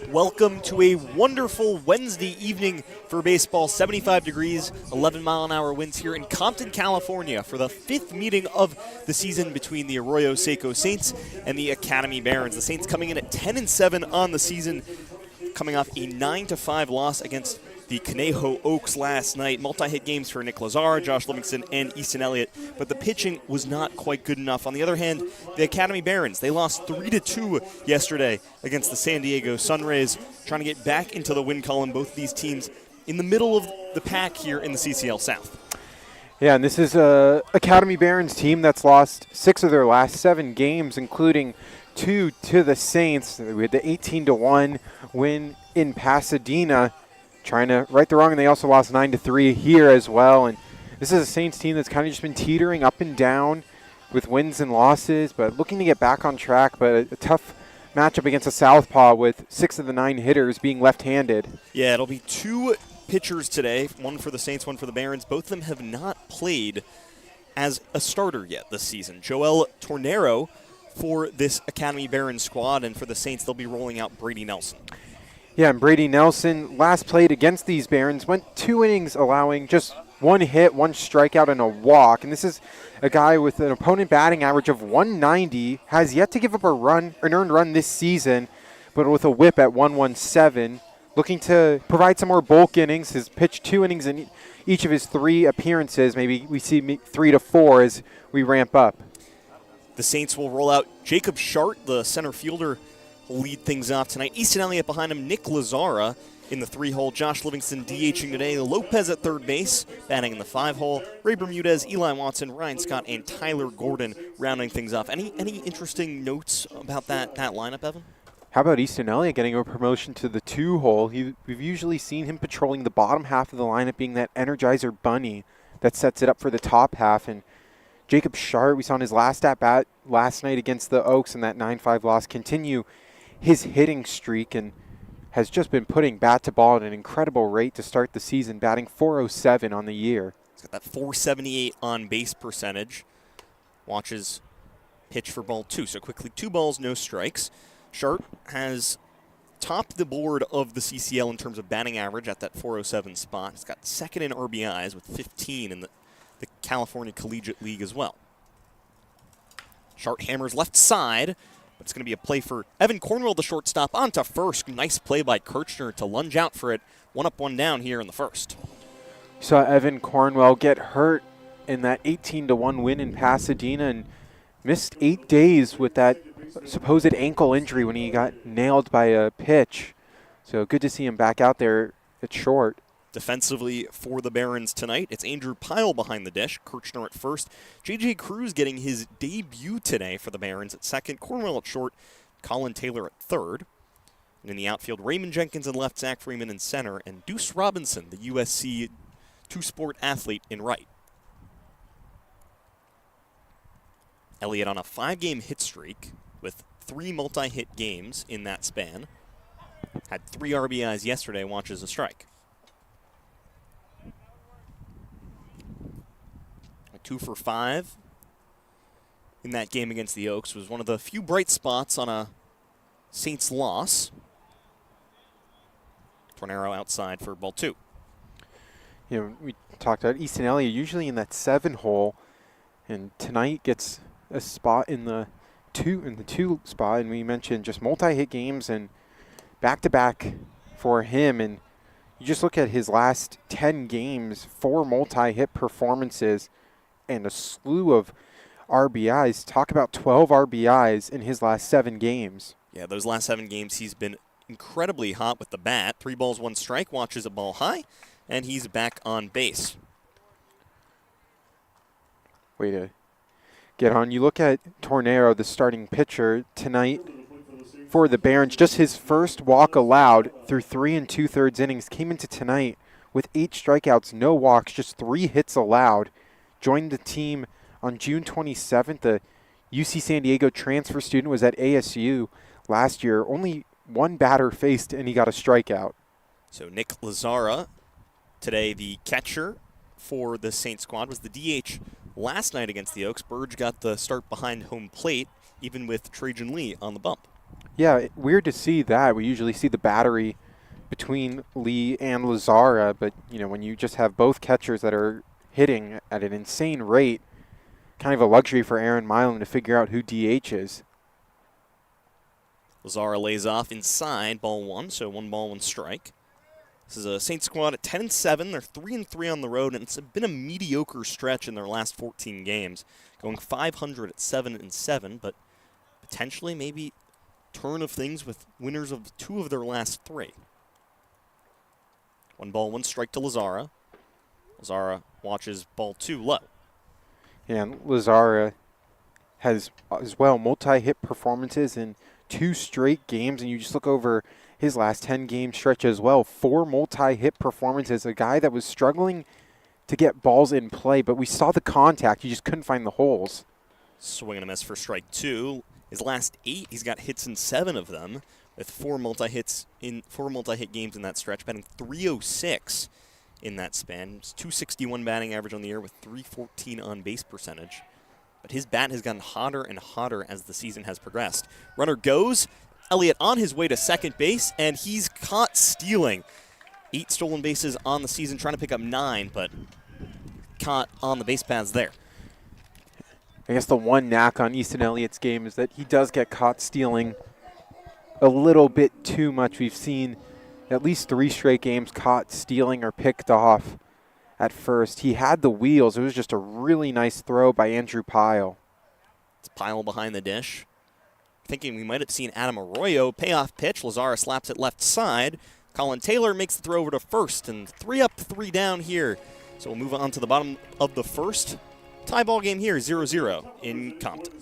Welcome to a wonderful Wednesday evening for baseball. 75 degrees, 11-mile-an-hour winds here in Compton, California for the fifth meeting of the season between the Arroyo Seco Saints and the Academy Barons. The Saints coming in at 10-7 on the season, coming off a 9-5 loss against the Conejo Oaks last night. Multi-hit games for Nick Lazar, Josh Livingston, and Easton Elliott, but the pitching was not quite good enough. On the other hand, the Academy Barons, they lost 3-2 yesterday against the San Diego Sunrays, trying to get back into the win column. Both of these teams in the middle of the pack here in the CCL South. Yeah, and this is a Academy Barons team that's lost 6 of their last 7 games, including 2 to the Saints. We had the 18-1 win in Pasadena, trying to right the wrong, and they also lost 9-3 here as well. And this is a Saints team that's kind of just been teetering up and down with wins and losses, but looking to get back on track. But a tough matchup against a southpaw with 6 of the 9 hitters being left-handed. Yeah, it'll be 2 pitchers today, one for the Saints, one for the Barons. Both of them have not played as a starter yet this season. Joel Tornero for this Academy Barons squad, and for the Saints, they'll be rolling out Brady Nelson. Yeah, and Brady Nelson last played against these Barons, went 2 innings allowing just 1 hit, 1 strikeout, and a walk. And this is a guy with an opponent batting average of 190, has yet to give up an earned run this season, but with a whip at 117. Looking to provide some more bulk innings. Has pitched 2 innings in each of his 3 appearances. Maybe we see 3 to 4 as we ramp up. The Saints will roll out Jacob Shart, the center fielder, will lead things off tonight. Easton Elliott behind him, Nick Lazara in the 3-hole, Josh Livingston DHing today, Lopez at third base, batting in the 5-hole, Ray Bermudez, Eli Watson, Ryan Scott, and Tyler Gordon rounding things off. Any interesting notes about that lineup, Evan? How about Easton Elliott getting a promotion to the 2-hole? We've usually seen him patrolling the bottom half of the lineup, being that Energizer bunny that sets it up for the top half. And Jacob Shart, we saw in his last at-bat last night against the Oaks in that 9-5 loss, continue his hitting streak and has just been putting bat to ball at an incredible rate to start the season, batting .407 on the year. He's got that .478 on base percentage. Watches pitch for ball 2. So quickly, 2 balls, no strikes. Shart has topped the board of the CCL in terms of batting average at that .407 spot. He's got second in RBIs with 15 in the California Collegiate League as well. Shart hammers left side. But it's going to be a play for Evan Cornwell, the shortstop, onto first. Nice play by Kirchner to lunge out for it. 1 up, 1 down here in the first. Saw Evan Cornwell get hurt in that 18-1 win in Pasadena and missed 8 days with that supposed ankle injury when he got nailed by a pitch. So good to see him back out there at short. Defensively for the Barons tonight, it's Andrew Pyle behind the dish, Kirchner at first, J.J. Cruz getting his debut today for the Barons at second, Cornwell at short, Colin Taylor at third. And in the outfield, Raymond Jenkins in left, Zach Freeman in center, and Deuce Robinson, the USC two-sport athlete, in right. Elliott on a 5-game hit streak with 3 multi-hit games in that span. Had 3 RBIs yesterday, watches a strike. 2 for 5 in that game against the Oaks. Was one of the few bright spots on a Saints loss. Tornero outside for ball 2. You know, we talked about Easton Elliott usually in that 7-hole, and tonight gets a spot in the 2 spot, and we mentioned just multi-hit games and back-to-back for him. And you just look at his last 10 games, 4 multi-hit performances, and a slew of RBIs. Talk about 12 RBIs in his last 7 games. Yeah, those last 7 games he's been incredibly hot with the bat. 3 balls, 1 strike, watches a ball high, and he's back on base. Way to get on. You look at Tornero, the starting pitcher tonight for the Barons. Just his first walk allowed through 3 2/3 innings. Came into tonight with 8 strikeouts, no walks, just 3 hits allowed. Joined the team on June 27th. The UC San Diego transfer student was at ASU last year. Only 1 batter faced, and he got a strikeout. So Nick Lazara, today the catcher for the Saints squad, was the DH last night against the Oaks. Burge got the start behind home plate, even with Trajan Lee on the bump. Yeah, weird to see that. We usually see the battery between Lee and Lazara, but when you just have both catchers that are hitting at an insane rate, kind of a luxury for Aaron Milan to figure out who DH is. Lazara lays off inside, ball one, so 1 ball, 1 strike. This is a Saints squad at 10-7. They're 3-3 on the road, and it's been a mediocre stretch in their last 14 games, going 500 at 7-7, but potentially maybe turn of things with winners of 2 of their last 3. 1 ball, 1 strike to Lazara. Lazara watches ball 2 low. And Lazara has as well multi-hit performances in 2 straight games, and you just look over his last 10-game stretch as well. 4 multi-hit performances, a guy that was struggling to get balls in play, but we saw the contact. He just couldn't find the holes. Swing and a miss for strike 2. His last 8, he's got hits in 7 of them, with 4 multi-hit games in that stretch, batting .306 in that span. It's .261 batting average on the year with .314 on base percentage. But his bat has gotten hotter and hotter as the season has progressed. Runner goes. Elliott on his way to second base, and he's caught stealing. 8 stolen bases on the season, trying to pick up 9, but caught on the base paths there. I guess the one knack on Easton Elliott's game is that he does get caught stealing a little bit too much. We've seen at least 3 straight games caught stealing or picked off at first. He had the wheels. It was just a really nice throw by Andrew Pyle. It's Pyle behind the dish. Thinking we might have seen Adam Arroyo. Payoff pitch. Lazara slaps it left side. Colin Taylor makes the throw over to first, and 3 up, 3 down here. So we'll move on to the bottom of the first. Tie ball game here, 0-0 in Compton.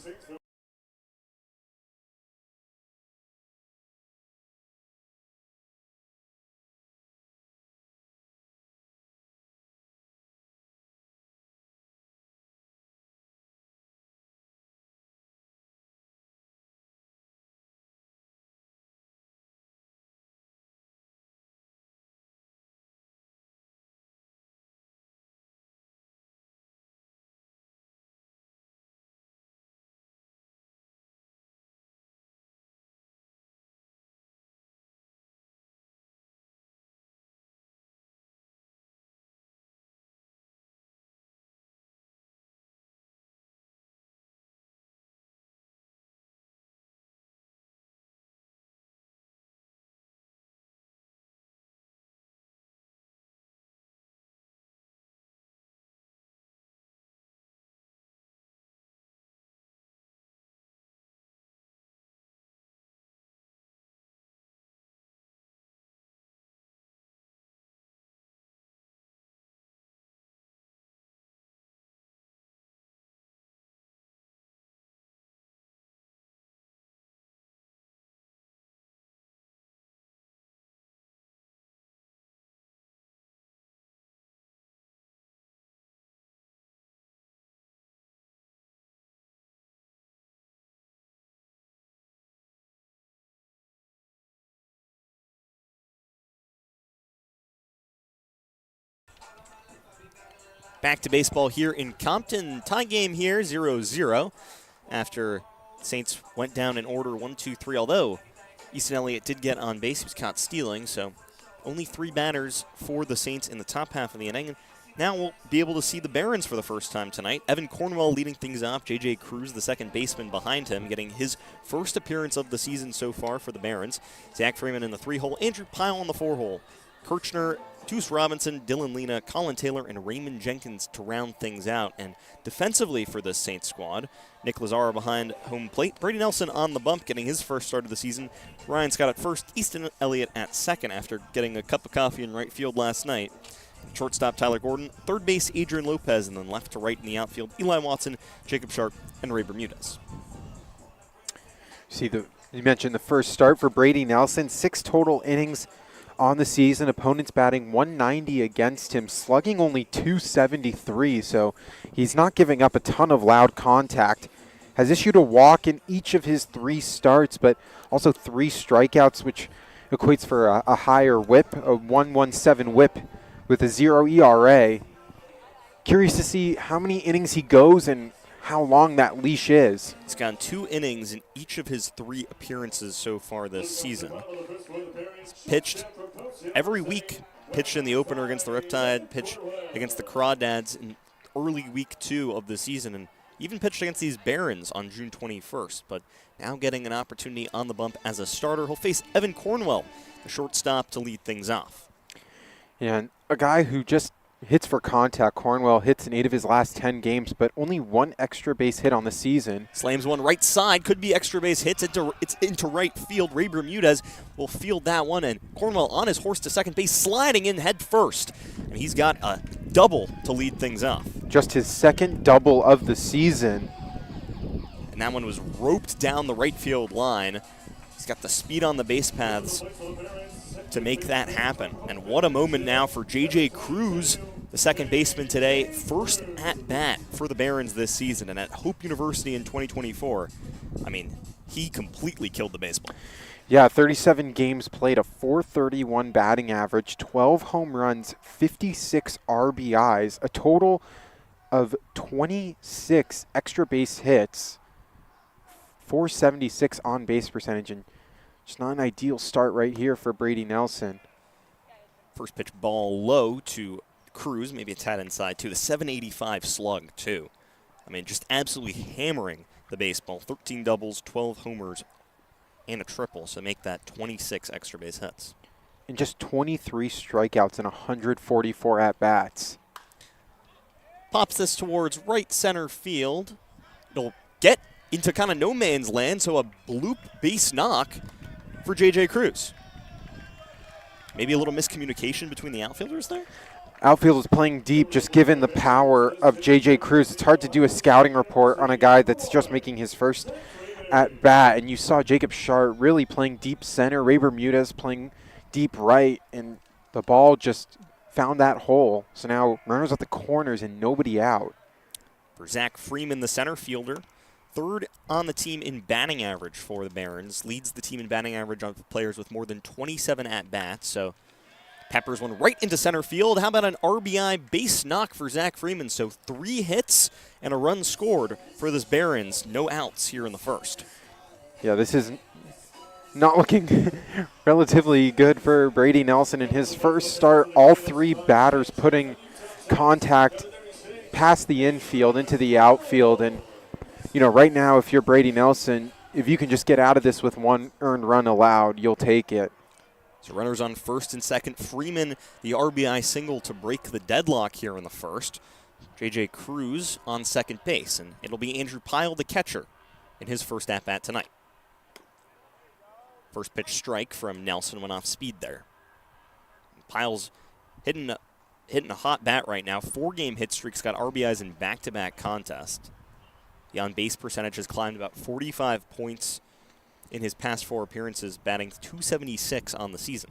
Back to baseball here in Compton. Tie game here, 0-0. After Saints went down in order 1-2-3, although Easton Elliott did get on base. He was caught stealing, so only 3 batters for the Saints in the top half of the inning. Now we'll be able to see the Barons for the first time tonight. Evan Cornwell leading things off. J.J. Cruz, the second baseman behind him, getting his first appearance of the season so far for the Barons. Zach Freeman in the 3-hole. Andrew Pyle in the 4-hole. Kirchner, Deuce Robinson, Dylan Lena, Colin Taylor, and Raymond Jenkins to round things out. And defensively for this Saints squad, Nick Lazara behind home plate. Brady Nelson on the bump, getting his first start of the season. Ryan Scott at first. Easton Elliott at second after getting a cup of coffee in right field last night. Shortstop Tyler Gordon. Third base Adrian Lopez. And then left to right in the outfield, Eli Watson, Jacob Sharp, and Ray Bermudez. You mentioned the first start for Brady Nelson. 6 total innings on the season. Opponents batting 190 against him, slugging only 273, so he's not giving up a ton of loud contact. Has issued a walk in each of his 3 starts, but also 3 strikeouts, which equates for a higher whip, a 1.17 whip with a 0 ERA. Curious to see how many innings he goes and how long that leash is. He's gotten 2 innings in each of his 3 appearances so far this season. He's pitched every week. Pitched in the opener against the Riptide, pitched against the Crawdads in early week 2 of the season, and even pitched against these Barons on June 21st. But now getting an opportunity on the bump as a starter. He'll face Evan Cornwell, the shortstop, to lead things off. And a guy who just hits for contact. Cornwell hits in 8 of his last 10 games, but only 1 extra base hit on the season. Slams one right side, could be extra base hits. It's into right field. Ray Bermudez will field that one, and Cornwell on his horse to second base, sliding in head first. And he's got a double to lead things off. Just his 2nd double of the season. And that one was roped down the right field line. He's got the speed on the base paths to make that happen. And what a moment now for J.J. Cruz, the second baseman today. First at bat for the Barons this season. And at Hope University in 2024, I mean, he completely killed the baseball. Yeah, 37 games played, a .431 batting average, 12 home runs, 56 RBIs, a total of 26 extra base hits, .476 on base percentage, and just not an ideal start right here for Brady Nelson. First pitch ball low to Cruz, maybe a tad inside too. The .785 slug too. I mean, just absolutely hammering the baseball. 13 doubles, 12 homers, and a triple, so make that 26 extra base hits. And just 23 strikeouts and 144 at-bats. Pops this towards right center field. It'll get into kind of no man's land, so a bloop base knock for J.J. Cruz. Maybe a little miscommunication between the outfielders there? Outfield is playing deep, just given the power of J.J. Cruz. It's hard to do a scouting report on a guy that's just making his first at-bat, and you saw Jacob Sharp really playing deep center, Ray Bermudez playing deep right, and the ball just found that hole. So now runners at the corners and nobody out. For Zach Freeman, the center fielder, 3rd on the team in batting average for the Barons, leads the team in batting average on players with more than 27 at-bats, so peppers one right into center field. How about an RBI base knock for Zach Freeman? So 3 hits and a run scored for this Barons. No outs here in the first. Yeah, this is not looking relatively good for Brady Nelson in his first start. All 3 batters putting contact past the infield into the outfield. And, you know, right now, if you're Brady Nelson, if you can just get out of this with 1 earned run allowed, you'll take it. So runners on first and second. Freeman, the RBI single to break the deadlock here in the first. J.J. Cruz on second base, and it'll be Andrew Pyle, the catcher, in his first at-bat tonight. First pitch strike from Nelson went off speed there. Pyle's hitting a hot bat right now. 4-game hit streaks, got RBIs in back-to-back contests. The on-base percentage has climbed about 45 points in his past 4 appearances, batting .276 on the season.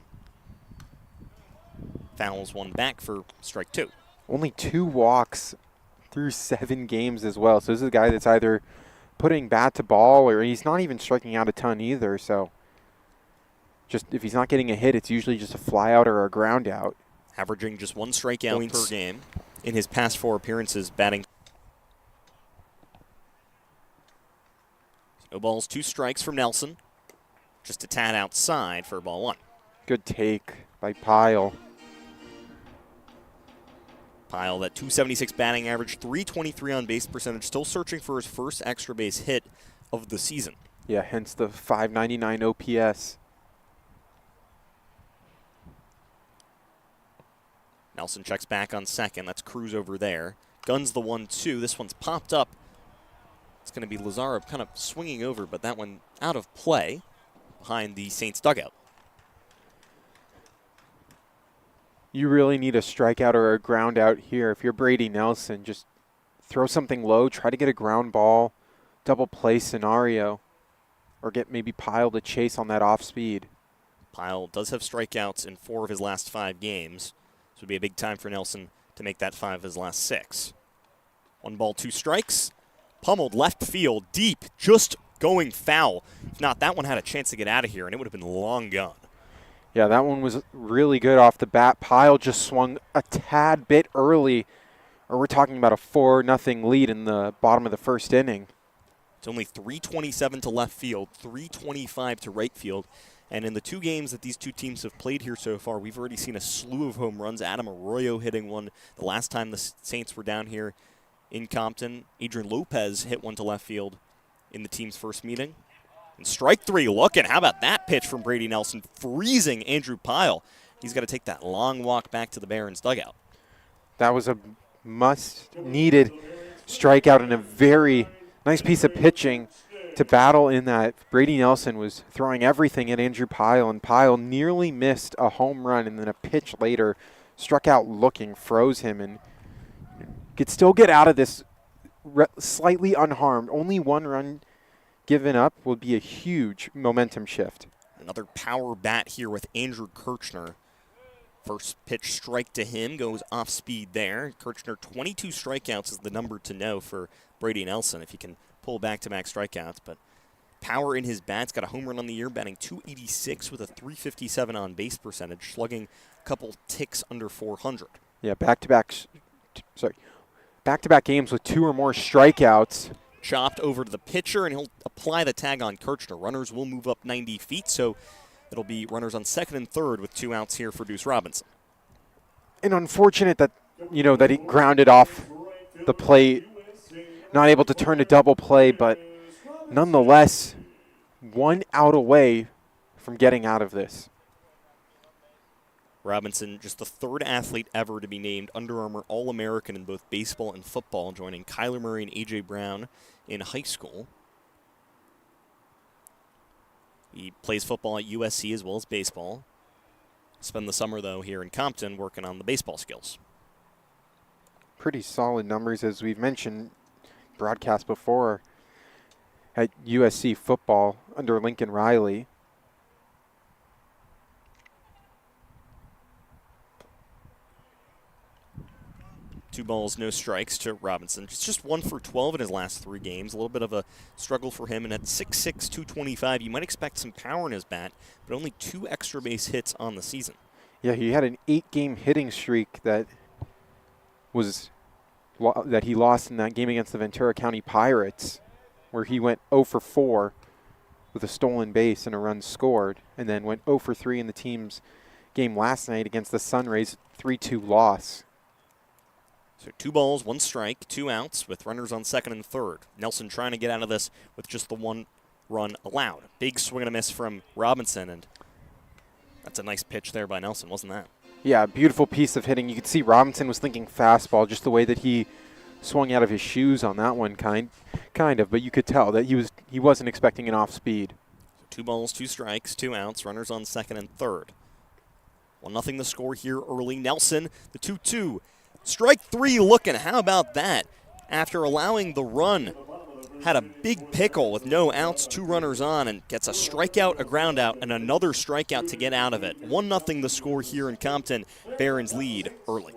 Fouls one back for strike 2. Only 2 walks through 7 games as well. So this is a guy that's either putting bat to ball or he's not even striking out a ton either. So just if he's not getting a hit, it's usually just a fly out or a ground out. Averaging just 1 strikeout per game in his past 4 appearances, batting. No balls, 2 strikes from Nelson. Just a tad outside for ball 1. Good take by Pyle. Pyle, that .276 batting average, .323 on base percentage, still searching for his first extra base hit of the season. Yeah, hence the .599 OPS. Nelson checks back on second. That's Cruz over there. Guns the 1-2. This one's popped up. It's going to be Lazaro kind of swinging over, but that one out of play behind the Saints dugout. You really need a strikeout or a ground out here. If you're Brady Nelson, just throw something low, try to get a ground ball, double play scenario, or get maybe Pyle to chase on that off speed. Pyle does have strikeouts in 4 of his last 5 games. This would be a big time for Nelson to make that 5 of his last 6. 1 ball, 2 strikes. Pummeled left field, deep, just going foul. If not, that one had a chance to get out of here, and it would have been long gone. Yeah, that one was really good off the bat. Pyle just swung a tad bit early, or we're talking about a 4-0 lead in the bottom of the first inning. It's only 3:27 to left field, 3:25 to right field. And in the 2 games that these 2 teams have played here so far, we've already seen a slew of home runs. Adam Arroyo hitting one the last time the Saints were down here in Compton. Adrian Lopez hit one to left field in the team's first meeting. And strike 3, looking. How about that pitch from Brady Nelson, freezing Andrew Pyle. He's got to take that long walk back to the Barons dugout. That was a much-needed strikeout and a very nice piece of pitching to battle in that. Brady Nelson was throwing everything at Andrew Pyle, and Pyle nearly missed a home run, and then a pitch later struck out looking, froze him, and could still get out of this slightly unharmed. Only 1 run given up would be a huge momentum shift. Another power bat here with Andrew Kirchner. First pitch strike to him, goes off speed there. Kirchner, 22 strikeouts is the number to know for Brady Nelson if he can pull back-to-back strikeouts. But power in his bats, got a home run on the year, batting .286 with a .357 on-base percentage, slugging a couple ticks under 400. Yeah, back-to-back games with 2 or more strikeouts. Chopped over to the pitcher, and he'll apply the tag on Kirchner. Runners will move up 90 feet, so it'll be runners on second and third with 2 outs here for Deuce Robinson. And unfortunate that, that he grounded off the plate, not able to turn a double play, but nonetheless, 1 out away from getting out of this. Robinson, just the 3rd athlete ever to be named Under Armour All-American in both baseball and football, joining Kyler Murray and A.J. Brown in high school. He plays football at USC as well as baseball. Spend the summer, though, here in Compton working on the baseball skills. Pretty solid numbers, as we've mentioned, broadcast before at USC football under Lincoln Riley. Two balls, no strikes to Robinson. It's just 1 for 12 in his last 3 games. A little bit of a struggle for him. And at 6'6", 225, you might expect some power in his bat, but only 2 extra base hits on the season. Yeah, he had an 8-game hitting streak that he lost in that game against the Ventura County Pirates, where he went 0 for 4 with a stolen base and a run scored, and then went 0 for 3 in the team's game last night against the Sunrays, 3-2 loss. So 2 balls, 1 strike, 2 outs with runners on second and third. Nelson trying to get out of this with just the 1 run allowed. Big swing and a miss from Robinson, and that's a nice pitch there by Nelson, wasn't that? Yeah, beautiful piece of hitting. You could see Robinson was thinking fastball, just the way that he swung out of his shoes on that one, kind of. But you could tell that he wasn't expecting an off speed. So 2 balls, 2 strikes, 2 outs, runners on second and third. 1-0 the score here early. Nelson, the 2-2. Strike 3 looking. How about that? After allowing the run, had a big pickle with no outs, 2 runners on, and gets a strikeout, a ground out, and another strikeout to get out of it. 1-0 the score here in Compton. Barons lead early.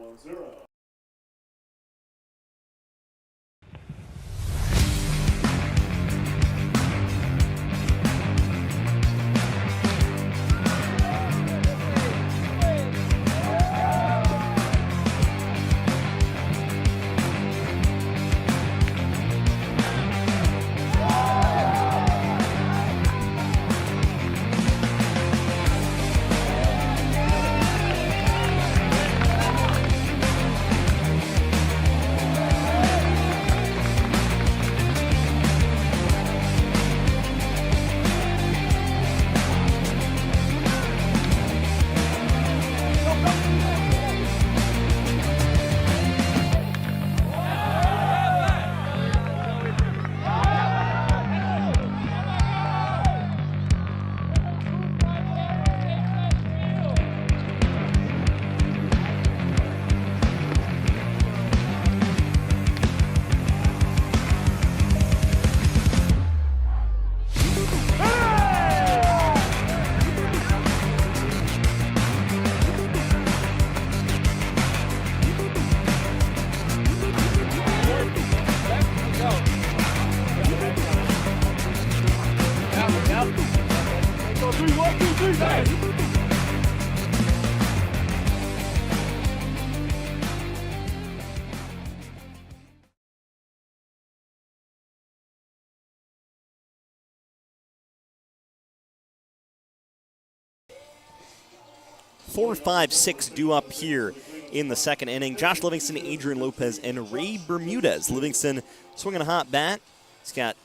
4, 5, 6 due up here in the second inning. Josh Livingston, Adrian Lopez, and Ray Bermudez. Livingston swinging a hot bat. He's got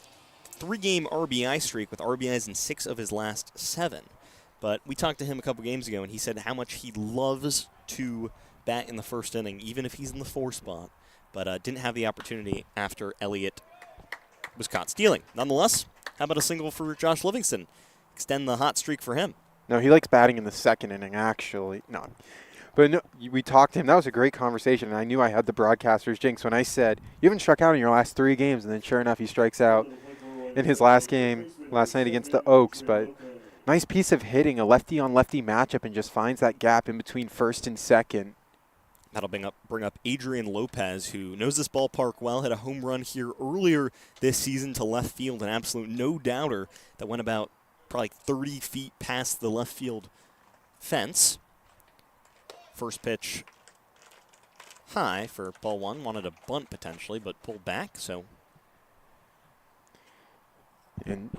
3-game RBI streak with RBIs in 6 of his last 7. But we talked to him a couple games ago, and he said how much he loves to bat in the first inning, even if he's in the 4 spot, but didn't have the opportunity after Elliott was caught stealing. Nonetheless, how about a single for Josh Livingston? Extend the hot streak for him. No, he likes batting in the second inning, actually. No. But no, we talked to him. That was a great conversation, and I knew I had the broadcaster's jinx when I said, you haven't struck out in your last 3 games, and then sure enough, he strikes out in his last game last night against the Oaks. But nice piece of hitting, a lefty-on-lefty matchup, and just finds that gap in between first and second. That'll bring up Adrian Lopez, who knows this ballpark well, hit a home run here earlier this season to left field, an absolute no-doubter that went about probably 30 feet past the left field fence. First pitch high for ball 1. Wanted a bunt potentially, but pulled back, so. And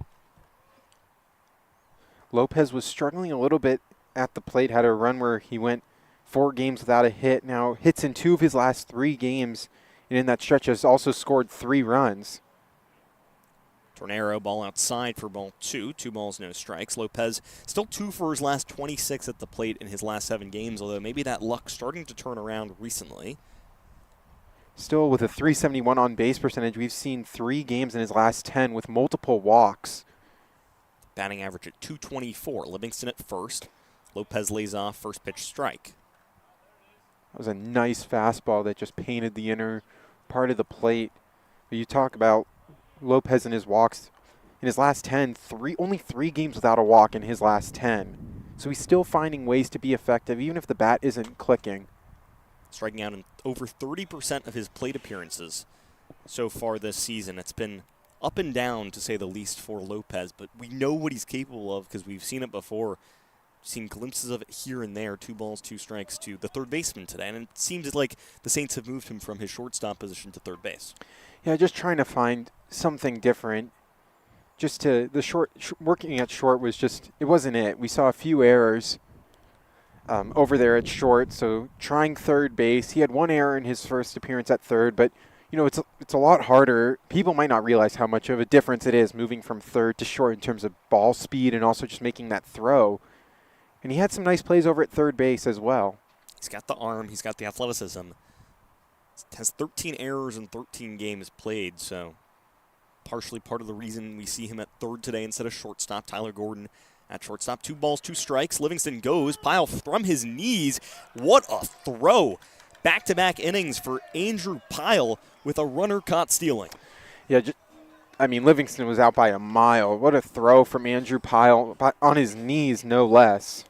Lopez was struggling a little bit at the plate, had a run where he went 4 games without a hit. Now hits in 2 of his last 3 games, and in that stretch has also scored 3 runs. Tornero, ball outside for ball 2. 2 balls, no strikes. Lopez still 2 for his last 26 at the plate in his last 7 games, although maybe that luck starting to turn around recently. Still with a .371 on base percentage, we've seen 3 games in his last 10 with multiple walks. Batting average at .224. Livingston at first. Lopez lays off, first pitch strike. That was a nice fastball that just painted the inner part of the plate. But you talk about Lopez and his walks. In his last 10, only 3 games without a walk in his last 10. So he's still finding ways to be effective, even if the bat isn't clicking. Striking out in over 30% of his plate appearances so far this season. It's been up and down, to say the least, for Lopez, but we know what he's capable of because we've seen it before. Seen glimpses of it here and there. 2 balls, 2 strikes to the third baseman today. And it seems like the Saints have moved him from his shortstop position to third base. Yeah, just trying to find something different. Just to working at short was just, it wasn't it. We saw a few errors over there at short. So trying third base. He had 1 error in his first appearance at third, but you know, it's a lot harder. People might not realize how much of a difference it is moving from third to short in terms of ball speed and also just making that throw. And he had some nice plays over at third base as well. He's got the arm. He's got the athleticism. Has 13 errors in 13 games played, so partially part of the reason we see him at third today instead of shortstop. Tyler Gordon at shortstop. 2 balls, 2 strikes. Livingston goes. Pyle from his knees. What a throw. Back-to-back innings for Andrew Pyle with a runner caught stealing. Yeah, Livingston was out by a mile. What a throw from Andrew Pyle on his knees, no less.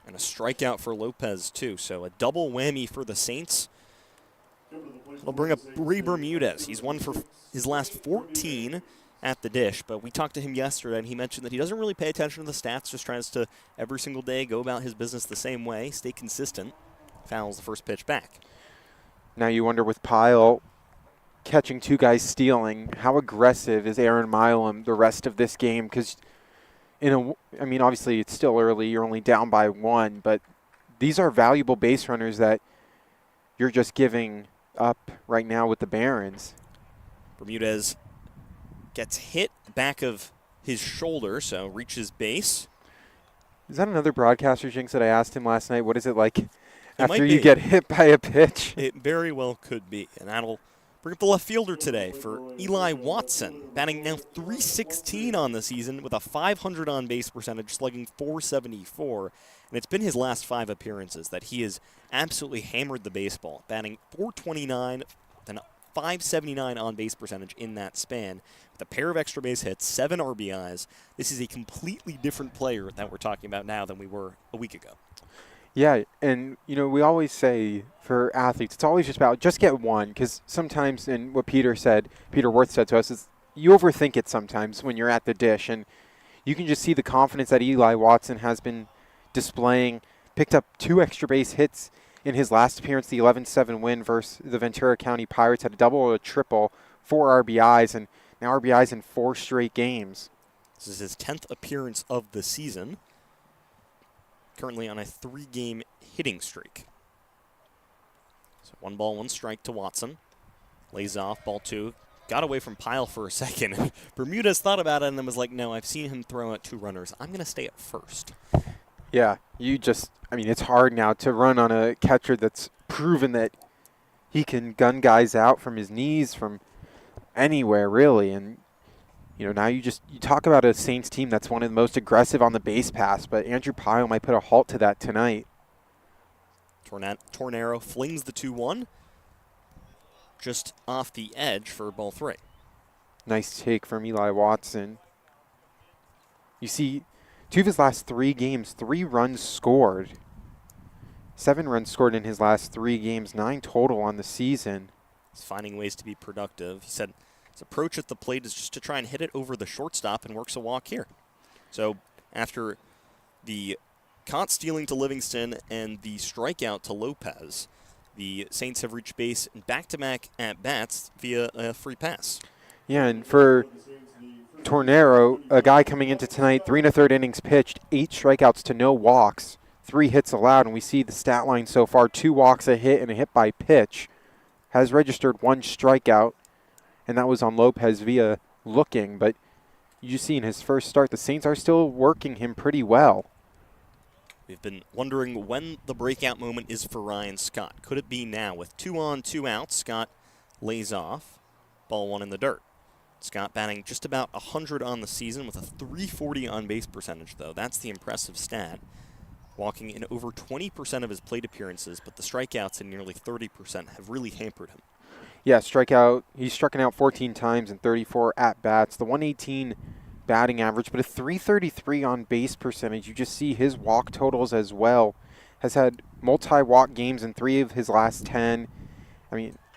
And a strikeout for Lopez, too. So a double whammy for the Saints. We'll bring up Ray Bermudez. He's won for his last 14 at the dish, but we talked to him yesterday, and he mentioned that he doesn't really pay attention to the stats, just tries to every single day go about his business the same way, stay consistent. Fouls the first pitch back. Now you wonder with Pyle catching 2 guys stealing, how aggressive is Aaron Milam the rest of this game? Because, obviously it's still early. You're only down by 1, but these are valuable base runners that you're just giving up right now with the Barons. Bermudez gets hit back of his shoulder, so reaches base. Is that another broadcaster jinx that I asked him last night? What is it like after you get hit by a pitch? It very well could be, and that'll bring up the left fielder today for Eli Watson, batting now .316 on the season with a .500 on-base percentage, slugging .474. And it's been his last 5 appearances that he has absolutely hammered the baseball, batting .429, then .579 on-base percentage in that span, with a pair of extra base hits, 7 RBIs. This is a completely different player that we're talking about now than we were a week ago. Yeah, and, we always say for athletes, it's always just about just get one, because sometimes, and what Peter Worth said to us, is you overthink it sometimes when you're at the dish, and you can just see the confidence that Eli Watson has been displaying. Picked up 2 extra base hits in his last appearance, the 11-7 win versus the Ventura County Pirates. Had a double or a triple, 4 RBIs, and now RBIs in 4 straight games. This is his 10th appearance of the season. currently on a 3-game hitting streak. So 1 ball, 1 strike to Watson. Lays off, ball 2. Got away from Pyle for a second. Bermudez thought about it and then was like, no, I've seen him throw at 2 runners. I'm going to stay at first. Yeah, it's hard now to run on a catcher that's proven that he can gun guys out from his knees, from anywhere, really. And, now you talk about a Saints team that's one of the most aggressive on the base pass, but Andrew Pyle might put a halt to that tonight. Tornero flings the 2-1. Just off the edge for ball 3. Nice take from Eli Watson. You see, 2 of his last 3 games, 3 runs scored. 7 runs scored in his last 3 games, 9 total on the season. He's finding ways to be productive. He said his approach at the plate is just to try and hit it over the shortstop and works a walk here. So after the caught stealing to Livingston and the strikeout to Lopez, the Saints have reached base in back-to-back at-bats via a free pass. Yeah, and for Tornero, a guy coming into tonight, 3 1/3 innings pitched, 8 strikeouts to no walks, 3 hits allowed, and we see the stat line so far, 2 walks, a hit, and a hit by pitch. Has registered 1 strikeout, and that was on Lopez via looking, but you see in his first start, the Saints are still working him pretty well. We've been wondering when the breakout moment is for Ryan Scott. Could it be now? With 2 on, 2 out, Scott lays off. Ball 1 in the dirt. Scott batting just about 100 on the season with a .340 on-base percentage, though. That's the impressive stat. Walking in over 20% of his plate appearances, but the strikeouts in nearly 30% have really hampered him. Yeah, he's struck out 14 times in 34 at-bats. The 118 batting average, but a .333 on base percentage. You just see his walk totals as well. Has had multi-walk games in 3 of his last 10.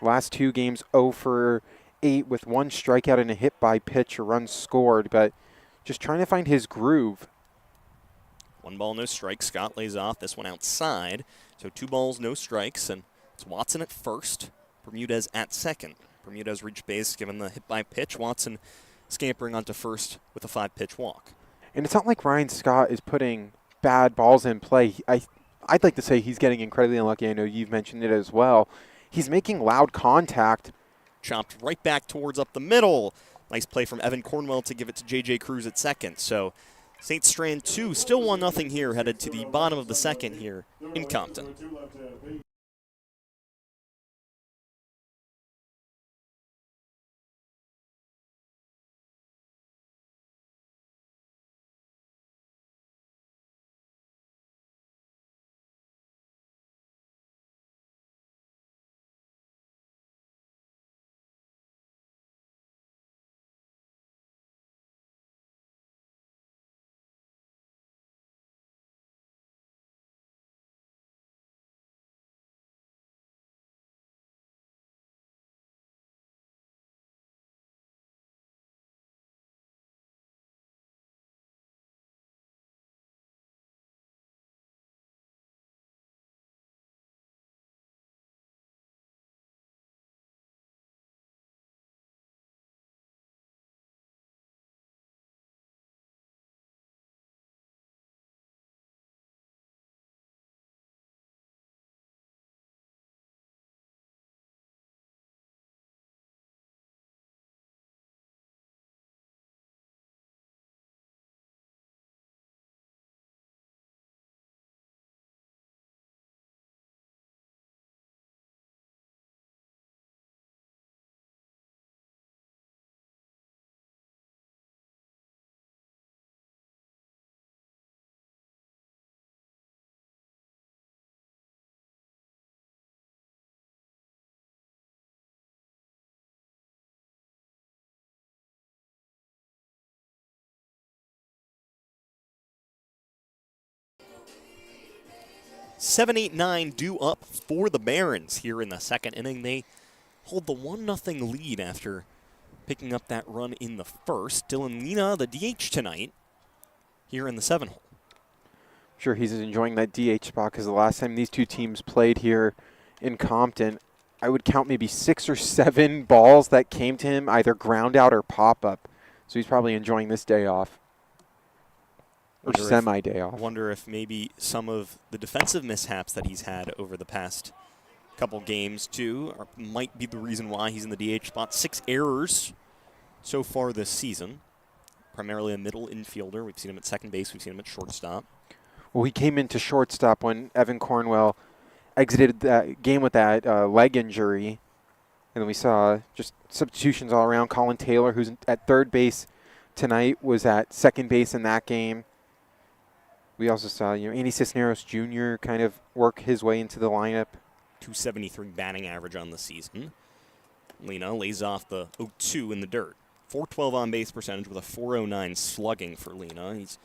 Last 2 games 0 for 8 with 1 strikeout and a hit by pitch or run scored, but just trying to find his groove. 1 ball, no strikes. Scott lays off. This one outside. So 2 balls, no strikes, and it's Watson at first. Bermudez at second. Bermudez reached base given the hit by pitch. Watson scampering onto first with a 5-pitch walk. And it's not like Ryan Scott is putting bad balls in play. I'd like to say he's getting incredibly unlucky. I know you've mentioned it as well. He's making loud contact. Chopped right back towards up the middle. Nice play from Evan Cornwell to give it to J.J. Cruz at second. So Saints strand 2, still 1-0 here, headed to the bottom of the second here in Compton. Seven, 8, 9 due up for the Barons here in the second inning. They hold the 1-0 lead after picking up that run in the first. Dylan Lena, the DH tonight, here in the 7-hole. Sure, he's enjoying that DH spot because the last time these 2 teams played here in Compton, I would count maybe 6 or 7 balls that came to him, either ground out or pop up. So he's probably enjoying this day off. or semi-day off. Wonder if maybe some of the defensive mishaps that he's had over the past couple games, too, might be the reason why he's in the DH spot. 6 errors so far this season. Primarily a middle infielder. We've seen him at second base. We've seen him at shortstop. Well, he came into shortstop when Evan Cornwell exited that game with that leg injury. And then we saw just substitutions all around. Colin Taylor, who's at third base tonight, was at second base in that game. We also saw, Andy Cisneros Jr. kind of work his way into the lineup. 273 batting average on the season. Lena lays off the 0-2 in the dirt. 412 on base percentage with a 409 slugging for Lena. He's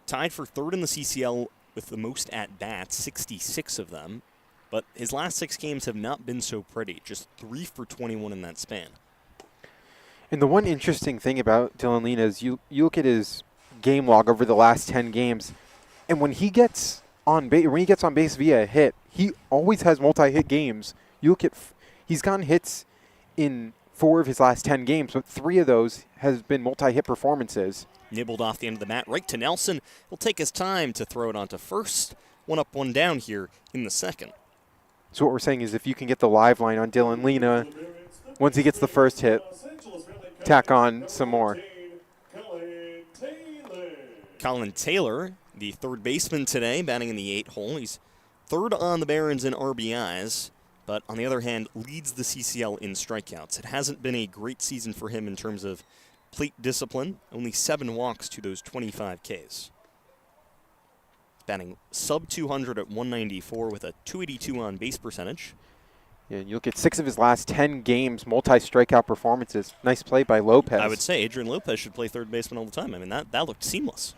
tied for third in the CCL with the most at-bats, 66 of them. But his last 6 games have not been so pretty, just 3 for 21 in that span. And the one interesting thing about Dylan Lena is you look at his game log over the last 10 games, and when he gets on base via a hit, he always has multi-hit games. You look at he's gotten hits in 4 of his last 10 games, but 3 of those has been multi-hit performances. Nibbled off the end of the mat, right to Nelson. He'll take his time to throw it onto first. 1 up, 1 down here in the second. So what we're saying is if you can get the live line on Dylan Lena, once he gets the first hit, tack on some more. Colin Taylor, the third baseman today, batting in the 8 hole. He's third on the Barons in RBIs, but on the other hand, leads the CCL in strikeouts. It hasn't been a great season for him in terms of plate discipline. Only 7 walks to those 25 Ks. Batting sub 200 at 194 with a 282 on base percentage. Yeah, and you look at 6 of his last 10 games, multi-strikeout performances. Nice play by Lopez. I would say Adrian Lopez should play third baseman all the time. I mean, that looked seamless.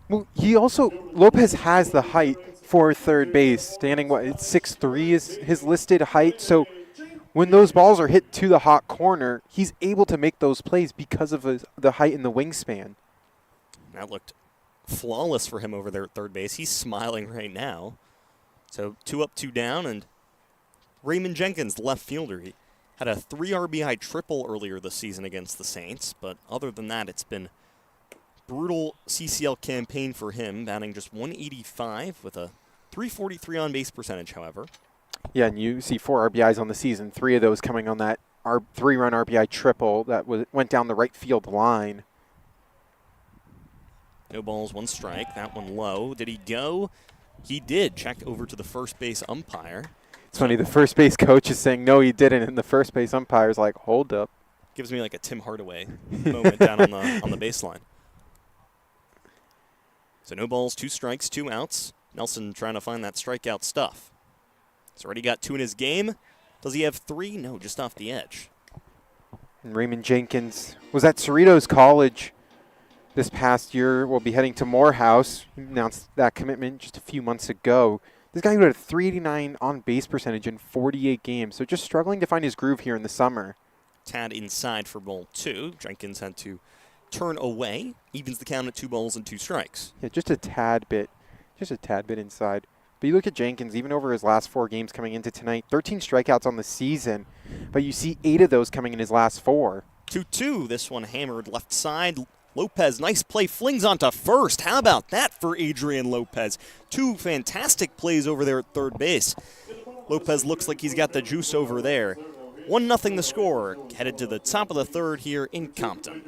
Well, Lopez has the height for third base, standing, 6'3" is his listed height. So when those balls are hit to the hot corner, he's able to make those plays because of the height and the wingspan. That looked flawless for him over there at third base. He's smiling right now. So 2 up, 2 down, and Raymond Jenkins, the left fielder, he had a 3 RBI triple earlier this season against the Saints, but other than that, it's been brutal CCL campaign for him, batting just 185 with a 343 on base percentage, however. Yeah, and you see 4 RBIs on the season, 3 of those coming on that 3-run RBI triple that went down the right field line. No balls, 1 strike. That one low. Did he go? He did. Checked over to the first base umpire. It's funny, the first base coach is saying, no, he didn't, and the first base umpire's like, hold up. Gives me like a Tim Hardaway moment down on the baseline. So no balls, 2 strikes, 2 outs. Nelson trying to find that strikeout stuff. He's already got 2 in his game. Does he have 3? No, just off the edge. And Raymond Jenkins was at Cerritos College this past year. Will be heading to Morehouse. He announced that commitment just a few months ago. This guy who had a 389 on base percentage in 48 games, so just struggling to find his groove here in the summer. Tad inside for ball 2. Jenkins had to turn away. Evens the count at 2 balls and 2 strikes. Yeah, just a tad bit inside. But you look at Jenkins, even over his last 4 games coming into tonight, 13 strikeouts on the season, but you see 8 of those coming in his last 4. 2-2. This one hammered left side. Lopez, nice play, flings onto first. How about that for Adrian Lopez? 2 fantastic plays over there at third base. Lopez looks like he's got the juice over there. 1-0 the score. Headed to the top of the third here in Compton.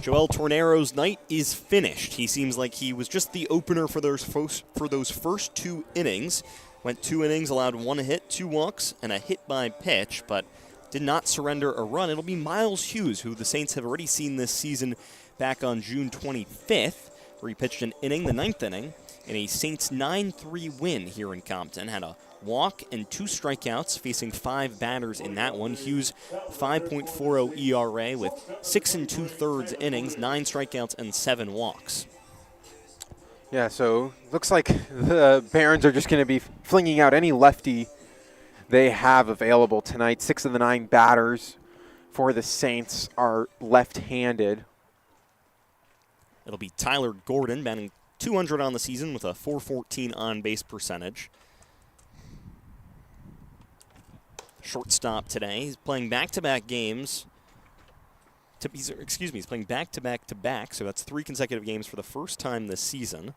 Joel Tornero's night is finished. He seems like he was just the opener for those first 2 innings. Went 2 innings, allowed 1 hit, 2 walks, and a hit by pitch, but did not surrender a run. It'll be Miles Hughes, who the Saints have already seen this season back on June 25th, where he pitched an inning, the 9th inning, in a Saints 9-3 win here in Compton. Had a walk and 2 strikeouts, facing 5 batters in that one. Hughes, 5.40 ERA with 6 2/3 innings, 9 strikeouts, and 7 walks. Yeah, so looks like the Barons are just going to be flinging out any lefty they have available tonight. 6 of the 9 batters for the Saints are left-handed. It'll be Tyler Gordon, batting .200 on the season with a .414 on-base percentage. Shortstop today. He's playing back-to-back games. He's playing back-to-back-to-back, so that's 3 consecutive games for the first time this season.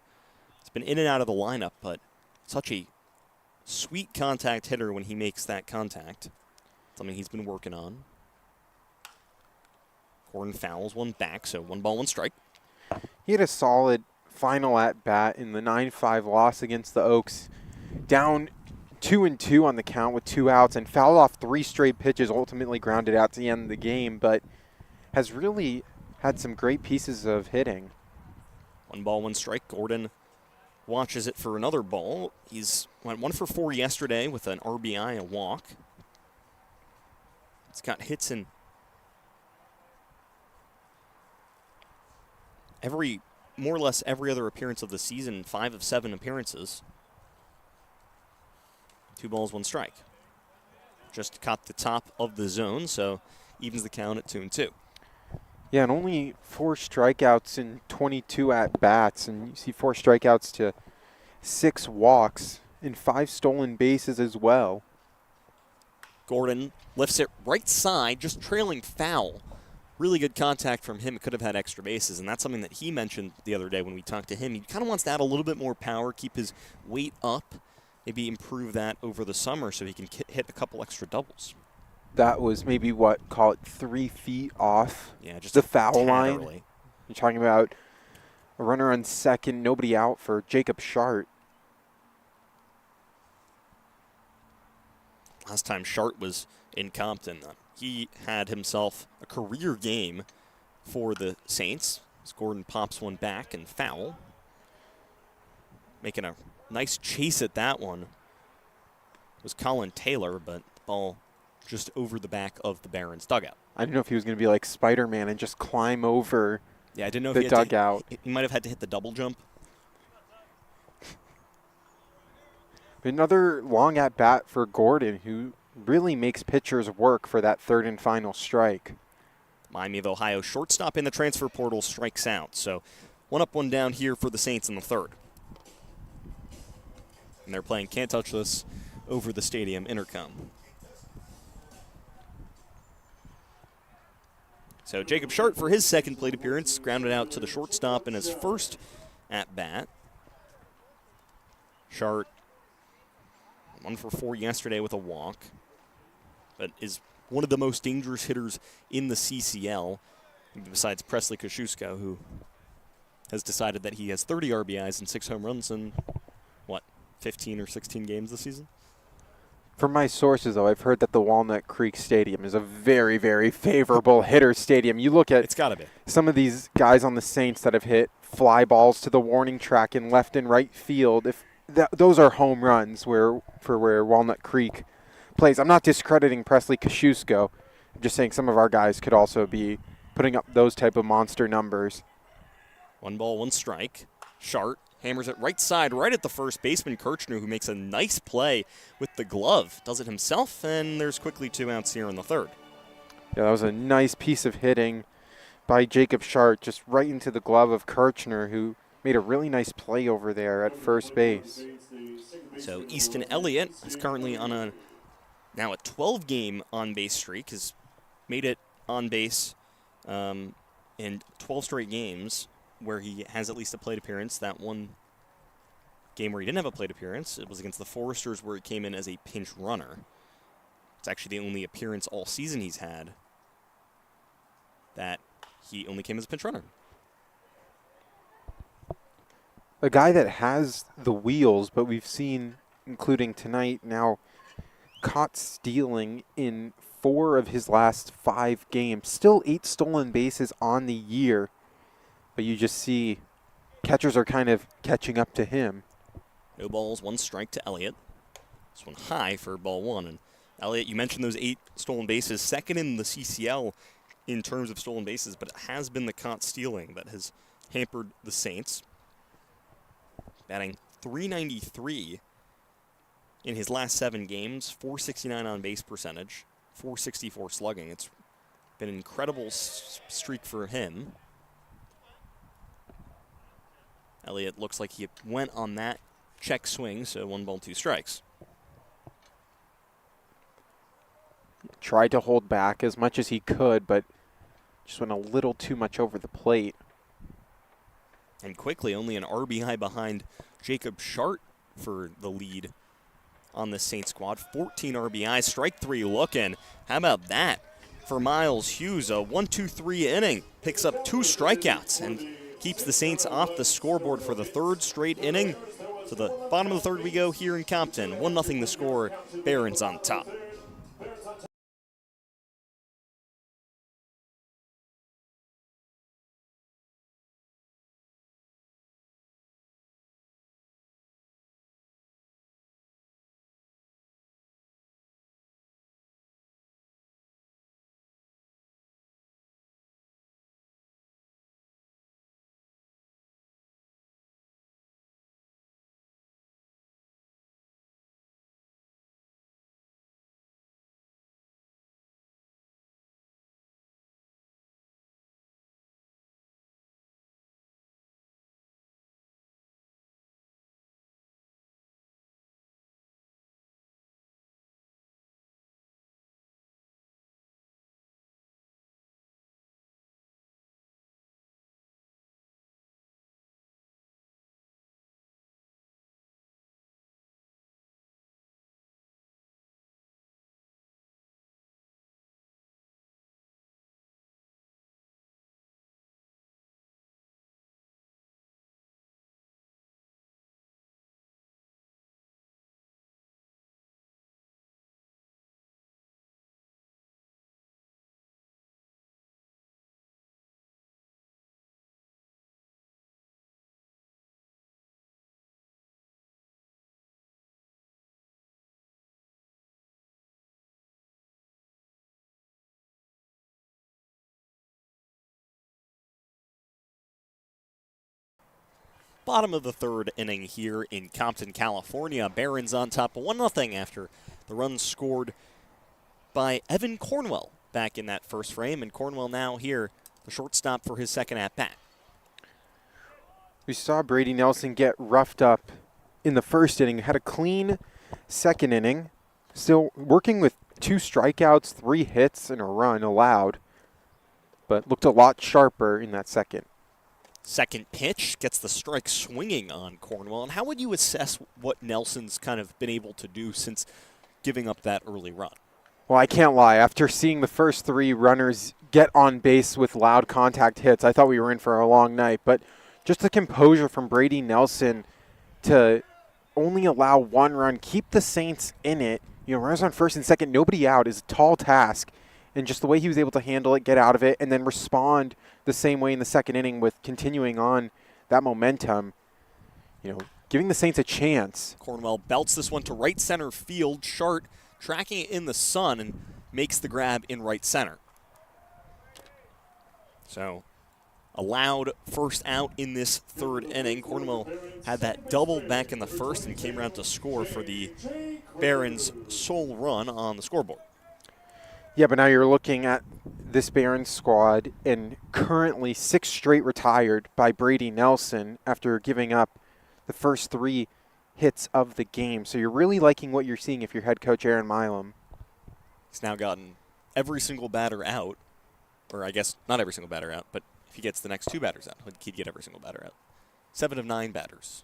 He's been in and out of the lineup, but such a sweet contact hitter when he makes that contact. Something he's been working on. Gordon fouls 1 back, so 1 ball, 1 strike. He had a solid final at-bat in the 9-5 loss against the Oaks. Down 2-2 on the count with 2 outs and fouled off 3 straight pitches, ultimately grounded out to the end of the game, but has really had some great pieces of hitting. 1 ball, 1 strike. Gordon watches it for another ball. He's went 1 for 4 yesterday with an RBI, a walk. He's got hits in more or less every other appearance of the season, 5 of 7 appearances. 2 balls, 1 strike. Just caught the top of the zone, so evens the count at 2-2. Yeah, and only 4 strikeouts in 22 at-bats, and you see 4 strikeouts to 6 walks and 5 stolen bases as well. Gordon lifts it right side, just trailing foul. Really good contact from him. It could have had extra bases, and that's something that he mentioned the other day when we talked to him. He kind of wants to add a little bit more power, keep his weight up, maybe improve that over the summer so he can hit a couple extra doubles. That was maybe, call it 3 feet off just the foul line. Early. You're talking about a runner on second, nobody out for Jacob Shart. Last time Shart was in Compton, he had himself a career game for the Saints. As Gordon pops 1 back and foul. Making a nice chase at that one was Colin Taylor, but the ball just over the back of the Barons dugout. I didn't know if he was going to be like Spider-Man and just climb over I didn't know if the he dugout. He might have had to hit the double jump. Another long at-bat for Gordon, who really makes pitchers work for that 3rd and final strike. Miami of Ohio shortstop in the transfer portal strikes out. So 1 up, 1 down here for the Saints in the 3rd. And they're playing Can't Touch This over the stadium intercom. So Jacob Shart, for his 2nd plate appearance, grounded out to the shortstop in his 1st at-bat. Shart 1 for 4 yesterday with a walk, but is one of the most dangerous hitters in the CCL, besides Presley Kosciuszko, who has decided that he has 30 RBIs and 6 home runs in, 15 or 16 games this season? From my sources, though, I've heard that the Walnut Creek Stadium is a very, very favorable hitter stadium. You look at it's gotta be. Some of these guys on the Saints that have hit fly balls to the warning track in left and right field. If those are home runs where Walnut Creek plays. I'm not discrediting Presley Kosciuszko. I'm just saying some of our guys could also be putting up those type of monster numbers. 1 ball, 1 strike. Shart hammers it right side, right at the first baseman, Kirchner, who makes a nice play with the glove. Does it himself, and there's quickly 2 outs here in the 3rd. Yeah, that was a nice piece of hitting by Jacob Shart, just right into the glove of Kirchner, who made a really nice play over there at first base. So Easton Elliott is currently on now a 12-game on-base streak, has made it on base in 12 straight games where he has at least a plate appearance. That one game where he didn't have a plate appearance, it was against the Foresters, where he came in as a pinch runner. It's actually the only appearance all season he's had that he only came as a pinch runner. A guy that has the wheels, but we've seen, including tonight, now caught stealing in 4 of his last 5 games. Still 8 stolen bases on the year, but you just see catchers are kind of catching up to him. No balls, 1 strike to Elliott. This one high for ball 1. And Elliott, you mentioned those 8 stolen bases, second in the CCL in terms of stolen bases, but it has been the caught stealing that has hampered the Saints. Batting .393 in his last 7 games, .469 on base percentage, .464 slugging. It's been an incredible streak for him. Elliott looks like he went on that check swing, so 1 ball, 2 strikes. Tried to hold back as much as he could, but just went a little too much over the plate. And quickly, only an RBI behind Jacob Shart for the lead on the Saints squad. 14 RBIs, strike 3 looking. How about that for Miles Hughes? A 1-2-3 inning, picks up 2 strikeouts and keeps the Saints off the scoreboard for the 3rd straight inning. To the bottom of the 3rd we go here in Compton. 1-0 the score, Barons on top. Bottom of the 3rd inning here in Compton, California. Barons on top 1-0 after the run scored by Evan Cornwell back in that first frame. And Cornwell now here, the shortstop for his 2nd at-bat. We saw Brady Nelson get roughed up in the 1st inning. Had a clean 2nd inning. Still working with 2 strikeouts, 3 hits, and a run allowed. But looked a lot sharper in that 2nd. Second pitch gets the strike swinging on Cornwell. And how would you assess what Nelson's kind of been able to do since giving up that early run? Well, I can't lie. After seeing the first 3 runners get on base with loud contact hits, I thought we were in for a long night. But just the composure from Brady Nelson to only allow 1 run, keep the Saints in it. You know, runners on 1st and 2nd, nobody out is a tall task. And just the way he was able to handle it, get out of it, and then respond the same way in the 2nd inning with continuing on that momentum, you know, giving the Saints a chance. Cornwell belts this one to right center field. Shart tracking it in the sun and makes the grab in right center. So allowed first out in this 3rd inning. Cornwell had that double back in the 1st and came around to score for the Barons' sole run on the scoreboard. Yeah, but now you're looking at this Barons squad, and currently 6 straight retired by Brady Nelson after giving up the first 3 hits of the game. So you're really liking what you're seeing if you're head coach Aaron Milam. He's now gotten every single batter out, or I guess not every single batter out, but if he gets the next 2 batters out, he'd get every single batter out. 7 of 9 batters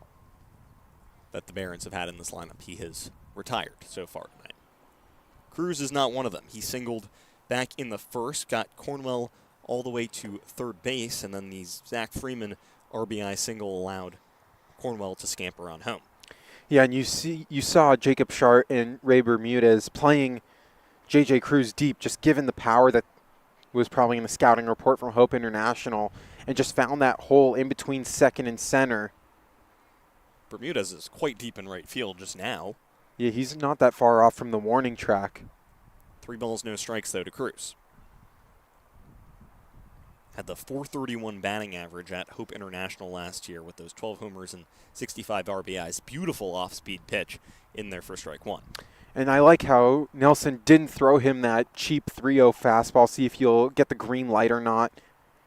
that the Barons have had in this lineup, he has retired so far tonight. Cruz is not one of them. He singled back in the 1st, got Cornwell all the way to third base, and then the Zach Freeman RBI single allowed Cornwell to scamper on home. Yeah, and you saw Jacob Sharp and Ray Bermudez playing J.J. Cruz deep, just given the power that was probably in the scouting report from Hope International, and just found that hole in between second and center. Bermudez is quite deep in right field just now. Yeah, he's not that far off from the warning track. 3 balls, no strikes, though, to Cruz. Had the .431 batting average at Hope International last year with those 12 homers and 65 RBIs. Beautiful off-speed pitch in there for strike one. And I like how Nelson didn't throw him that cheap 3-0 fastball, see if he'll get the green light or not.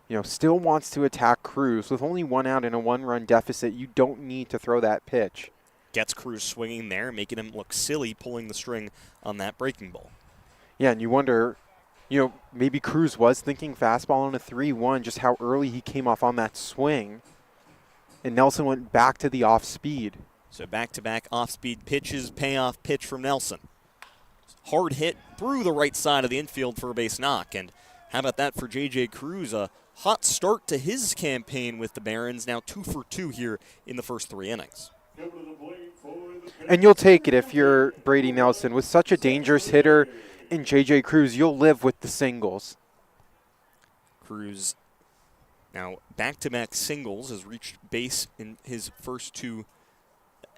You know, still wants to attack Cruz. With only 1 out and a 1-run deficit, you don't need to throw that pitch. Gets Cruz swinging there, making him look silly pulling the string on that breaking ball. Yeah, and you wonder, you know, maybe Cruz was thinking fastball on a 3-1, just how early he came off on that swing. And Nelson went back to the off-speed. So back-to-back off-speed pitches, payoff pitch from Nelson. Hard hit through the right side of the infield for a base knock. And how about that for J.J. Cruz? A hot start to his campaign with the Barons, now 2 for 2 here in the first 3 innings. And you'll take it if you're Brady Nelson. With such a dangerous hitter in J.J. Cruz, you'll live with the singles. Cruz now back-to-back singles, has reached base in his first 2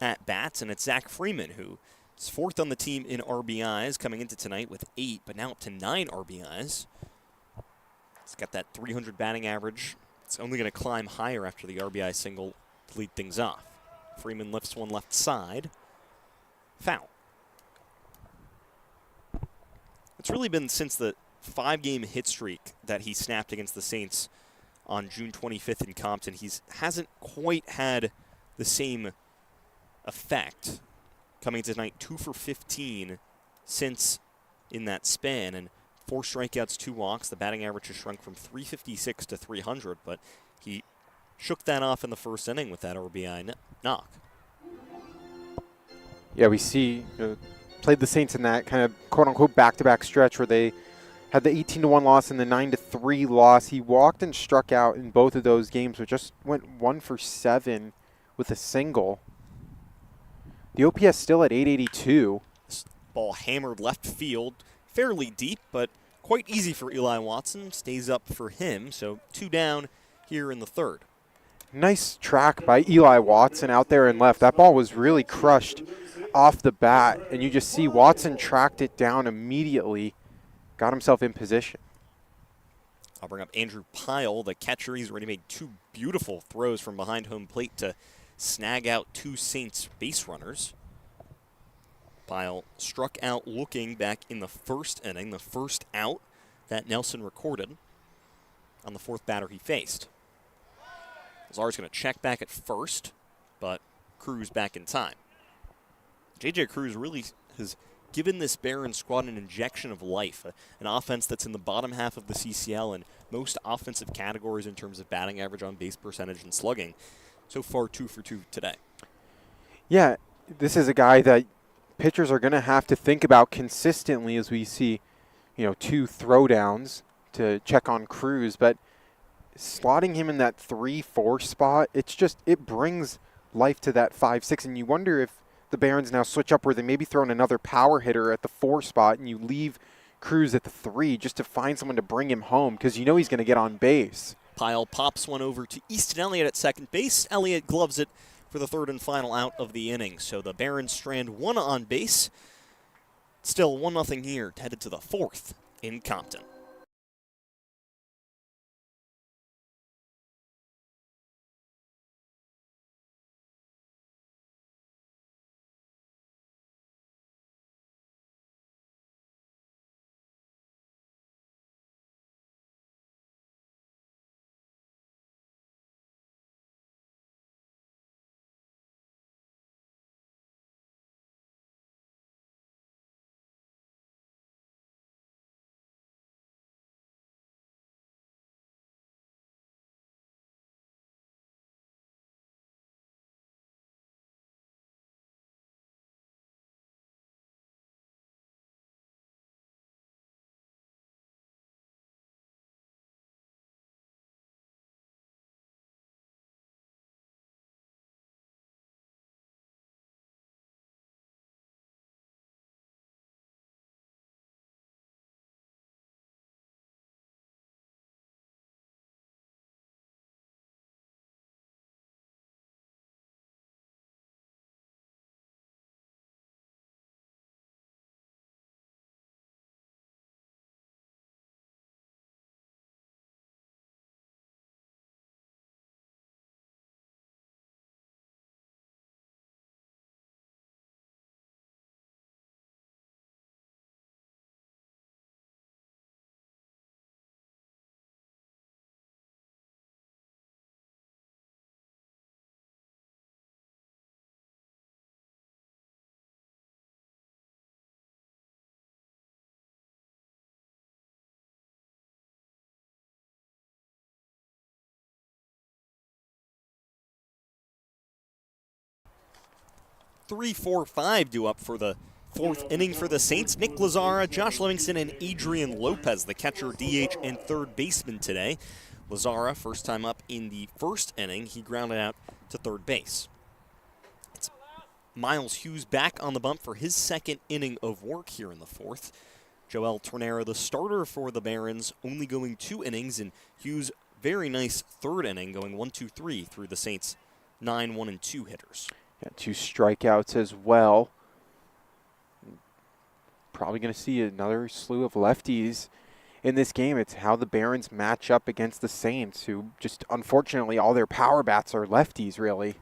at-bats, and it's Zach Freeman who is 4th on the team in RBIs, coming into tonight with 8, but now up to 9 RBIs. He's got that 300 batting average. It's only going to climb higher after the RBI single to lead things off. Freeman lifts one left side. Foul. It's really been since the 5-game hit streak that he snapped against the Saints on June 25th in Compton. He hasn't quite had the same effect. Coming tonight, 2 for 15 since in that span, and 4 strikeouts, 2 walks. The batting average has shrunk from 356 to 300, but he shook that off in the first inning with that RBI knock. Yeah, we see played the Saints in that kind of quote-unquote back-to-back stretch where they had the 18-1 loss and the 9-3 loss. He walked and struck out in both of those games, but just went 1 for 7 with a single. The OPS still at 882. This ball hammered left field, fairly deep, but quite easy for Eli Watson. Stays up for him, so 2 down here in the third. Nice track by Eli Watson out there and left. That ball was really crushed off the bat, and you just see Watson tracked it down immediately, got himself in position. I'll bring up Andrew Pyle, the catcher. He's already made 2 beautiful throws from behind home plate to snag out 2 Saints base runners. Pyle struck out looking back in the first inning, the first out that Nelson recorded on the 4th batter he faced. Lazar's going to check back at first, but Cruz back in time. J.J. Cruz really has given this Barons squad an injection of life, an offense that's in the bottom half of the CCL in most offensive categories in terms of batting average, on base percentage, and slugging. So far, 2 for 2 today. Yeah, this is a guy that pitchers are going to have to think about consistently as we see, 2 throwdowns to check on Cruz, but slotting him in that 3-4 spot, it brings life to that 5-6, and you wonder if the Barons now switch up where they maybe throw in another power hitter at the 4 spot and you leave Cruz at the 3 just to find someone to bring him home because you know he's going to get on base. Pyle pops one over to Easton Elliott at second base. Elliott gloves it for the 3rd and final out of the inning. So the Barons strand 1 on base. Still 1-0 here, headed to the 4th in Compton. 3-4-5 due up for the fourth inning for the Saints. Nick Lazara, Josh Livingston, and Adrian Lopez, the catcher, DH, and third baseman today. Lazara, first time up in the first inning. He grounded out to third base. It's Miles Hughes back on the bump for his second inning of work here in the fourth. Joel Tornero, the starter for the Barons, only going 2 innings, and Hughes, very nice third inning, going 1-2-3 through the Saints' 9-1-2 hitters. Yeah, 2 strikeouts as well. Probably going to see another slew of lefties in this game. It's how the Barons match up against the Saints, who just, unfortunately, all their power bats are lefties, really.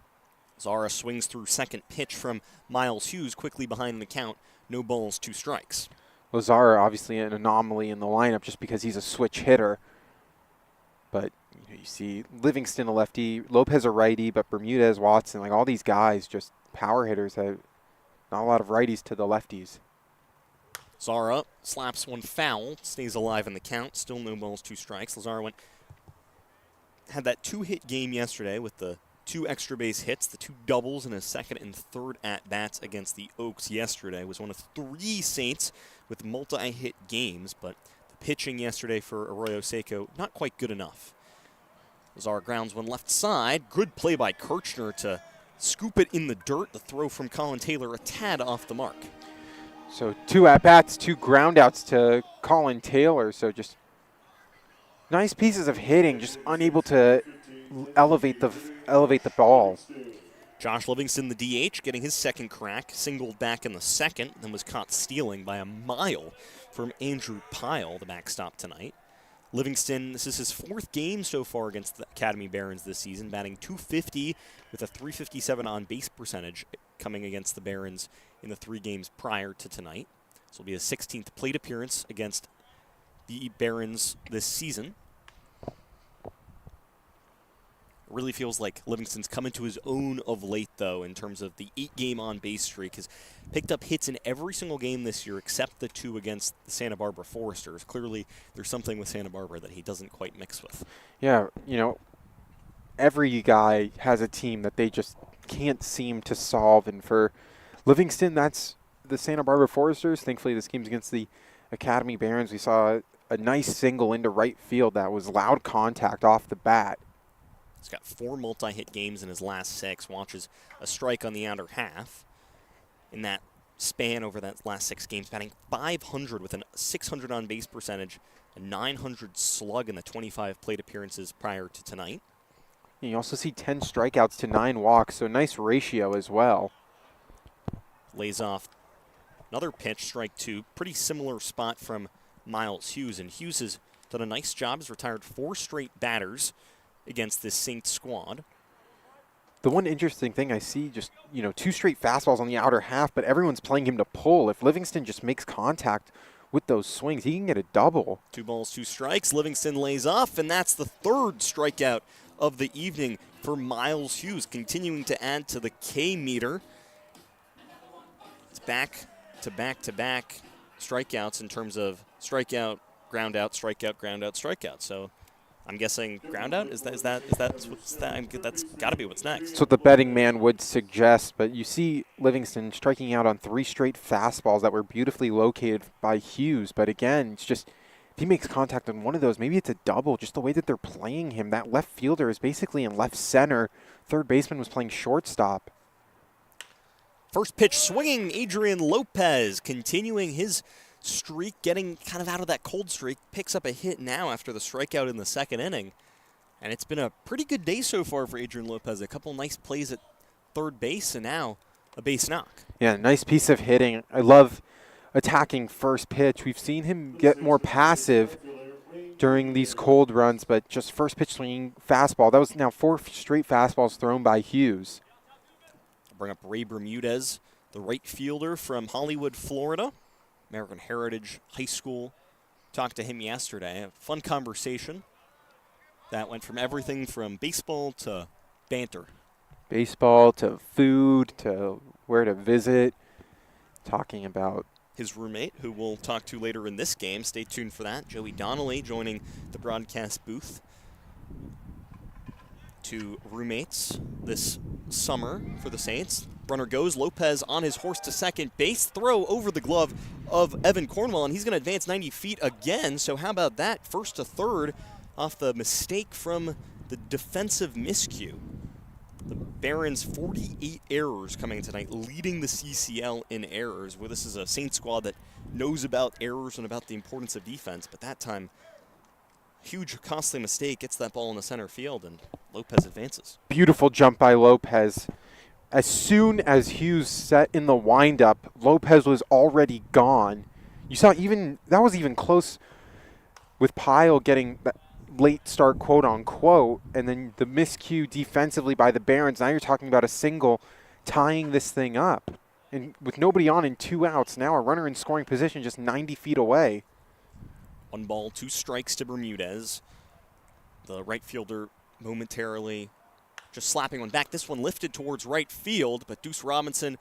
Zara swings through second pitch from Miles Hughes, quickly behind the count. No balls, 2 strikes. Lazara, obviously an anomaly in the lineup just because he's a switch hitter. But you see Livingston a lefty, Lopez a righty, but Bermudez, Watson, like all these guys, just power hitters, have not a lot of righties to the lefties. Zara slaps one foul, stays alive in the count. Still no balls, 2 strikes. Lazara had that 2-hit game yesterday with the 2 extra base hits, the 2 doubles in his second and third at-bats against the Oaks yesterday. Was one of 3 Saints with multi-hit games, but the pitching yesterday for Arroyo Seco, not quite good enough. Lazara grounds one left side. Good play by Kirchner to scoop it in the dirt. The throw from Colin Taylor a tad off the mark. So 2 at-bats, 2 groundouts to Colin Taylor. So just nice pieces of hitting, just unable to elevate the ball. Josh Livingston, the DH, getting his second crack, singled back in the second, then was caught stealing by a mile from Andrew Pyle, the backstop tonight. Livingston, this is his 4th game so far against the Academy Barons this season, batting .250 with a .357 on-base percentage coming against the Barons in the 3 games prior to tonight. This will be his 16th plate appearance against the Barons this season. Really feels like Livingston's come into his own of late, though, in terms of the 8-game on-base streak. Has picked up hits in every single game this year except the 2 against the Santa Barbara Foresters. Clearly, there's something with Santa Barbara that he doesn't quite mix with. Yeah, you know, every guy has a team that they just can't seem to solve. And for Livingston, that's the Santa Barbara Foresters. Thankfully, this game's against the Academy Barons. We saw a nice single into right field that was loud contact off the bat. He's got 4 multi-hit games in his last 6. Watches a strike on the outer half. In that span over that last 6 games, batting .500 with a .600 on-base percentage, a .900 slug in the 25 plate appearances prior to tonight. And you also see 10 strikeouts to 9 walks, so nice ratio as well. Lays off another pitch, strike 2. Pretty similar spot from Miles Hughes, and Hughes has done a nice job. Has retired 4 straight batters against this Saints squad. The one interesting thing I see, just, 2 straight fastballs on the outer half, but everyone's playing him to pull. If Livingston just makes contact with those swings, he can get a double. 2 balls, 2 strikes. Livingston lays off, and that's the 3rd strikeout of the evening for Miles Hughes, continuing to add to the K meter. It's back to back-to-back strikeouts in terms of strikeout, ground out, strikeout, ground out, strikeout. So I'm guessing ground out? That's got to be what's next. That's what the betting man would suggest, but you see Livingston striking out on 3 straight fastballs that were beautifully located by Hughes. But again, it's just, if he makes contact on one of those, maybe it's a double, just the way that they're playing him. That left fielder is basically in left center. Third baseman was playing shortstop. First pitch swinging, Adrian Lopez continuing his streak, getting kind of out of that cold streak, picks up a hit now after the strikeout in the second inning. And it's been a pretty good day so far for Adrian Lopez. A couple nice plays at third base and now a base knock. Yeah, nice piece of hitting. I love attacking first pitch. We've seen him get more passive during these cold runs, but just first pitch swinging fastball. That was now 4 straight fastballs thrown by Hughes. I'll bring up Ray Bermudez, the right fielder from Hollywood, Florida. American Heritage High School. Talked to him yesterday. A fun conversation that went from everything from baseball to banter. Baseball to food to where to visit. Talking about his roommate, who we'll talk to later in this game. Stay tuned for that. Joey Donnelly joining the broadcast booth. 2 roommates this summer for the Saints. Runner goes, Lopez on his horse to second base, throw over the glove of Evan Cornwell, and he's going to advance 90 feet again. So how about that? First to third off the mistake from the defensive miscue. The Barons 48 errors coming tonight, leading the CCL in errors. Well, this is a Saints squad that knows about errors and about the importance of defense, but that time, huge costly mistake, gets that ball in the center field, and Lopez advances. Beautiful jump by Lopez. As soon as Hughes set in the windup, Lopez was already gone. You saw that was even close with Pyle getting that late start, quote unquote, and then the miscue defensively by the Barons. Now you're talking about a single tying this thing up. And with nobody on and 2 outs, now a runner in scoring position just 90 feet away. 1 ball, 2 strikes to Bermudez. The right fielder momentarily just slapping one back. This one lifted towards right field, but Deuce Robinson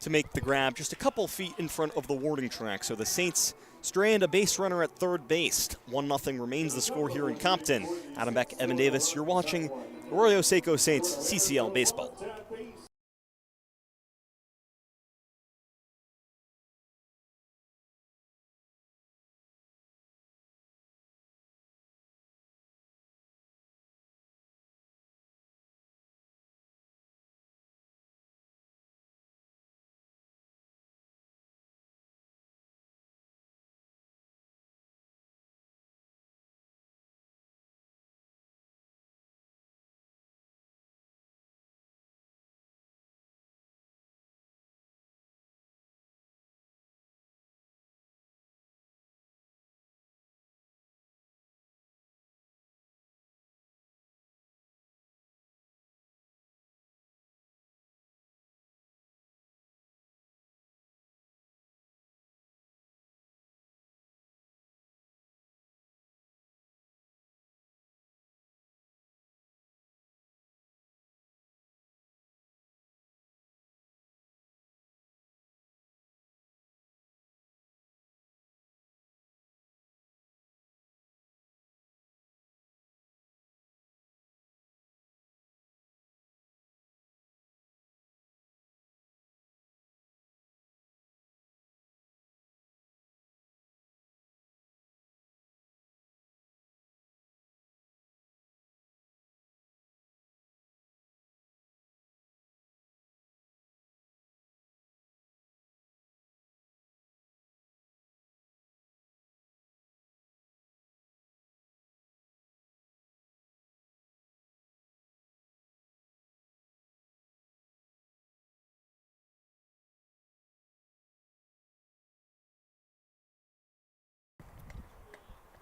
to make the grab just a couple feet in front of the warning track. So the Saints strand a base runner at third base. 1-0 remains the score here in Compton. Adam Beck, Evan Davis, you're watching Arroyo Seco Saints CCL Baseball.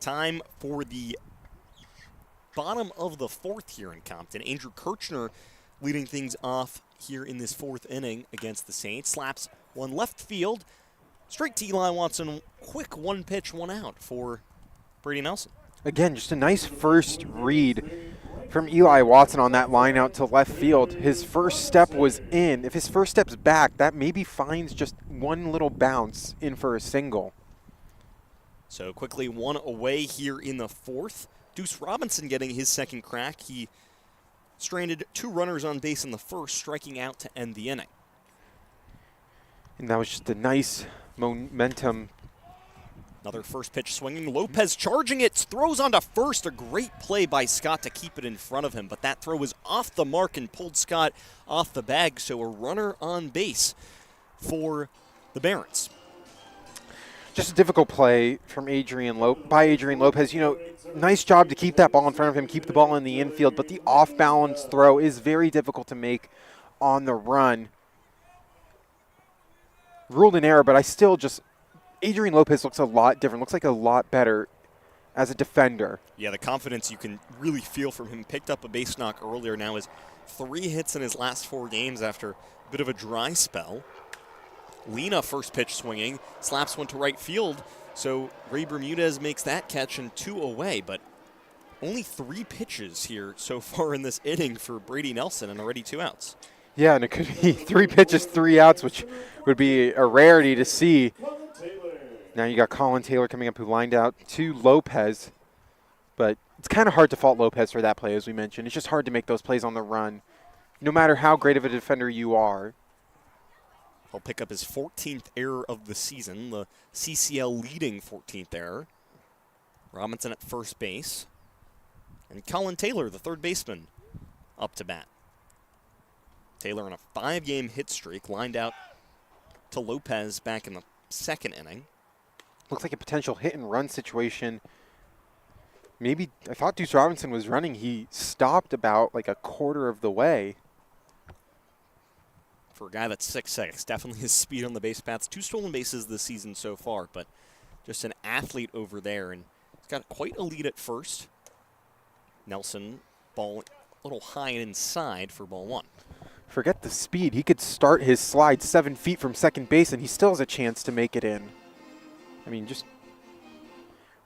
Time for the bottom of the fourth here in Compton. Andrew Kirchner leading things off here in this fourth inning against the Saints. Slaps one left field, straight to Eli Watson. Quick 1 pitch, 1 out for Brady Nelson. Again, just a nice first read from Eli Watson on that line out to left field. His first step was in. If his first step's back, that maybe finds just one little bounce in for a single. So quickly 1 away here in the fourth. Deuce Robinson getting his second crack. He stranded 2 runners on base in the first, striking out to end the inning. And that was just a nice momentum. Another first pitch swinging. Lopez charging it, throws onto first. A great play by Scott to keep it in front of him, but that throw was off the mark and pulled Scott off the bag. So a runner on base for the Barons. Just a difficult play from Adrian Lopez. You know, nice job to keep that ball in front of him, keep the ball in the infield, but the off-balance throw is very difficult to make on the run. Ruled an error, but I still just, Adrian Lopez looks a lot different, looks like a lot better as a defender. Yeah, the confidence you can really feel from him. Picked up a base knock earlier, now has 3 hits in his last 4 games after a bit of a dry spell. Lena first pitch swinging, slaps one to right field, so Ray Bermudez makes that catch and 2 away, but only 3 pitches here so far in this inning for Brady Nelson and already 2 outs. Yeah, and it could be 3 pitches, 3 outs, which would be a rarity to see. Now you got Colin Taylor coming up who lined out to Lopez, but it's kind of hard to fault Lopez for that play, as we mentioned. It's just hard to make those plays on the run, no matter how great of a defender you are. He'll pick up his 14th error of the season, the CCL leading 14th error. Robinson at first base. And Colin Taylor, the third baseman, up to bat. Taylor on a 5-game hit streak, lined out to Lopez back in the second inning. Looks like a potential hit and run situation. Maybe, I thought Deuce Robinson was running. He stopped about like a quarter of the way. For a guy that's 6'6", definitely his speed on the base paths. 2 stolen bases this season so far, but just an athlete over there. And he's got quite a lead at first. Nelson, ball a little high and inside for ball 1. Forget the speed. He could start his slide 7 feet from second base, and he still has a chance to make it in. I mean, just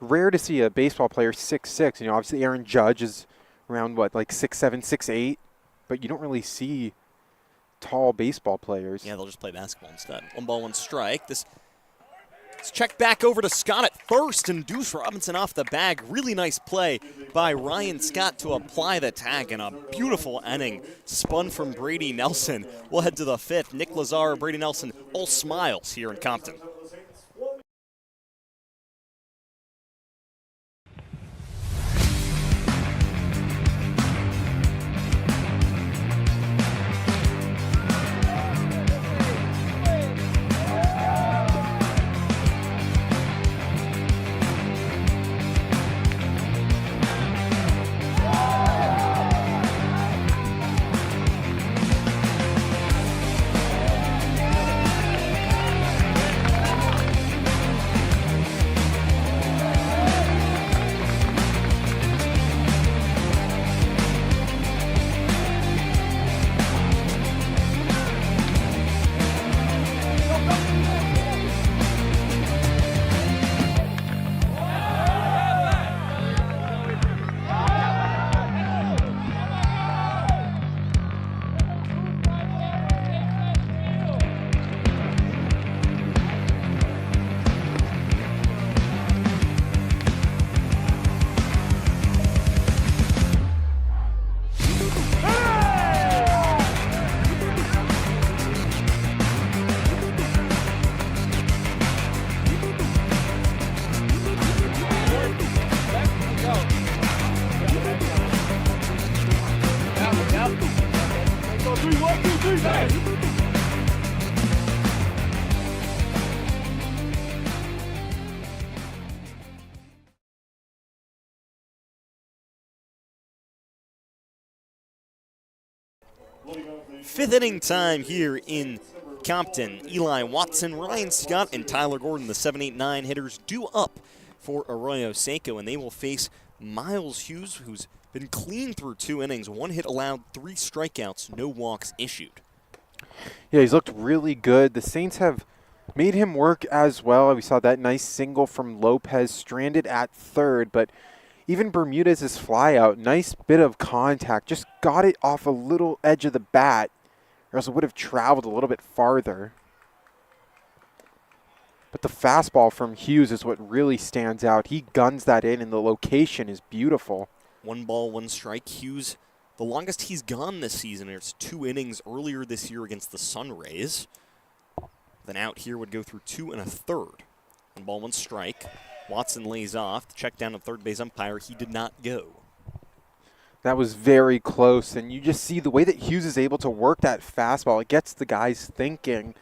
rare to see a baseball player 6'6". You know, obviously Aaron Judge is around, what, like 6'7", 6'8", but you don't really see tall baseball players. Yeah, they'll just play basketball instead. 1 ball, 1 strike. This check back over to Scott at first, and Deuce Robinson off the bag. Really nice play by Ryan Scott to apply the tag, and a beautiful inning spun from Brady Nelson. We'll head to the 5th. Nick Lazar, Brady Nelson, all smiles here in Compton. Fifth inning time here in Compton. Eli Watson, Ryan Scott, and Tyler Gordon, the 7-8-9 hitters, due up for Arroyo Seco, and they will face Miles Hughes, who's been clean through 2 innings. 1 hit allowed, 3 strikeouts, no walks issued. Yeah, he's looked really good. The Saints have made him work as well. We saw that nice single from Lopez, stranded at third, but even Bermudez's fly out, nice bit of contact, just got it off a little edge of the bat, or else it would have traveled a little bit farther. But the fastball from Hughes is what really stands out. He guns that in, and the location is beautiful. 1 ball, 1 strike. Hughes, the longest he's gone this season, it's 2 innings earlier this year against the Sun Rays. Then out here would go through 2 1/3. 1 ball, 1 strike. Watson lays off. The check down to third base umpire. He did not go. That was very close, and you just see the way that Hughes is able to work that fastball. It gets the guys thinking,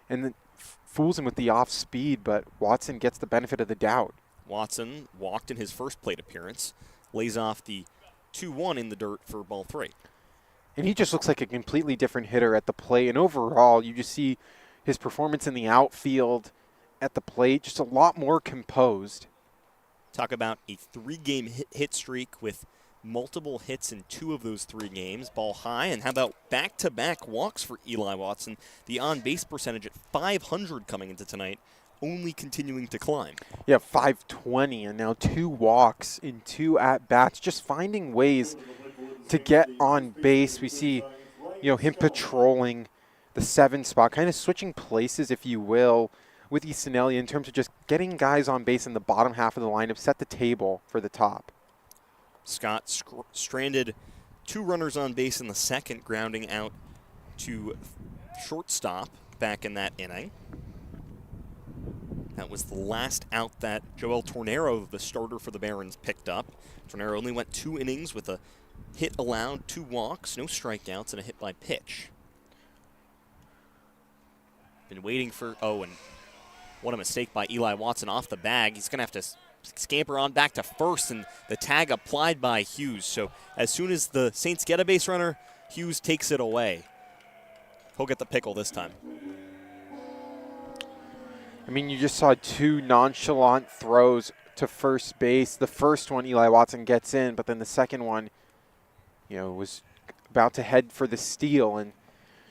and then fools him with the off speed, but Watson gets the benefit of the doubt. Watson walked in his first plate appearance. Lays off the 2-1 in the dirt for ball 3. And he just looks like a completely different hitter at the plate, and overall, you just see his performance in the outfield, at the plate, just a lot more composed. Talk about a 3-game hit streak with multiple hits in 2 of those 3 games. Ball high, and how about back-to-back walks for Eli Watson? The on-base percentage at .500 coming into tonight, only continuing to climb. Yeah, .520, and now 2 walks in 2 at-bats, just finding ways to get on base. We see, him patrolling the 7 spot, kind of switching places, if you will, with Easton Elliott in terms of just getting guys on base in the bottom half of the lineup, set the table for the top. Scott stranded 2 runners on base in the second, grounding out to shortstop. back in that inning. That was the last out that Joel Tornero, the starter for the Barons, picked up. Tornero only went 2 innings with a hit allowed, 2 walks, no strikeouts, and a hit by pitch. Been waiting for, and what a mistake by Eli Watson off the bag. He's going to have to scamper on back to first, and the tag applied by Hughes. So as soon as the Saints get a base runner, Hughes takes it away. He'll get the pickle this time. I mean, you just saw 2 nonchalant throws to first base. The first one, Eli Watson gets in, but then the second one, was about to head for the steal. And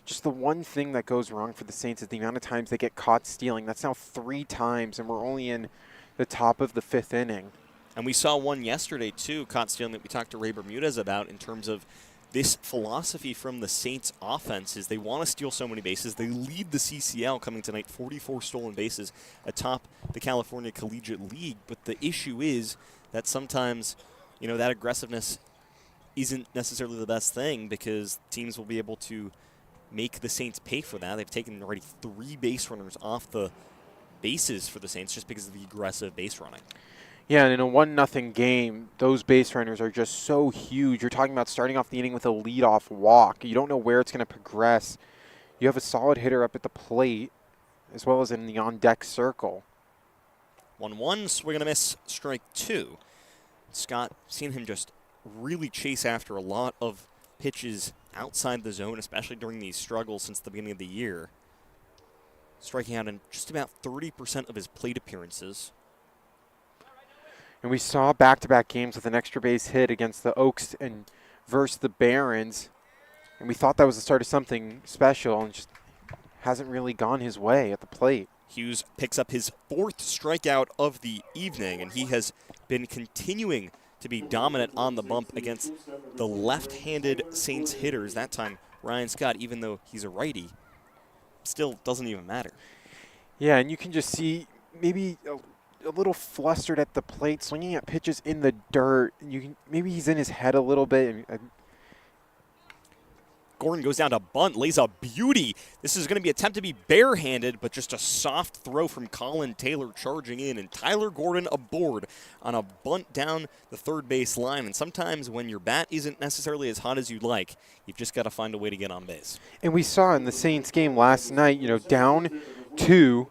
just the one thing that goes wrong for the Saints is the amount of times they get caught stealing. That's now 3 times, and we're only in the top of the 5th inning. And we saw one yesterday, too, caught stealing, that we talked to Ray Bermudez about in terms of this philosophy from the Saints offense is they want to steal so many bases. They lead the CCL coming tonight, 44 stolen bases atop the California Collegiate League. But the issue is that sometimes, that aggressiveness isn't necessarily the best thing because teams will be able to make the Saints pay for that. They've taken already 3 base runners off the bases for the Saints just because of the aggressive base running. Yeah, and in a 1-0 game, those base runners are just so huge. You're talking about starting off the inning with a leadoff walk. You don't know where it's going to progress. You have a solid hitter up at the plate as well as in the on-deck circle. 1-1, swing and a miss, strike 2. Scott, seen him just really chase after a lot of pitches outside the zone, especially during these struggles since the beginning of the year. Striking out in just about 30% of his plate appearances. And we saw back-to-back games with an extra base hit against the Oaks and versus the Barons. And we thought that was the start of something special, and just hasn't really gone his way at the plate. Hughes picks up his 4th strikeout of the evening, and he has been continuing to be dominant on the bump against the left-handed Saints hitters. That time, Ryan Scott, even though he's a righty, still doesn't even matter. Yeah, and you can just see maybe a little flustered at the plate, swinging at pitches in the dirt. Maybe he's in his head a little bit. Gordon goes down to bunt, lays a beauty. This is going to be attempt to be barehanded, but just a soft throw from Colin Taylor charging in, and Tyler Gordon aboard on a bunt down the third base line. And sometimes when your bat isn't necessarily as hot as you'd like, you've just got to find a way to get on base. And we saw in the Saints game last night, down 2,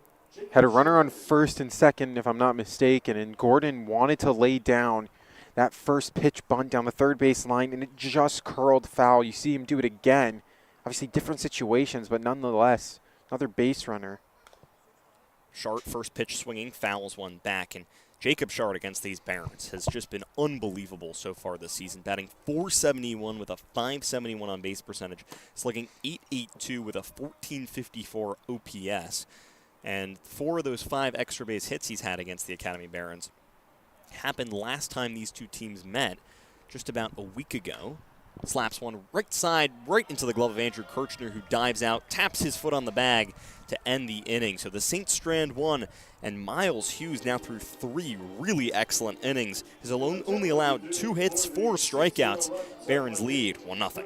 had a runner on first and second, if I'm not mistaken, and Gordon wanted to lay down that first pitch bunt down the third base line, and it just curled foul. You see him do it again. Obviously different situations, but nonetheless, another base runner. Shart, first pitch swinging, fouls one back, and Jacob Shart against these Barons has just been unbelievable so far this season, batting .471 with a .571 on base percentage, slugging .882 with a .1454 OPS. And 4 of those 5 extra base hits he's had against the Academy Barons happened last time these 2 teams met, just about a week ago. Slaps one right side, right into the glove of Andrew Kirchner, who dives out, taps his foot on the bag to end the inning. So the Saints strand 1, and Miles Hughes now through 3 really excellent innings. Has only allowed 2 hits, 4 strikeouts. Barons lead 1-0.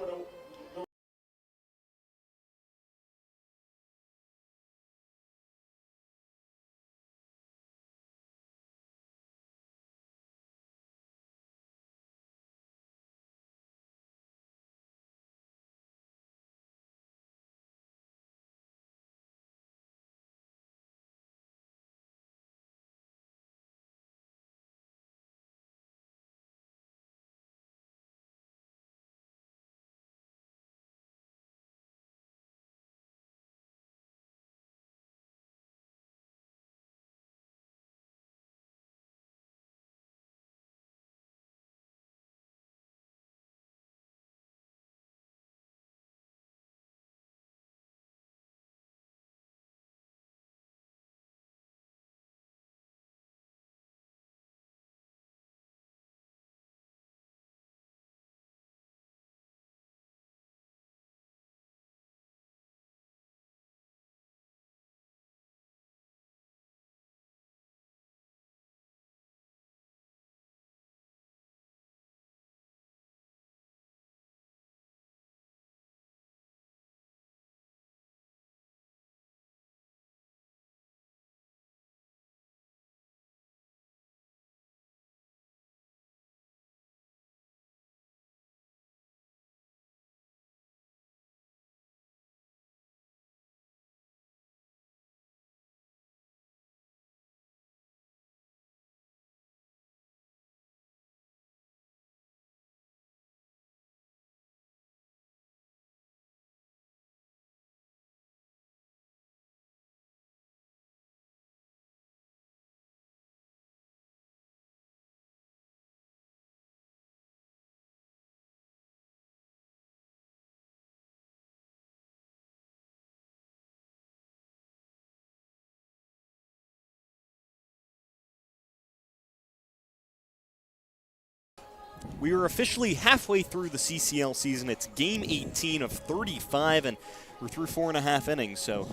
We are officially halfway through the CCL season. It's game 18 of 35, and we're through 4.5 innings, so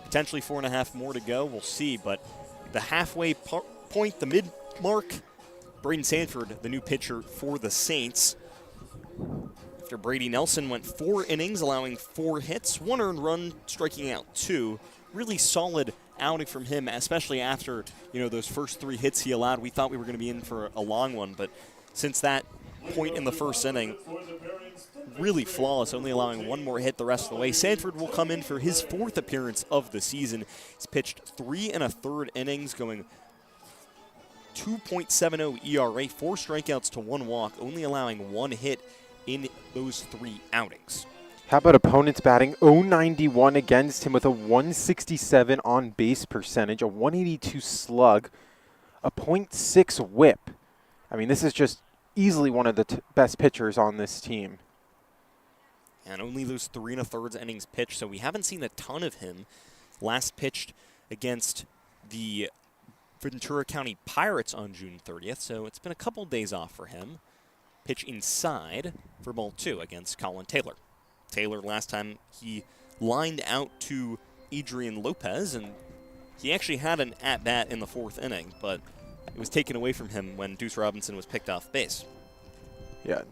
potentially 4.5 more to go. We'll see, but the halfway point, the mid-mark, Braden Sanford, the new pitcher for the Saints. After Brady Nelson went 4 innings, allowing 4 hits, 1 earned run, striking out 2. Really solid outing from him, especially after, those first 3 hits he allowed. We thought we were going to be in for a long one, but since that point in the first inning, really flawless, only allowing 1 more hit the rest of the way. Sanford will come in for his 4th appearance of the season. He's pitched 3 1/3 innings, going 2.70 ERA, 4 strikeouts to 1 walk, only allowing 1 hit in those 3 outings. How about opponents batting .091 against him with a 167 on base percentage, a 182 slug, a .6 whip. I mean, this is just easily one of the best pitchers on this team. And only those 3 1/3 innings pitched, so we haven't seen a ton of him. Last pitched against the Ventura County Pirates on June 30th, so it's been a couple days off for him. Pitch inside for ball 2 against Colin Taylor. Taylor, last time he lined out to Adrian Lopez, and he actually had an at-bat in the 4th inning, but it was taken away from him when Deuce Robinson was picked off base. Yeah,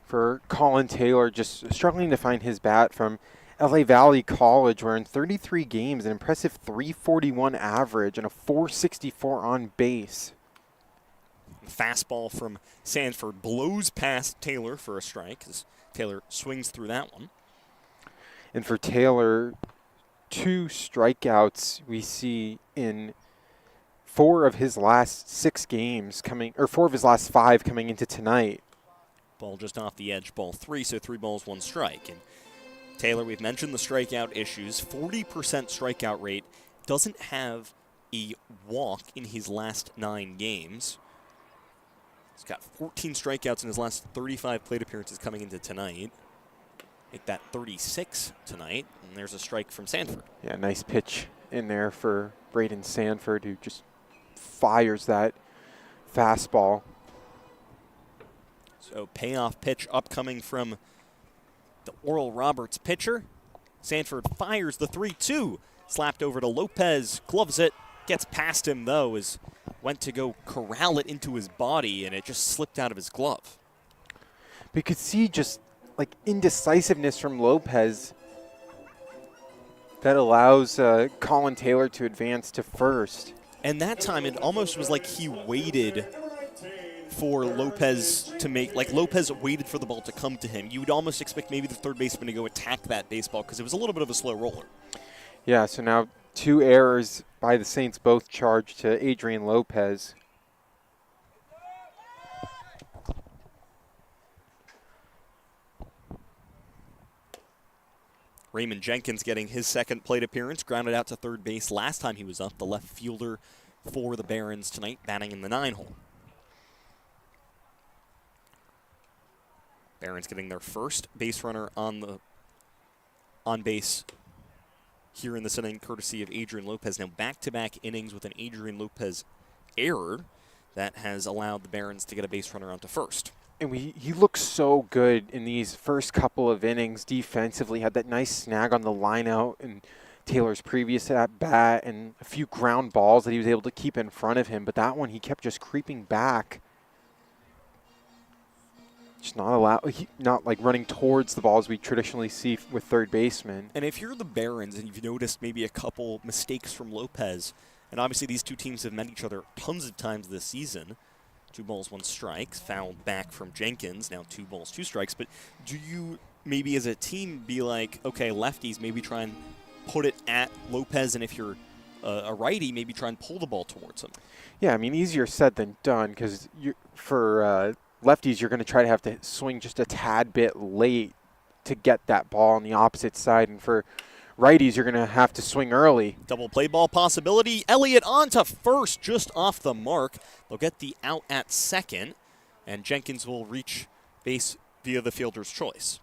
for Colin Taylor, just struggling to find his bat from LA Valley College, where in 33 games, an impressive .341 average and a .464 on base. Fastball from Sanford blows past Taylor for a strike as Taylor swings through that one. And for Taylor, 2 strikeouts we see in 4 of his last 6 games coming, or 4 of his last 5 coming into tonight. Ball just off the edge, ball 3, so 3 balls, 1 strike. And Taylor, we've mentioned the strikeout issues, 40% strikeout rate, doesn't have a walk in his last 9 games. He's got 14 strikeouts in his last 35 plate appearances coming into tonight. Make that 36 tonight, and there's a strike from Sanford. Yeah, nice pitch in there for Braden Sanford, who just fires that fastball. So payoff pitch upcoming from the Oral Roberts pitcher. Sanford fires the 3-2. Slapped over to Lopez, gloves it, gets past him though, as went to go corral it into his body, and it just slipped out of his glove. We could see just like indecisiveness from Lopez that allows Colin Taylor to advance to first. And that time it almost was like he waited for Lopez to make, like Lopez waited for the ball to come to him. You would almost expect maybe the third baseman to go attack that baseball because it was a little bit of a slow roller. Yeah, so now 2 errors by the Saints, both charged to Adrian Lopez. Raymond Jenkins getting his 2nd plate appearance, grounded out to third base last time he was up, the left fielder for the Barons tonight, batting in the 9-hole. Barons getting their first base runner on base here in this inning, courtesy of Adrian Lopez. Now back-to-back innings with an Adrian Lopez error that has allowed the Barons to get a base runner onto first. And he looked so good in these first couple of innings defensively. Had that nice snag on the line out in Taylor's previous at-bat and a few ground balls that he was able to keep in front of him. But that one, he kept just creeping back. Just not like running towards the balls we traditionally see with third basemen. And if you're the Barons and you've noticed maybe a couple mistakes from Lopez, and obviously these two teams have met each other tons of times this season, 2 balls, 1 strike, fouled back from Jenkins, now 2 balls, 2 strikes. But do you maybe as a team be like, okay, lefties, maybe try and put it at Lopez, and if you're a righty, maybe try and pull the ball towards him? Yeah, I mean, easier said than done, because for lefties, you're going to have to swing just a tad bit late to get that ball on the opposite side. And for righties, you're going to have to swing early. Double play ball possibility. Elliott on to first, just off the mark. They'll get the out at second, and Jenkins will reach base via the fielder's choice.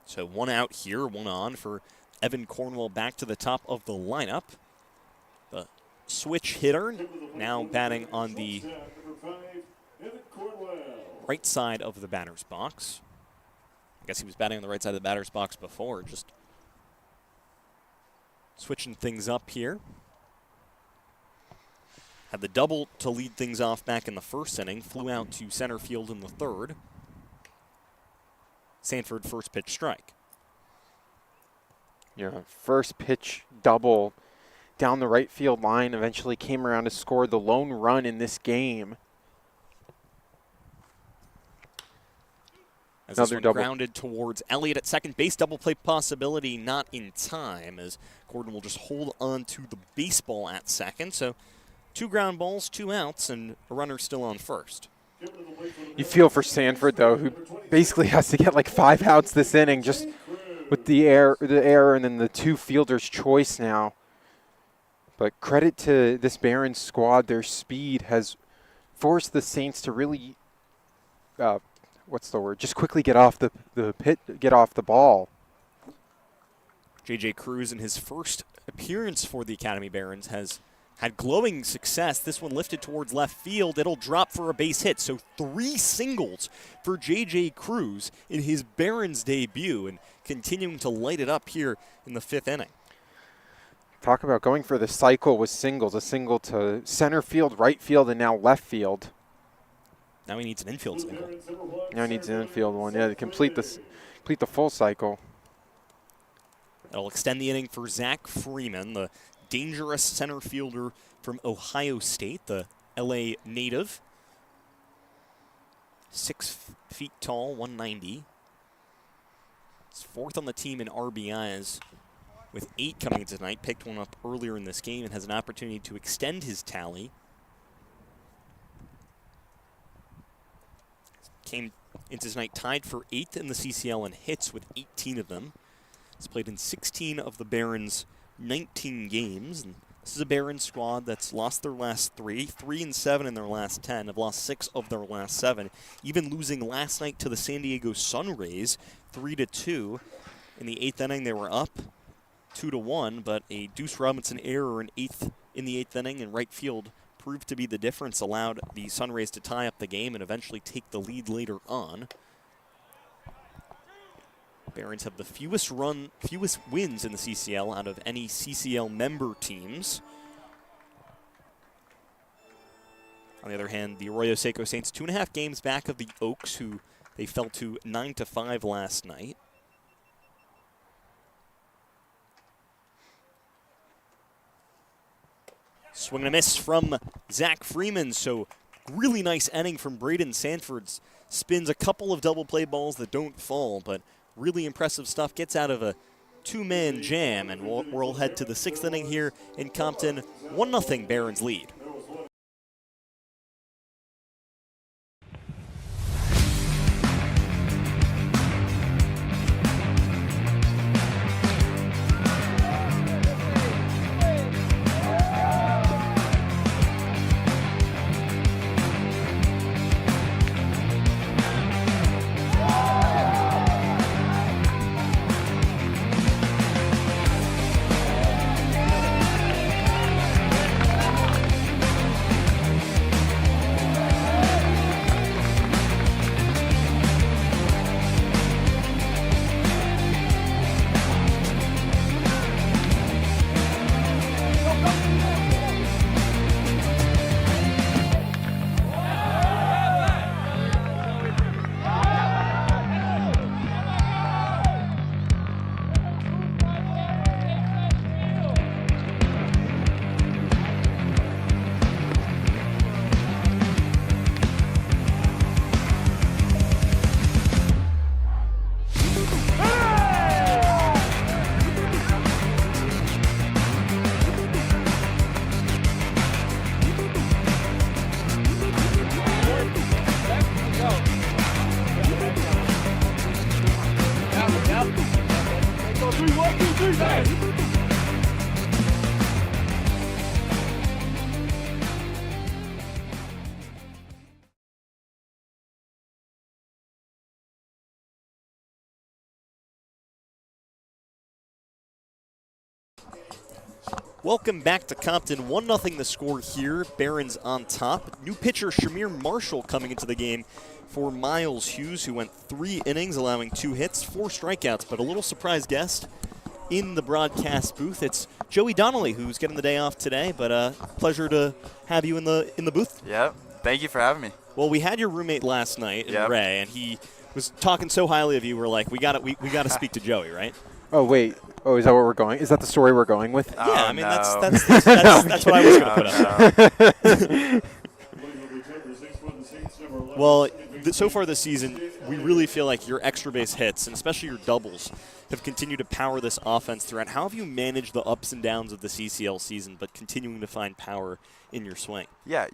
So 1 out here, 1 on for Evan Cornwell back to the top of the lineup. The switch hitter, now batting on the right side of the batter's box. I guess he was batting on the right side of the batter's box before, just switching things up here. Had the double to lead things off back in the first inning, flew out to center field in the third. Sanford first pitch strike. Yeah, first pitch double down the right field line, eventually came around to score the lone run in this game. As this one grounded towards Elliott at second base, double play possibility not in time, as Gordon will just hold on to the baseball at second. So 2 ground balls, 2 outs, and a runner still on first. You feel for Sanford, though, who basically has to get like 5 outs this inning just with the error and then the 2 fielders' choice now. But credit to this Barons squad. Their speed has forced the Saints to really just quickly get off the pit, get off the ball. J.J. Cruz, in his first appearance for the Academy Barons, has had glowing success. This one lifted towards left field. It'll drop for a base hit. So 3 singles for J.J. Cruz in his Barons debut and continuing to light it up here in the 5th inning. Talk about going for the cycle with singles. A single to center field, right field, and now left field. Now he needs an infield single. Now he needs an infield one, yeah, to complete the full cycle. It'll extend the inning for Zach Freeman, the dangerous center fielder from Ohio State, the L.A. native. 6 feet tall, 190. He's 4th on the team in RBIs with 8 coming into tonight. Picked one up earlier in this game and has an opportunity to extend his tally. Came into tonight tied for 8th in the CCL in hits with 18 of them. He's played in 16 of the Barons' 19 games. And this is a Barons squad that's lost their last 3, 3-7 in their last 10, have lost 6 of their last 7, even losing last night to the San Diego Sun Rays 3-2. In the 8th inning, they were up 2-1, but a Deuce Robinson error in the 8th inning in right field proved to be the difference, allowed the Sun Rays to tie up the game and eventually take the lead later on. Barons have the fewest wins in the CCL out of any CCL member teams. On the other hand, the Arroyo Seco Saints 2.5 games back of the Oaks, who they fell to 9-5 last night. Swing and a miss from Zach Freeman, so really nice inning from Braden Sanford. Spins a couple of double play balls that don't fall, but really impressive stuff. Gets out of a 2-man jam, and we'll head to the 6th inning here in Compton. 1-0 Barons lead. Welcome back to Compton. 1-0 the score here. Barons on top. New pitcher Shamir Marshall coming into the game for Miles Hughes, who went 3 innings, allowing 2 hits, 4 strikeouts, but a little surprise guest in the broadcast booth. It's Joey Donnelly, who's getting the day off today, but pleasure to have you in the booth. Yep. Thank you for having me. Well, we had your roommate last night, Ray, and he was talking so highly of you. We're like, we got to speak to Joey, right? Oh, wait. Oh, is that where we're going? Is that the story we're going with? Yeah, I mean, no. that's what I was going to put up. Well, so far this season, we really feel like your extra base hits, and especially your doubles, have continued to power this offense throughout. How have you managed the ups and downs of the CCL season, but continuing to find power in your swing? Yeah,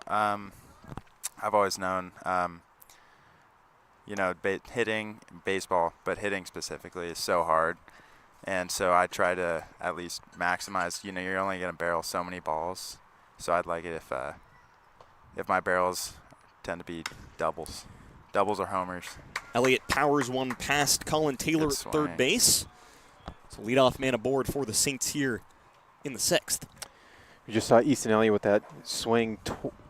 I've always known, hitting baseball, but hitting specifically is so hard. And so I try to at least maximize, you're only going to barrel so many balls. So I'd like it if my barrels tend to be doubles or homers. Elliott powers one past Colin Taylor at third base. So leadoff man aboard for the Saints here in the 6th. We just saw Easton Elliott with that swing,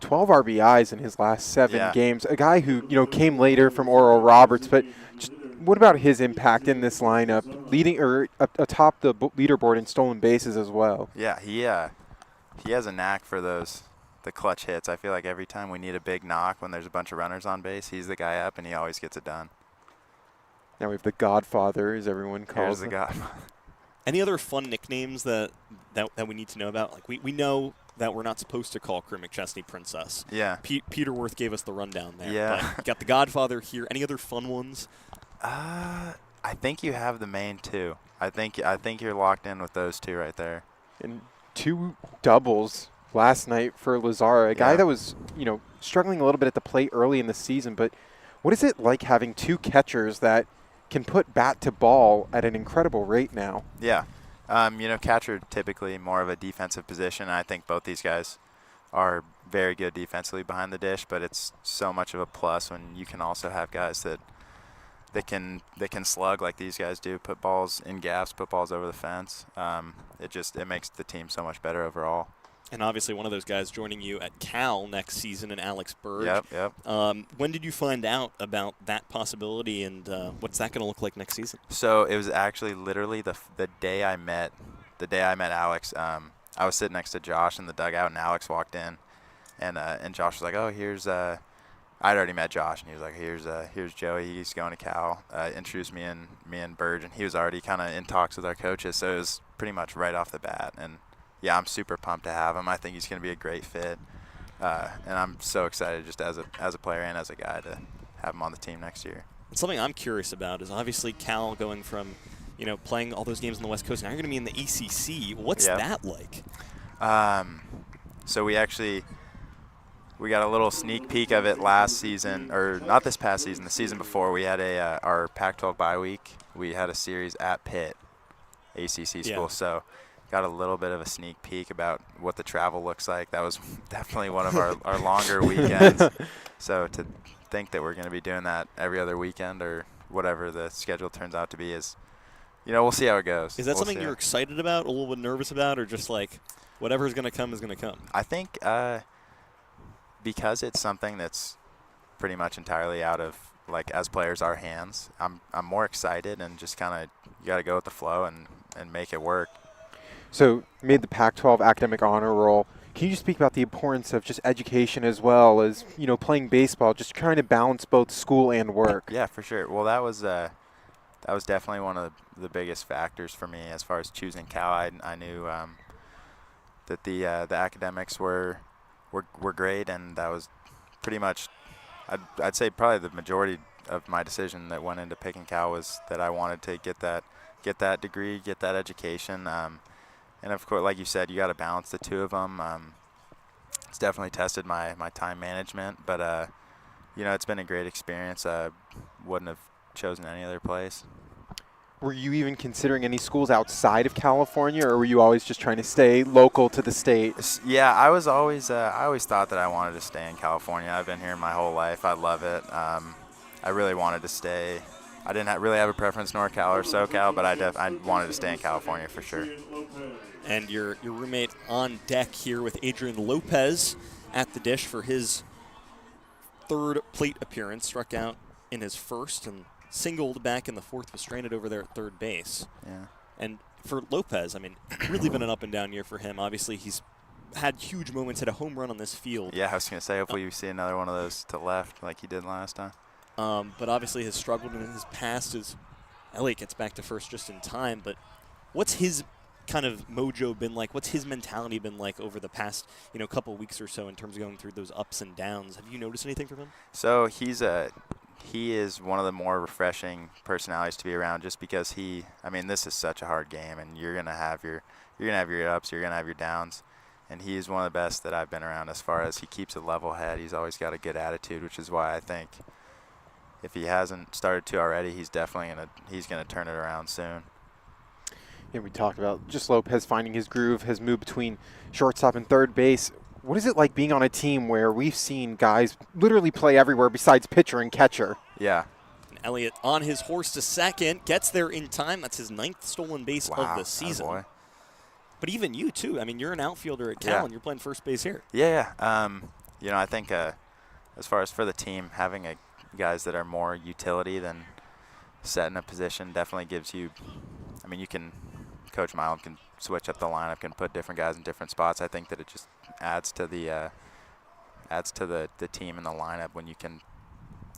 12 RBIs in his last 7 games. A guy who, came later from Oral Roberts, but just what about his impact in this lineup, leading or atop the leaderboard in stolen bases as well? Yeah, he has a knack for the clutch hits. I feel like every time we need a big knock when there's a bunch of runners on base, he's the guy up and he always gets it done. Now we have the Godfather, as everyone calls him. him. The Godfather. Any other fun nicknames that we need to know about? Like we know that we're not supposed to call Crew McChesney Princess. Yeah. Peter Worth gave us the rundown there. Yeah. But got the Godfather here. Any other fun ones? I think you have the main 2. I think you're locked in with those 2 right there. And 2 doubles last night for Lazara, a guy that was, struggling a little bit at the plate early in the season. But what is it like having 2 catchers that can put bat to ball at an incredible rate now? Yeah. Catcher typically more of a defensive position. I think both these guys are very good defensively behind the dish, but it's so much of a plus when you can also have guys that can slug like these guys do, put balls in gaps, put balls over the fence. It makes the team so much better overall. And obviously one of those guys joining you at Cal next season in Alex Burge. Yep. When did you find out about that possibility, and what's that going to look like next season? So it was actually literally the day I met Alex. I was sitting next to Josh in the dugout, and Alex walked in, and Josh was like, "Oh, here's I'd already met Josh, and he was like, "Here's Joey. He's going to Cal." Introduced me and Burge, and he was already kind of in talks with our coaches, so it was pretty much right off the bat. And yeah, I'm super pumped to have him. I think he's going to be a great fit, and I'm so excited just as a player and as a guy to have him on the team next year. And something I'm curious about is obviously Cal going from, playing all those games on the West Coast. Now you're going to be in the ACC. What's that like? So we got a little sneak peek of it last season, or not this past season, the season before. We had our Pac-12 bye week. We had a series at Pitt, ACC school. So got a little bit of a sneak peek about what the travel looks like. That was definitely one of our longer weekends. So to think that we're going to be doing that every other weekend or whatever the schedule turns out to be is, we'll see how it goes. Is that something you're excited about, a little bit nervous about, or just like whatever's going to come is going to come? I think because it's something that's pretty much entirely out of, like, as players, our hands, I'm more excited and just kind of you got to go with the flow and make it work. So you made the Pac-12 academic honor roll. Can you just speak about the importance of just education as well as, playing baseball, just trying to balance both school and work? Yeah, for sure. Well, that was definitely one of the biggest factors for me as far as choosing Cal. I knew that the academics were great, and that was pretty much, I'd say probably the majority of my decision that went into picking Cal was that I wanted to get that degree, get that education. And of course, like you said, you got to balance the 2 of them. It's definitely tested my time management, but it's been a great experience. I wouldn't have chosen any other place. Were you even considering any schools outside of California, or were you always just trying to stay local to the state? Yeah, I was always I always thought that I wanted to stay in California. I've been here my whole life. I love it. I really wanted to stay. I didn't really have a preference, NorCal or SoCal, but I wanted to stay in California for sure. And your roommate on deck here with Adrian Lopez at the dish for his third plate appearance. Struck out in his first and singled back in the fourth, was stranded over there at third base. Yeah. And for Lopez, I mean, really been an up and down year for him. Obviously, he's had huge moments, hit a home run on this field. Yeah, I was going to say, hopefully we see another one of those to left like he did last time. But obviously has struggled in his past as Elliott gets back to first just in time. But what's his kind of mojo been like? What's his mentality been like over the past, couple weeks or so in terms of going through those ups and downs? Have you noticed anything from him? So he is one of the more refreshing personalities to be around, just because this is such a hard game, and you're gonna have your ups, you're gonna have your downs, and he is one of the best that I've been around as far as he keeps a level head. He's always got a good attitude, which is why I think if he hasn't started to already, he's gonna turn it around soon. Yeah, we talked about just Lopez finding his groove, has moved between shortstop and third base. What is it like being on a team where we've seen guys literally play everywhere besides pitcher and catcher? Yeah. And Elliott on his horse to second, gets there in time. That's his 9th stolen base of the season. Boy. But even you, too. I mean, you're an outfielder at Cal, and you're playing first base here. Yeah. I think as far as for the team, having guys that are more utility than setting a position definitely gives you – Coach Milam can switch up the lineup, can put different guys in different spots. I think that it just adds to the team and the lineup when you can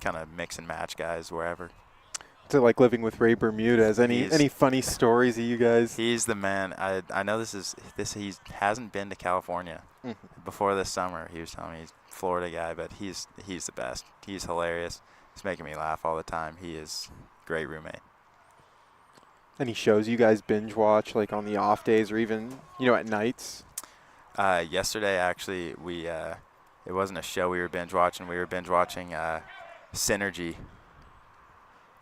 kind of mix and match guys wherever. To like living with Ray Bermudez. Any funny stories of you guys? He's the man. I know he hasn't been to California before this summer. He was telling me he's a Florida guy, but he's the best. He's hilarious. He's making me laugh all the time. He is a great roommate. Any shows you guys binge watch, like on the off days or even, at nights? Yesterday, actually, it wasn't a show we were binge watching. We were binge watching Synergy.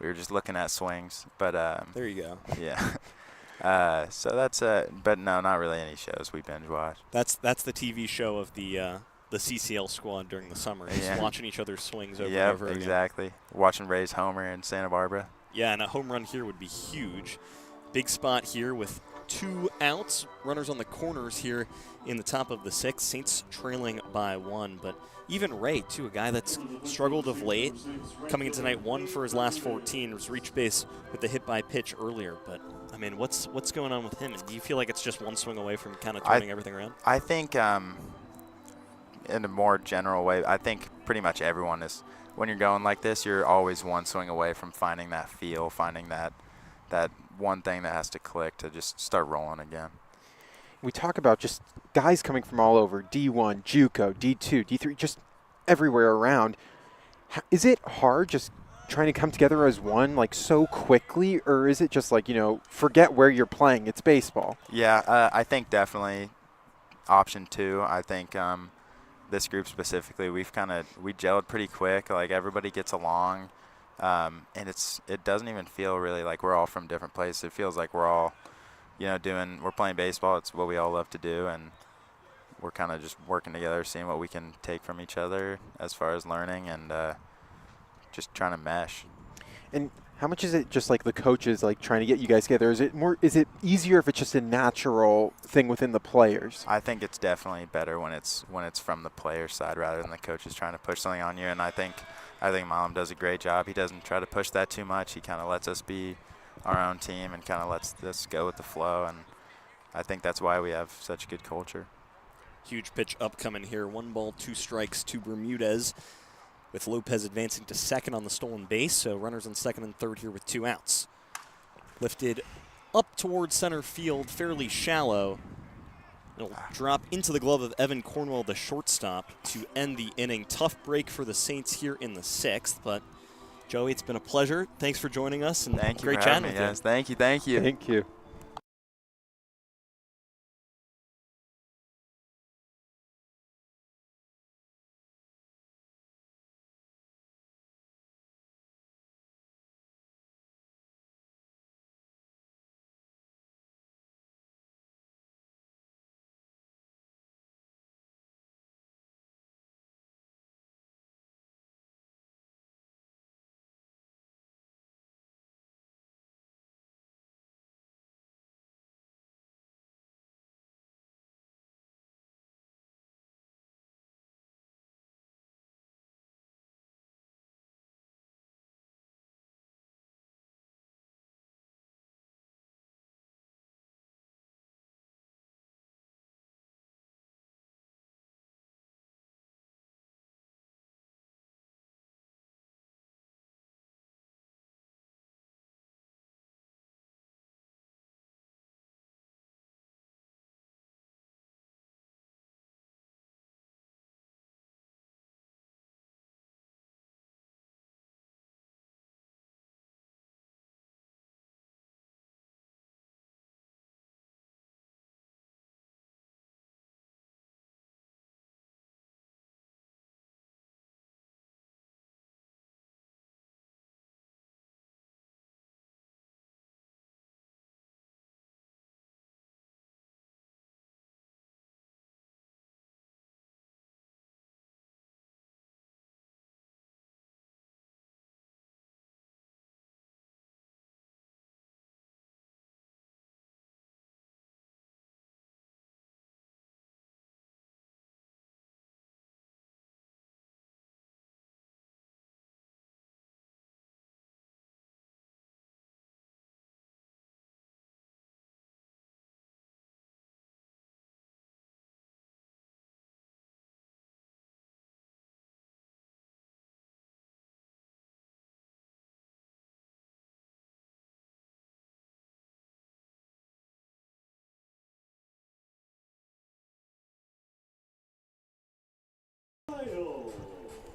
We were just looking at swings, but there you go. Yeah. So that's but no, not really any shows we binge watch. That's the TV show of the CCL squad during the summer. Just watching each other's swings over and over again. Exactly. Watching Ray's homer in Santa Barbara. Yeah, and a home run here would be huge. Big spot here with 2 outs. Runners on the corners here in the top of the 6th. Saints trailing by 1. But even Ray, too, a guy that's struggled of late. Coming into tonight, 1 for his last 14. Was reached base with the hit by pitch earlier. But, what's going on with him? And do you feel like it's just one swing away from kind of turning everything around? I think in a more general way, I think pretty much everyone is. When you're going like this, you're always one swing away from finding that feel, finding that one thing that has to click to just start rolling again. We talk about just guys coming from all over, D1, JUCO, D2, D3, just everywhere around. Is it hard just trying to come together as one like so quickly, or is it just like, forget where you're playing, it's baseball? Yeah, I think definitely option 2. I think this group specifically, we gelled pretty quick. Like everybody gets along, and it doesn't even feel really like we're all from different places. It feels like we're all, we're playing baseball. It's what we all love to do, and we're kind of just working together, seeing what we can take from each other as far as learning and just trying to mesh. And how much is it just like the coaches like trying to get you guys together? Is it easier if it's just a natural thing within the players? I think it's definitely better when it's from the player side rather than the coaches trying to push something on you. And I think Milam does a great job. He doesn't try to push that too much. He kind of lets us be our own team and kind of lets us go with the flow. And I think that's why we have such a good culture. Huge pitch upcoming here. 1 ball, 2 strikes to Bermudez, with Lopez advancing to second on the stolen base. So runners on second and third here with 2 outs. Lifted up towards center field, fairly shallow. It'll drop into the glove of Evan Cornwell, the shortstop, to end the inning. Tough break for the Saints here in the 6th. But, Joey, it's been a pleasure. Thanks for joining us. And thank you great for chatting having me, with guys. you. Thank you. Thank you.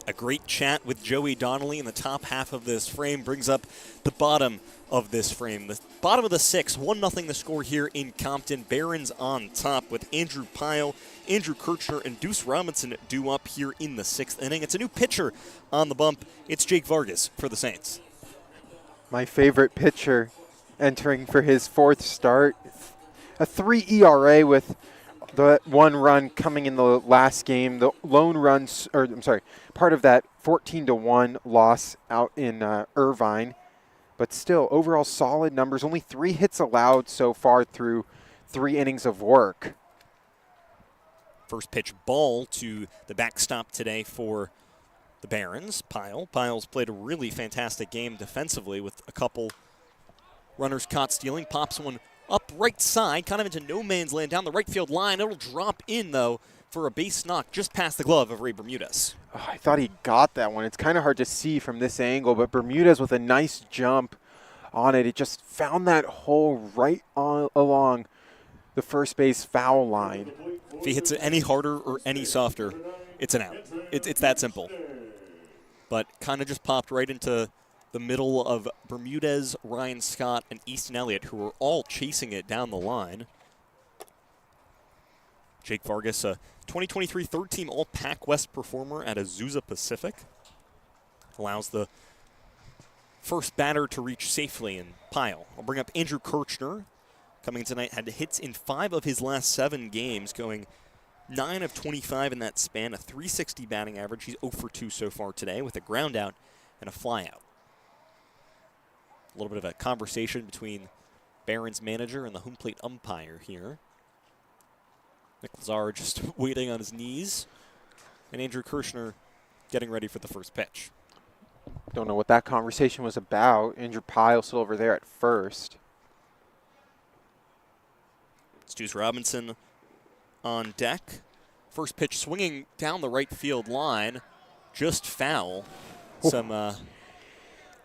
A great chat with Joey Donnelly in the top half of this frame brings up the bottom of this frame. The bottom of the sixth, 1-0 the score here in Compton. Barons on top with Andrew Pyle, Andrew Kirchner, and Deuce Robinson due up here in the sixth inning. It's a new pitcher on the bump. It's Jake Vargas for the Saints. My favorite pitcher entering for his fourth start. A 3 ERA with the 1 run coming in the last game. The lone runs, or I'm sorry, part of that 14-1 loss out in Irvine. But still, overall solid numbers. Only 3 hits allowed so far through 3 innings of work. First pitch ball to the backstop today for the Barons. Pyle's played a really fantastic game defensively with a couple runners caught stealing. Pops one up right side, kind of into no man's land down the right field line. It'll drop in, though, for a base knock just past the glove of Ray Bermudez. Oh, I thought he got that one. It's kind of hard to see from this angle, but Bermudez with a nice jump on it. It just found that hole right along the first base foul line. If he hits it any harder or any softer, it's an out. It's that simple. But kind of just popped right into the middle of Bermudez, Ryan Scott, and Easton Elliott, who were all chasing it down the line. Jake Vargas, a 2023 third-team All-Pac West performer at Azusa Pacific. Allows the first batter to reach safely in Pyle. I'll bring up Andrew Kirchner. Coming tonight, had hits in 5 of his last 7 games, going 9 of 25 in that span, a .360 batting average. He's 0 for 2 so far today with a ground out and a fly out. A little bit of a conversation between Barron's manager and the home plate umpire here. Nick Lazar just waiting on his knees, and Andrew Kirchner getting ready for the first pitch. Don't know what that conversation was about. Andrew Pyle still over there at first. It's Deuce Robinson on deck. First pitch swinging down the right field line, just foul. Some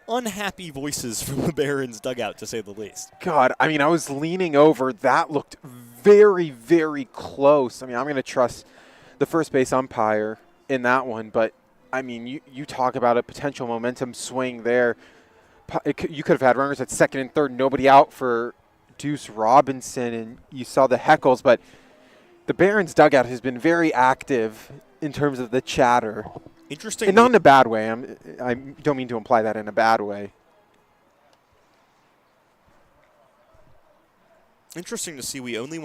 unhappy voices from the Barons dugout, to say the least. God, I mean, I was leaning over. That looked very, very close. I mean, I'm going to trust the first base umpire in that one, but, I mean, you talk about a potential momentum swing there. You could have had runners at second and third, nobody out for Deuce Robinson, and you saw the heckles, but the Barons dugout has been very active in terms of the chatter. Interesting. And not in a bad way. I don't mean to imply that in a bad way. Interesting to see. We only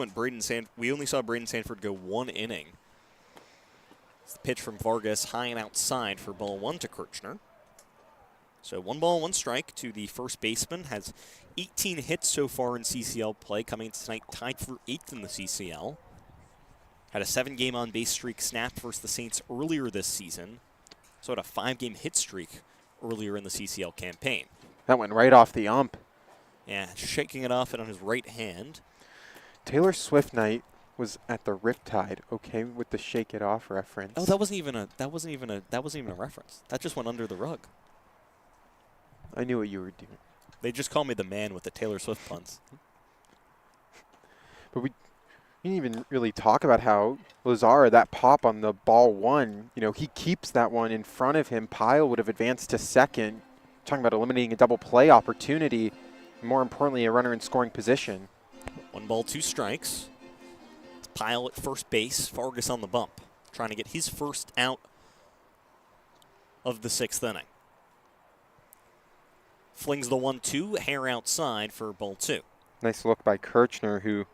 saw Braden Sanford go 1 inning. It's the pitch from Vargas, high and outside for ball 1 to Kirchner. So 1 ball, 1 strike to the first baseman. Has 18 hits so far in CCL play, coming tonight tied for 8th in the CCL. Had a 7-game on-base streak snapped versus the Saints earlier this season. So had a 5-game hit streak earlier in the CCL campaign. That went right off the ump. Yeah, shaking it off and on his right hand. Taylor Swift night was at the Riptide, okay, with the shake it off reference. Oh, that wasn't even a reference. That just went under the rug. I knew what you were doing. They just call me the man with the Taylor Swift puns. But we didn't even really talk about how Lazar, that pop on the ball 1, he keeps that one in front of him. Pyle would have advanced to second. Talking about eliminating a double play opportunity. More importantly, a runner in scoring position. 1 ball, 2 strikes. It's Pyle at first base. Vargas on the bump, trying to get his first out of the 6th inning. Flings the 1-2, hair outside for ball 2. Nice look by Kirchner, who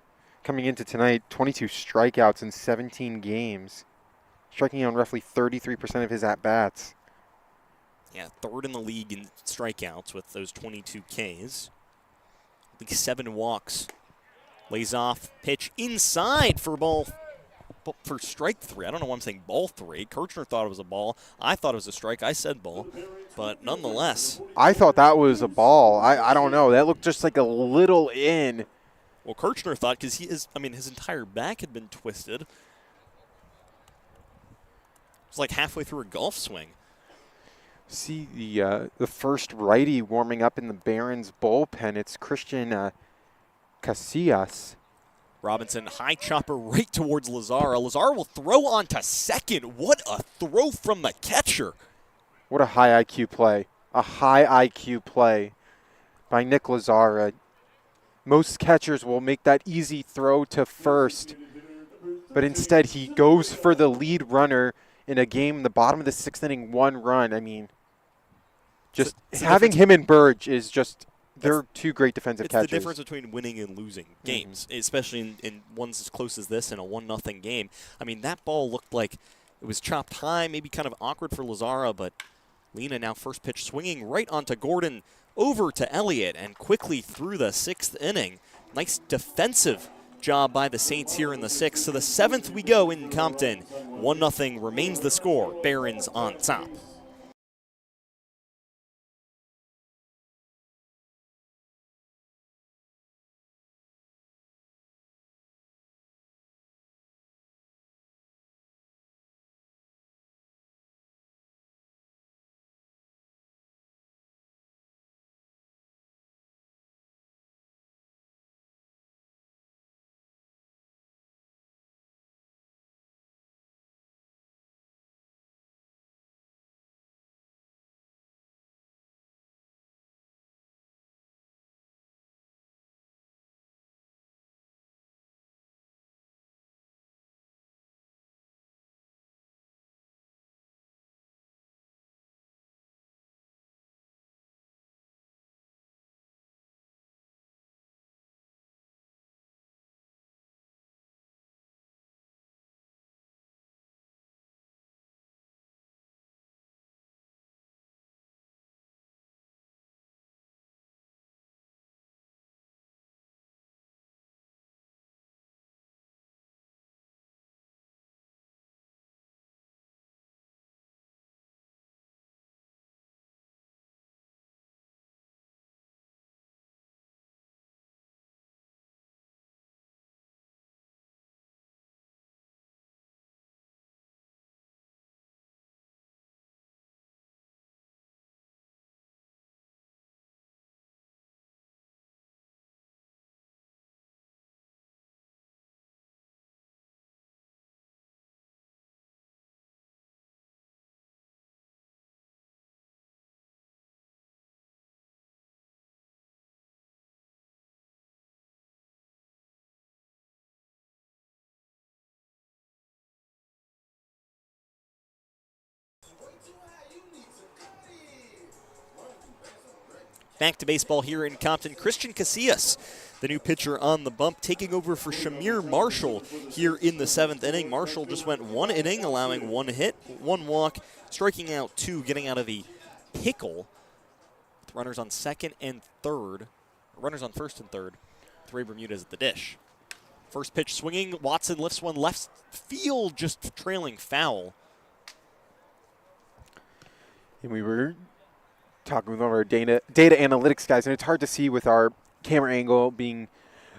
coming into tonight, 22 strikeouts in 17 games, striking out roughly 33% of his at-bats. Yeah, 3rd in the league in strikeouts with those 22 Ks. I think 7 walks. Lays off, pitch inside for strike 3. I don't know why I'm saying ball 3. Kirchner thought it was a ball. I thought it was a strike. I said ball. But nonetheless. I thought that was a ball. I don't know. That looked just like a little in. Well, Kirchner thought, because his entire back had been twisted. It was like halfway through a golf swing. See the first righty warming up in the Barons bullpen. It's Christian Casillas. Robinson, high chopper right towards Lazar. Lazar will throw on to second. What a throw from the catcher. What a high IQ play. A high IQ play by Nick Lazara. Most catchers will make that easy throw to first, but instead he goes for the lead runner in a game in the bottom of the 6th inning, 1 run. I mean, just having him and Burge is just, they're two great defensive catchers. It's the difference between winning and losing games, especially in ones as close as this in a 1-0 game. I mean, that ball looked like it was chopped high, maybe kind of awkward for Lazara, but Lena now first pitch swinging right onto Gordon, over to Elliott, and quickly through the 6th inning. Nice defensive job by the Saints here in the 6th. To the 7th we go in Compton. 1-0 remains the score. Barons on top. Back to baseball here in Compton. Christian Casillas, the new pitcher on the bump, taking over for Shamir Marshall here in the 7th inning. Marshall just went 1 inning, allowing 1 hit, 1 walk, striking out 2, getting out of a pickle with runners on 2nd and 3rd. Runners on 1st and 3rd. with Ray Bermudez at the dish. First pitch swinging. Watson lifts one left field, just trailing foul. And we were talking with one of our data analytics guys, and it's hard to see with our camera angle being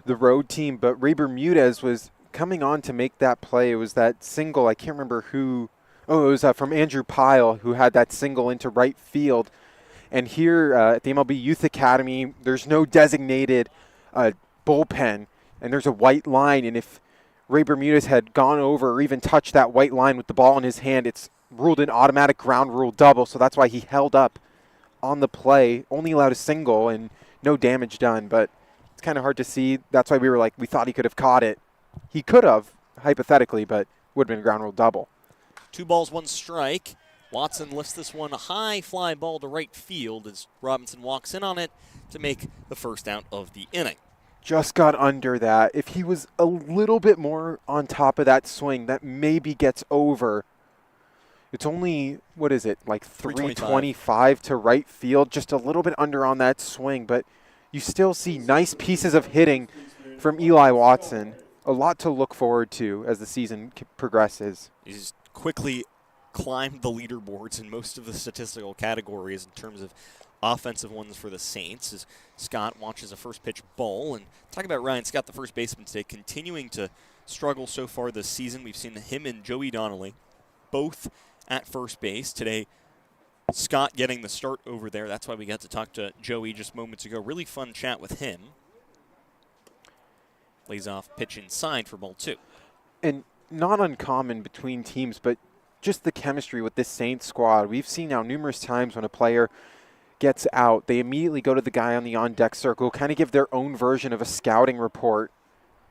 the road team, but Ray Bermudez was coming on to make that play. It was that single. I can't remember who. Oh, it was from Andrew Pyle, who had that single into right field. And here at the MLB Youth Academy, there's no designated bullpen, and there's a white line. And if Ray Bermudez had gone over or even touched that white line with the ball in his hand, it's ruled an automatic ground rule double. So that's why he held up on the play, only allowed a single and no damage done. But it's kind of hard to see. That's why we were like, we thought he could have caught it. He could have, hypothetically, but would have been a ground rule double. 2 balls, 1 strike. Watson lifts this one a high fly ball to right field as Robinson walks in on it to make the first out of the inning. Just got under that. If he was a little bit more on top of that swing, that maybe gets over. It's only, what is it, like 325 to right field, just a little bit under on that swing. But you still see nice pieces of hitting from Eli Watson. A lot to look forward to as the season progresses. He's quickly climbed the leaderboards in most of the statistical categories in terms of offensive ones for the Saints as Scott watches a first pitch ball. And talk about Ryan Scott, the first baseman today, continuing to struggle so far this season. We've seen him and Joey Donnelly both at first base. Today, Scott getting the start over there. That's why we got to talk to Joey just moments ago. Really fun chat with him. Lays off pitch inside for ball 2. And not uncommon between teams, but just the chemistry with this Saints squad. We've seen now numerous times when a player gets out, they immediately go to the guy on the on-deck circle, kind of give their own version of a scouting report.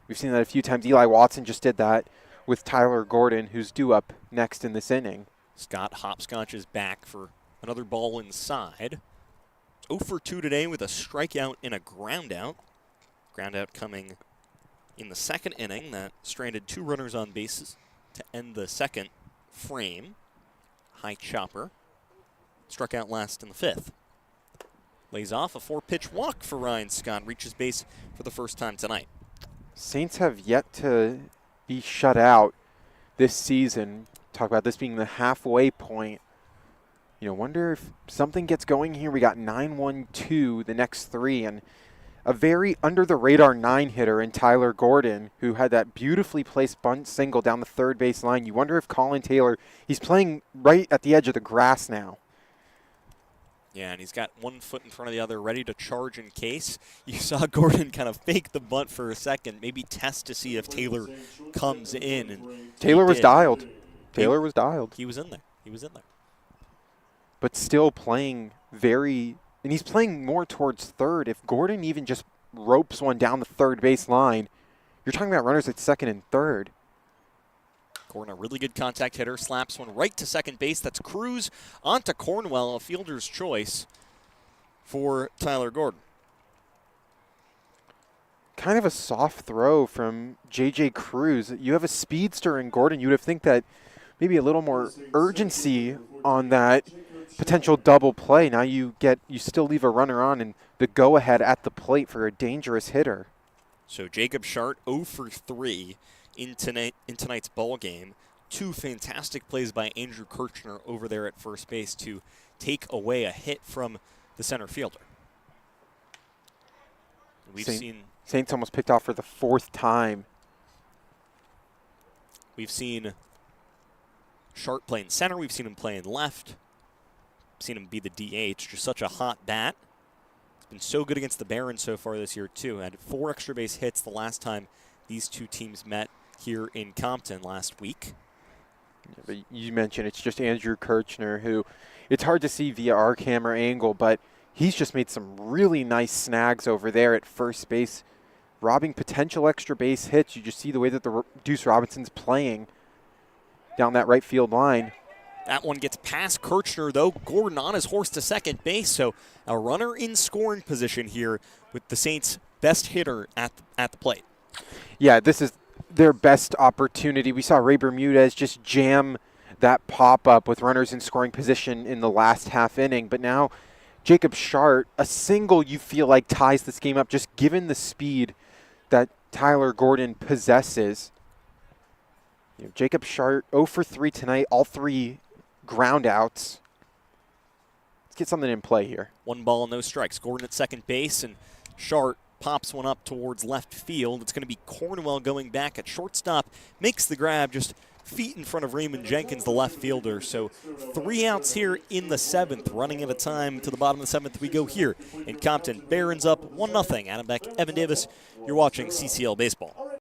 We've seen that a few times. Eli Watson just did that with Tyler Gordon, who's due up next in this inning. Scott Hopscotch is back for another ball inside. 0 for 2 today with a strikeout and a groundout. Groundout coming in the second inning that stranded 2 runners on bases to end the second frame. High chopper. Struck out last in the 5th. Lays off a 4-pitch walk for Ryan Scott. Reaches base for the first time tonight. Saints have yet to be shut out this season. Talk about this being the halfway point. You know, wonder if something gets going here. We got 9-1-2 the next 3, and a very under-the-radar 9-hitter in Tyler Gordon, who had that beautifully placed bunt single down the third base line. You wonder if Colin Taylor, he's playing right at the edge of the grass now. Yeah, and he's got one foot in front of the other, ready to charge in case. You saw Gordon kind of fake the bunt for a second, maybe test to see if Taylor comes in. And Taylor was dialed. Taylor was dialed. He was in there. He was in there. But still playing very, and he's playing more towards third. If Gordon even just ropes one down the third base line, you're talking about runners at second and third. Gordon, a really good contact hitter, slaps one right to second base. That's Cruz onto Cornwell, a fielder's choice for Tyler Gordon. Kind of a soft throw from J.J. Cruz. You have a speedster in Gordon. You would have think that maybe a little more urgency on that potential double play. Now you still leave a runner on and the go-ahead at the plate for a dangerous hitter. So Jacob Shart 0 for 3 in tonight's ball game. 2 fantastic plays by Andrew Kirchner over there at first base to take away a hit from the center fielder. We've seen Saints almost picked off for the 4th time. We've seen Shart play in center. We've seen him play in left. Seen him be the DH. Just such a hot bat. He's been so good against the Barons so far this year too. Had 4 extra base hits the last time these 2 teams met here in Compton last week. Yeah, but you mentioned it's just Andrew Kirchner, who it's hard to see via our camera angle, but he's just made some really nice snags over there at first base, robbing potential extra base hits. You just see the way that the Deuce Robinson's playing down that right field line. That one gets past Kirchner, though. Gordon on his horse to second base, so a runner in scoring position here with the Saints' best hitter at the plate. Yeah, this is their best opportunity. We saw Ray Bermudez just jam that pop-up with runners in scoring position in the last half inning, but now Jacob Shart, a single you feel like ties this game up, just given the speed that Tyler Gordon possesses. You know, Jacob Shart 0 for 3 tonight, all 3 ground outs. Let's get something in play here. 1 ball, no strikes. Gordon at second base, and Shart pops one up towards left field. It's going to be Cornwell going back at shortstop. Makes the grab just feet in front of Raymond Jenkins, the left fielder. So 3 outs here in the 7th. Running at a time to the bottom of the 7th we go here in Compton. Barons up 1-0. Adam Beck, Evan Davis. You're watching CCL Baseball.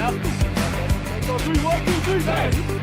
Go 3, 1, 2, 3, bang!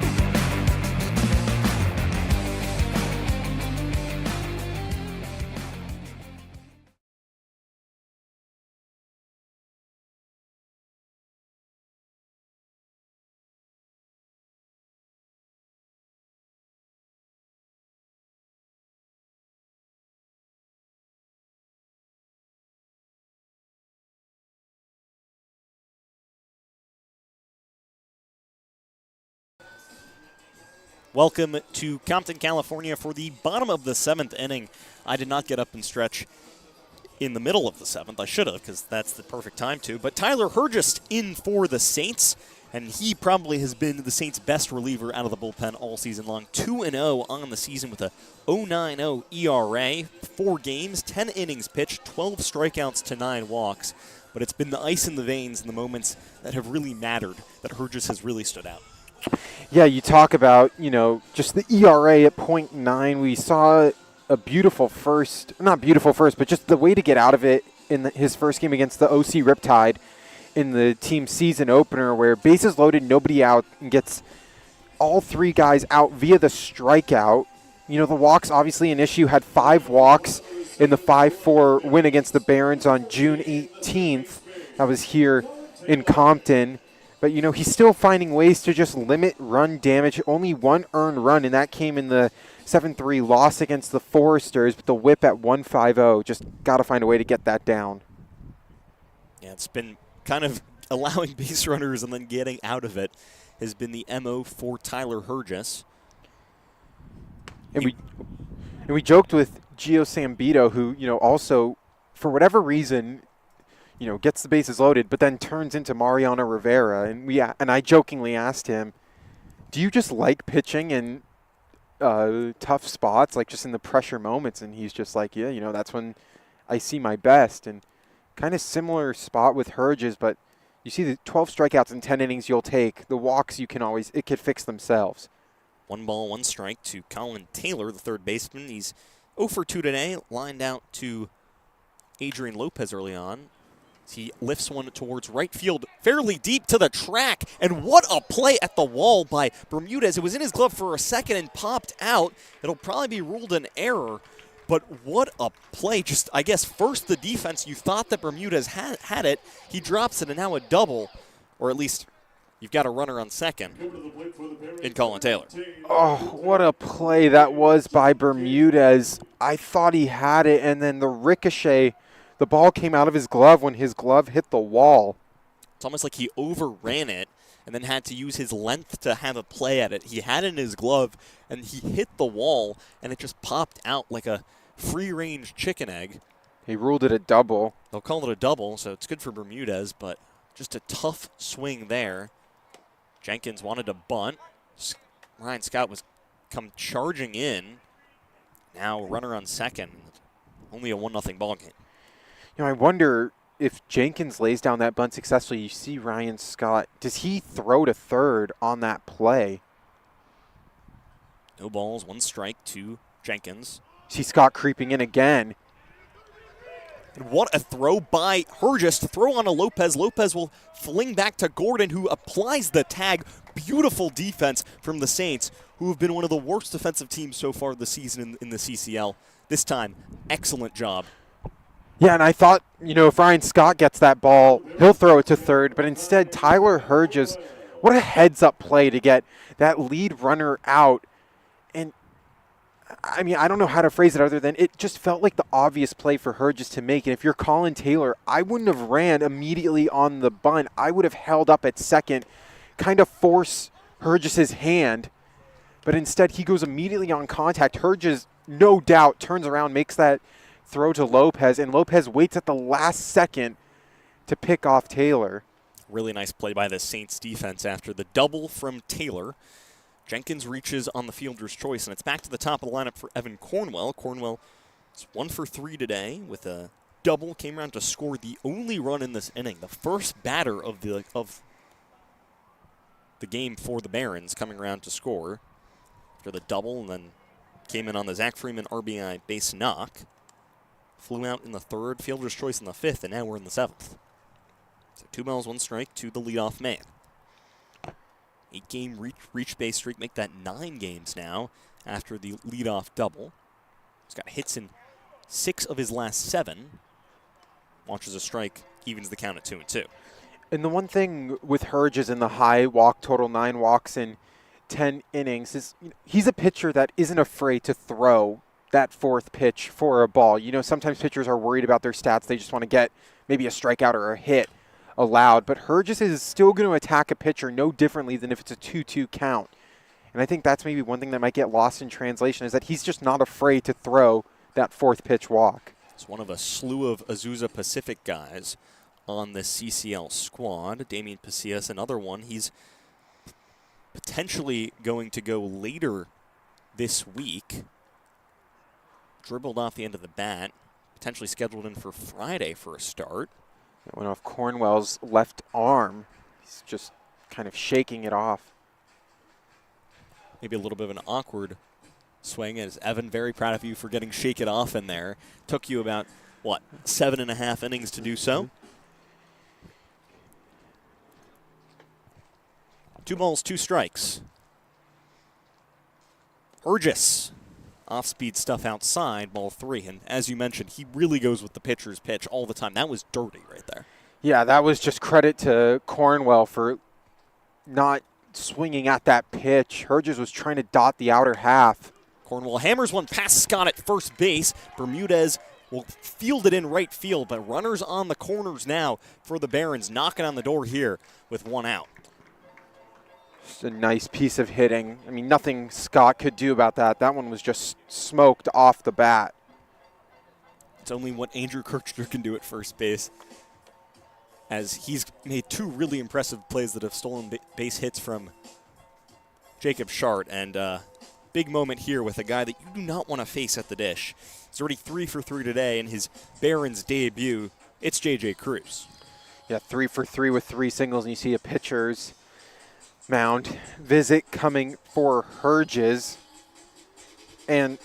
Welcome to Compton, California for the bottom of the 7th inning. I did not get up and stretch in the middle of the 7th. I should have, because that's the perfect time to. But Tyler Hergest in for the Saints, and he probably has been the Saints' best reliever out of the bullpen all season long. 2-0 on the season with a 0.90 ERA, 4 games, 10 innings pitched, 12 strikeouts to 9 walks. But it's been the ice in the veins in the moments that have really mattered that Hergest has really stood out. Yeah, you talk about, just the ERA at .9. We saw a beautiful first, not beautiful first, but just the way to get out of it in his first game against the OC Riptide in the team season opener, where bases loaded, nobody out, and gets all 3 guys out via the strikeout. The walks, obviously an issue, had 5 walks in the 5-4 win against the Barons on June 18th. That was here in Compton. But, he's still finding ways to just limit run damage. Only 1 earned run, and that came in the 7-3 loss against the Foresters, but the whip at 150. Just got to find a way to get that down. Yeah, it's been kind of allowing base runners and then getting out of it has been the MO for Tyler Hergest. And we joked with Gio Sambito, who, also, for whatever reason, gets the bases loaded, but then turns into Mariano Rivera. And I jokingly asked him, do you just like pitching in tough spots, like just in the pressure moments? And he's just like, yeah, that's when I see my best. And kind of similar spot with Hergest, but you see the 12 strikeouts in 10 innings you'll take. The walks it could fix themselves. 1 ball, 1 strike to Colin Taylor, the third baseman. He's 0 for 2 today, lined out to Adrian Lopez early on. He lifts one towards right field, fairly deep to the track, and what a play at the wall by Bermudez. It was in his glove for a second and popped out. It'll probably be ruled an error, but what a play. Just, I guess, first the defense, you thought that Bermudez had it. He drops it, and now a double, or at least you've got a runner on second in Colin Taylor. Oh, what a play that was by Bermudez. I thought he had it, and then the ricochet, the ball came out of his glove when his glove hit the wall. It's almost like he overran it and then had to use his length to have a play at it. He had it in his glove, and he hit the wall, and it just popped out like a free-range chicken egg. He ruled it a double. They'll call it a double, so it's good for Bermudez, but just a tough swing there. Jenkins wanted to bunt. Ryan Scott was come charging in. Now runner on second. Only a 1-0 ball game. I wonder if Jenkins lays down that bunt successfully. You see Ryan Scott. Does he throw to third on that play? No balls, 1 strike to Jenkins. See Scott creeping in again. And what a throw by Hergest. Throw on to Lopez. Lopez will fling back to Gordon, who applies the tag. Beautiful defense from the Saints, who have been one of the worst defensive teams so far this season in the CCL. This time, excellent job. Yeah, and I thought, if Ryan Scott gets that ball, he'll throw it to third. But instead, Tyler Hergest, what a heads-up play to get that lead runner out. And, I don't know how to phrase it other than it just felt like the obvious play for Hergest to make. And if you're Colin Taylor, I wouldn't have ran immediately on the bunt. I would have held up at second, kind of force Hergest's hand. But instead, he goes immediately on contact. Hergest, no doubt, turns around, makes that throw to Lopez, and Lopez waits at the last second to pick off Taylor. Really nice play by the Saints defense after the double from Taylor. Jenkins reaches on the fielder's choice, and it's back to the top of the lineup for Evan Cornwell. Cornwell is 1 for 3 today with a double, came around to score the only run in this inning. The first batter of the game for the Barons coming around to score after the double, and then came in on the Zach Freeman RBI base knock. Flew out in the 3rd, fielder's choice in the 5th, and now we're in the 7th. So 2 balls, 1 strike to the leadoff man. 8-game reach base streak, make that 9 games now after the leadoff double. He's got hits in 6 of his last 7. Launches a strike, evens the count at 2-2. And the one thing with Herges in the high walk total, 9 walks in 10 innings, is he's a pitcher that isn't afraid to throw that 4th pitch for a ball. Sometimes pitchers are worried about their stats. They just want to get maybe a strikeout or a hit allowed. But Herges is still going to attack a pitcher no differently than if it's a 2-2 count. And I think that's maybe one thing that might get lost in translation, is that he's just not afraid to throw that 4th pitch walk. It's one of a slew of Azusa Pacific guys on the CCL squad. Damian Pasillas, another one. He's potentially going to go later this week. Dribbled off the end of the bat. Potentially scheduled in for Friday for a start. It went off Cornwell's left arm. He's just kind of shaking it off. Maybe a little bit of an awkward swing, as Evan, very proud of you for getting shake it off in there. Took you about, 7.5 innings to do so? Mm-hmm. 2 balls, 2 strikes. Herges, off-speed stuff outside, ball 3. And as you mentioned, he really goes with the pitcher's pitch all the time. That was dirty right there. Yeah, that was just credit to Cornwell for not swinging at that pitch. Herges was trying to dot the outer half. Cornwell hammers one past Scott at first base. Bermudez will field it in right field, but runners on the corners now for the Barons, knocking on the door here with 1 out. Just a nice piece of hitting. I mean, nothing Scott could do about that. That one was just smoked off the bat. It's only what Andrew Kirchner can do at first base, as he's made 2 really impressive plays that have stolen base hits from Jacob Shart. And big moment here with a guy that you do not want to face at the dish. He's already 3 for 3 today in his Barons debut. It's J.J. Cruz. Yeah, 3 for 3 with 3 singles, and you see a pitcher's mound visit coming for Herges. And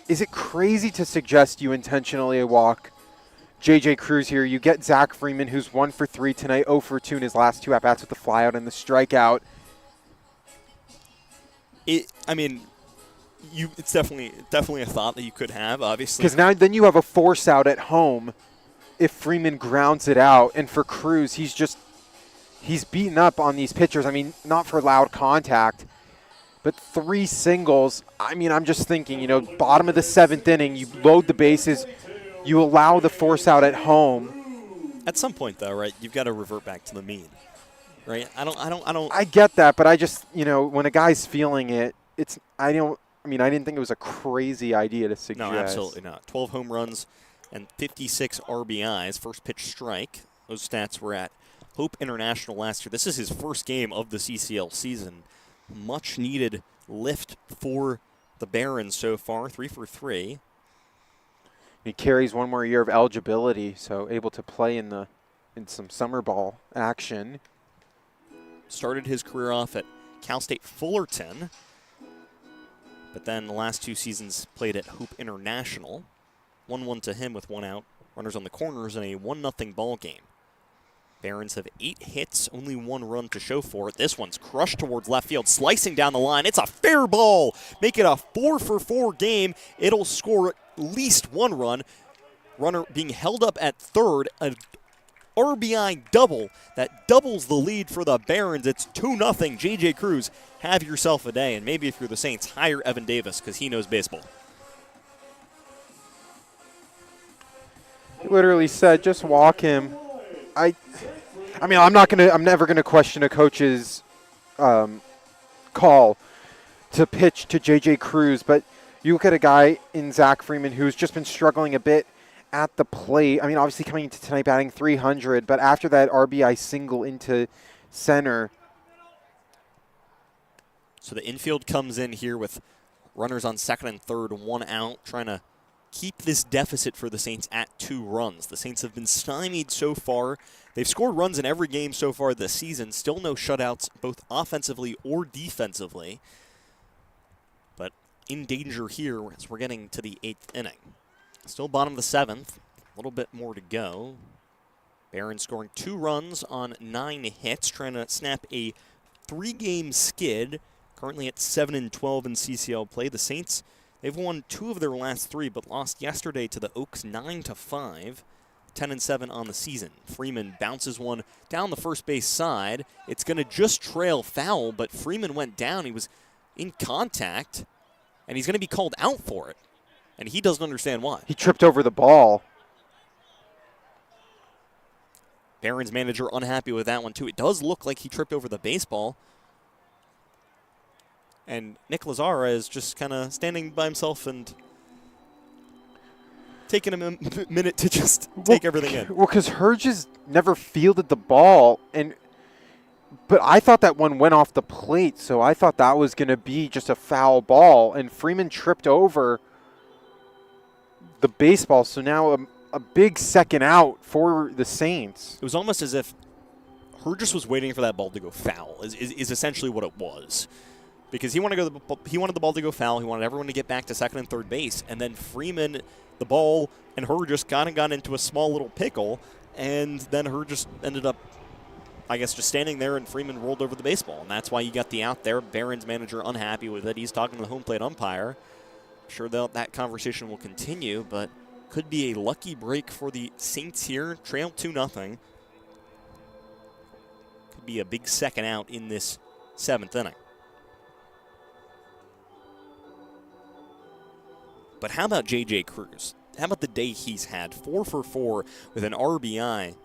is it crazy to suggest you intentionally walk J.J. Cruz here? You get Zach Freeman, who's 1 for 3 tonight, 0 for 2 in his last 2 at-bats with the flyout and the strikeout. It's definitely a thought that you could have, obviously. Because now then you have a force out at home if Freeman grounds it out. And for Cruz, he's beaten up on these pitchers. I mean, not for loud contact, but 3 singles. I mean, I'm just thinking, bottom of the 7th inning, you load the bases, you allow the force out at home. At some point, though, right, you've got to revert back to the mean, right? I get that, but I just, when a guy's feeling it, I didn't think it was a crazy idea to suggest. No, absolutely not. 12 home runs and 56 RBIs, first pitch strike. Those stats were at Hope International last year. This is his first game of the CCL season. Much needed lift for the Barons so far, 3 for 3. He carries 1 more year of eligibility, so able to play in some summer ball action. Started his career off at Cal State Fullerton, but then the last 2 seasons played at Hoop International. 1-1 to him with 1 out. Runners on the corners in a 1-0 ball game. Barons have 8 hits, only 1 run to show for it. This one's crushed towards left field, slicing down the line. It's a fair ball. Make it a 4 for 4 game. It'll score at least 1 run. Runner being held up at third. A RBI double that doubles the lead for the Barons. It's 2-0. J.J. Cruz, have yourself a day. And maybe if you're the Saints, hire Evan Davis because he knows baseball. He literally said, just walk him. I'm never gonna question a coach's call to pitch to J.J. Cruz, but you look at a guy in Zach Freeman who's just been struggling a bit at the plate. I mean, obviously coming into tonight batting .300, but after that RBI single into center. So the infield comes in here with runners on second and third, 1 out, trying to keep this deficit for the Saints at 2 runs. The Saints have been stymied so far. They've scored runs in every game so far this season. Still no shutouts, both offensively or defensively. But in danger here as we're getting to the 8th inning. Still bottom of the 7th. A little bit more to go. Barons scoring 2 runs on 9 hits, trying to snap a 3-game skid, currently at 7-12 in CCL play. The Saints, they've won 2 of their last 3, but lost yesterday to the Oaks 9-5, 10-7 on the season. Freeman bounces one down the first base side. It's going to just trail foul, but Freeman went down. He was in contact, and he's going to be called out for it. And he doesn't understand why. He tripped over the ball. Barron's manager unhappy with that one, too. It does look like he tripped over the baseball. And Nick Lazara is just kind of standing by himself and taking a minute to just take everything in. Well, because Herges never fielded the ball, but I thought that one went off the plate, so I thought that was going to be just a foul ball, and Freeman tripped over the baseball, so now a big second out for the Saints. It was almost as if Herges was waiting for that ball to go foul, is essentially what it was. Because he wanted the ball to go foul. He wanted everyone to get back to second and third base. And then Freeman, the ball, and Herges kind of got into a small little pickle. And then Herges ended up, I guess, just standing there, and Freeman rolled over the baseball. And that's why you got the out there. Barron's manager unhappy with it. He's talking to the home plate umpire. I'm sure that conversation will continue, but could be a lucky break for the Saints here. Trail 2-0. Could be a big second out in this 7th inning. But how about J.J. Cruz? How about the day he's had? 4 for 4 with an RBI.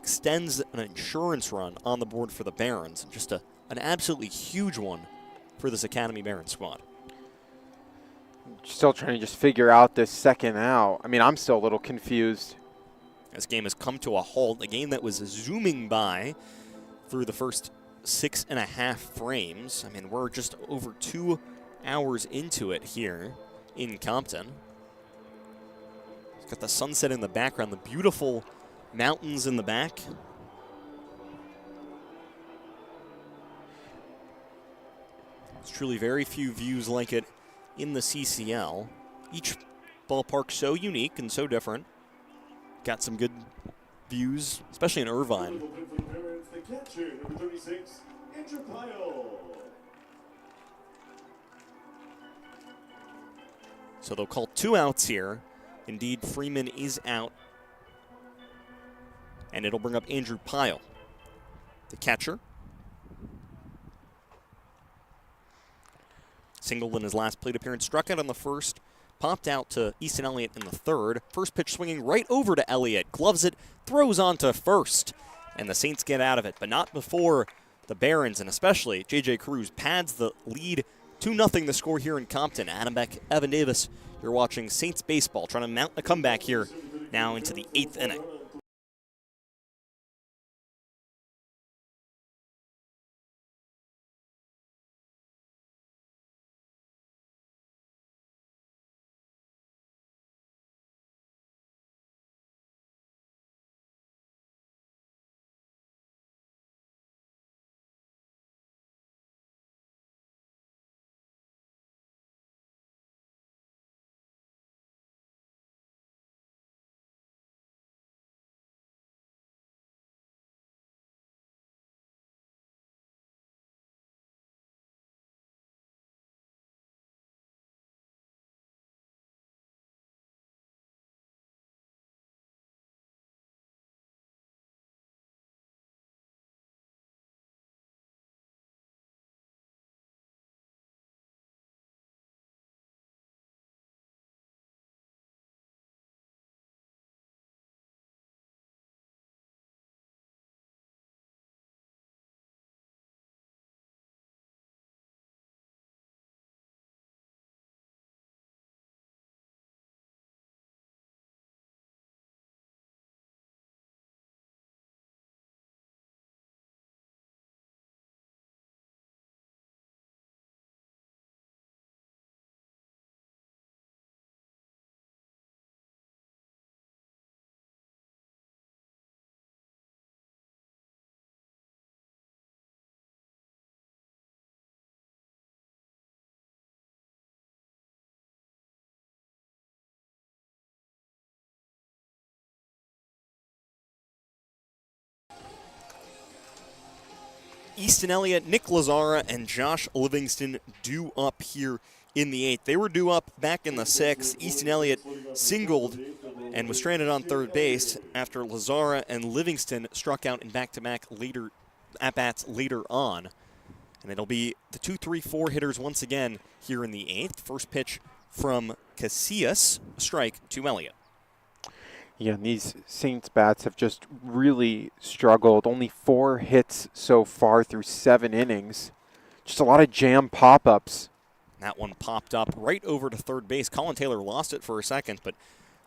Extends an insurance run on the board for the Barons. Just an absolutely huge one for this Academy Barons squad. Still trying to just figure out this second out. I mean, I'm still a little confused. This game has come to a halt. A game that was zooming by through the first 6.5 frames. I mean, we're just over 2 hours into it here in Compton. It's got the sunset in the background, the beautiful mountains in the back. There's truly very few views like it in the CCL. Each ballpark so unique and so different. Got some good views, especially in Irvine. The catcher, number 36, Andrew Pyle. So they'll call 2 outs here. Indeed, Freeman is out. And it'll bring up Andrew Pyle, the catcher. Singled in his last plate appearance, struck out on the first, popped out to Easton Elliott in the third. First pitch swinging right over to Elliott, gloves it, throws on to first. And the Saints get out of it, but not before the Barons, and especially J.J. Cruz, pads the lead. 2-0 the score here in Compton. Adam Beck, Evan Davis, you're watching Saints baseball, trying to mount a comeback here now into the 8th inning. Easton Elliott, Nick Lazzara, and Josh Livingston due up here in the 8th. They were due up back in the 6th. Easton Elliott singled and was stranded on third base after Lazzara and Livingston struck out in back-to-back later at-bats later on. And it'll be the 2-3-4 hitters once again here in the 8th. First pitch from Casillas, a strike to Elliott. Yeah, and these Saints bats have just really struggled. Only 4 hits so far through 7 innings. Just a lot of jam pop-ups. That one popped up right over to third base. Colin Taylor lost it for a second, but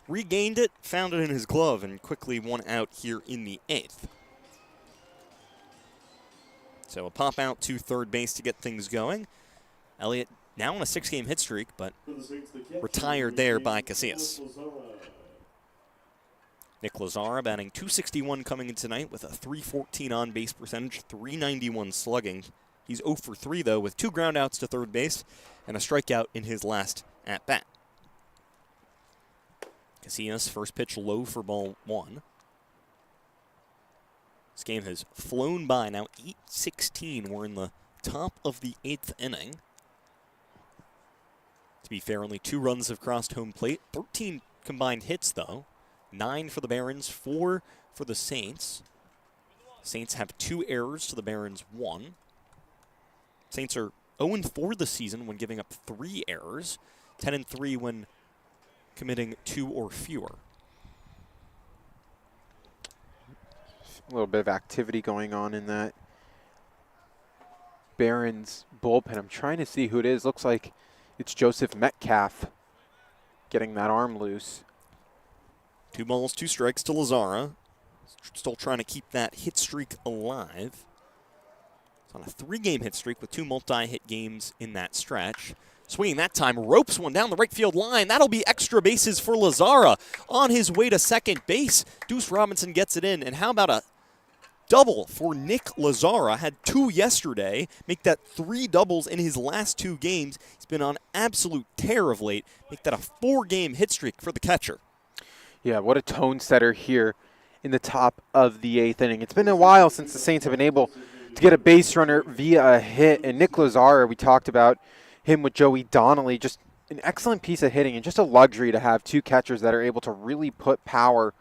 regained it, found it in his glove, and quickly won out here in the 8th. So a pop out to third base to get things going. Elliott now on a 6-game hit streak, but retired there by Casillas. Nick Lazzara batting .261 coming in tonight with a .314 on-base percentage, .391 slugging. He's 0 for 3, though, with 2 groundouts to third base and a strikeout in his last at-bat. Casillas, first pitch low for ball 1. This game has flown by. Now 8:16. We're in the top of the 8th inning. To be fair, only 2 runs have crossed home plate. 13 combined hits, though. 9 for the Barons, 4 for the Saints. Saints have 2 errors to the Barons' 1. Saints are 0-4 this season when giving up 3 errors. 10-3 when committing 2 or fewer. A little bit of activity going on in that Barons bullpen. I'm trying to see who it is. Looks like it's Joseph Metcalf getting that arm loose. 2 balls, 2 strikes to Lazzara. Still trying to keep that hit streak alive. It's on a 3-game hit streak with 2 multi-hit games in that stretch. Swinging that time, ropes one down the right field line. That'll be extra bases for Lazzara. On his way to second base, Deuce Robinson gets it in. And how about a double for Nick Lazzara? Had 2 yesterday. Make that 3 doubles in his last 2 games. He's been on absolute tear of late. Make that a 4-game hit streak for the catcher. Yeah, what a tone setter here in the top of the 8th inning. It's been a while since the Saints have been able to get a base runner via a hit. And Nick Lazzara, we talked about him with Joey Donnelly, just an excellent piece of hitting and just a luxury to have 2 catchers that are able to really put power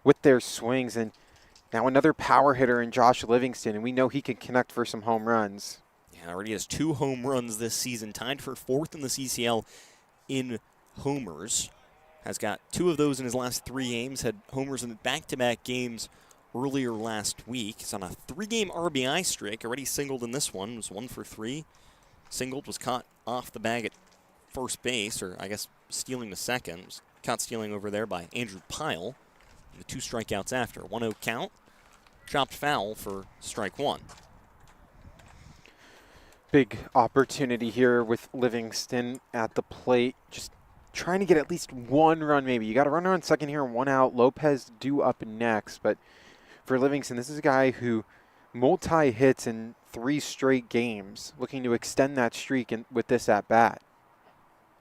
with their swings. And now another power hitter in Josh Livingston, and we know he can connect for some home runs. Yeah, already has 2 home runs this season, tied for 4th in the CCL in homers. Has got 2 of those in his last 3 games, had homers in back-to-back games earlier last week. He's on a 3-game RBI streak, already singled in this one, was 1 for 3. Singled, was caught off the bag at first base, or I guess stealing the second. Was caught stealing over there by Andrew Pyle. And the 2 strikeouts after. 1-0 count. Chopped foul for strike 1. Big opportunity here with Livingston at the plate. Just trying to get at least 1 run maybe. You got a runner on second here and 1 out. Lopez due up next. But for Livingston, this is a guy who multi-hits in 3 straight games, looking to extend that streak with this at-bat.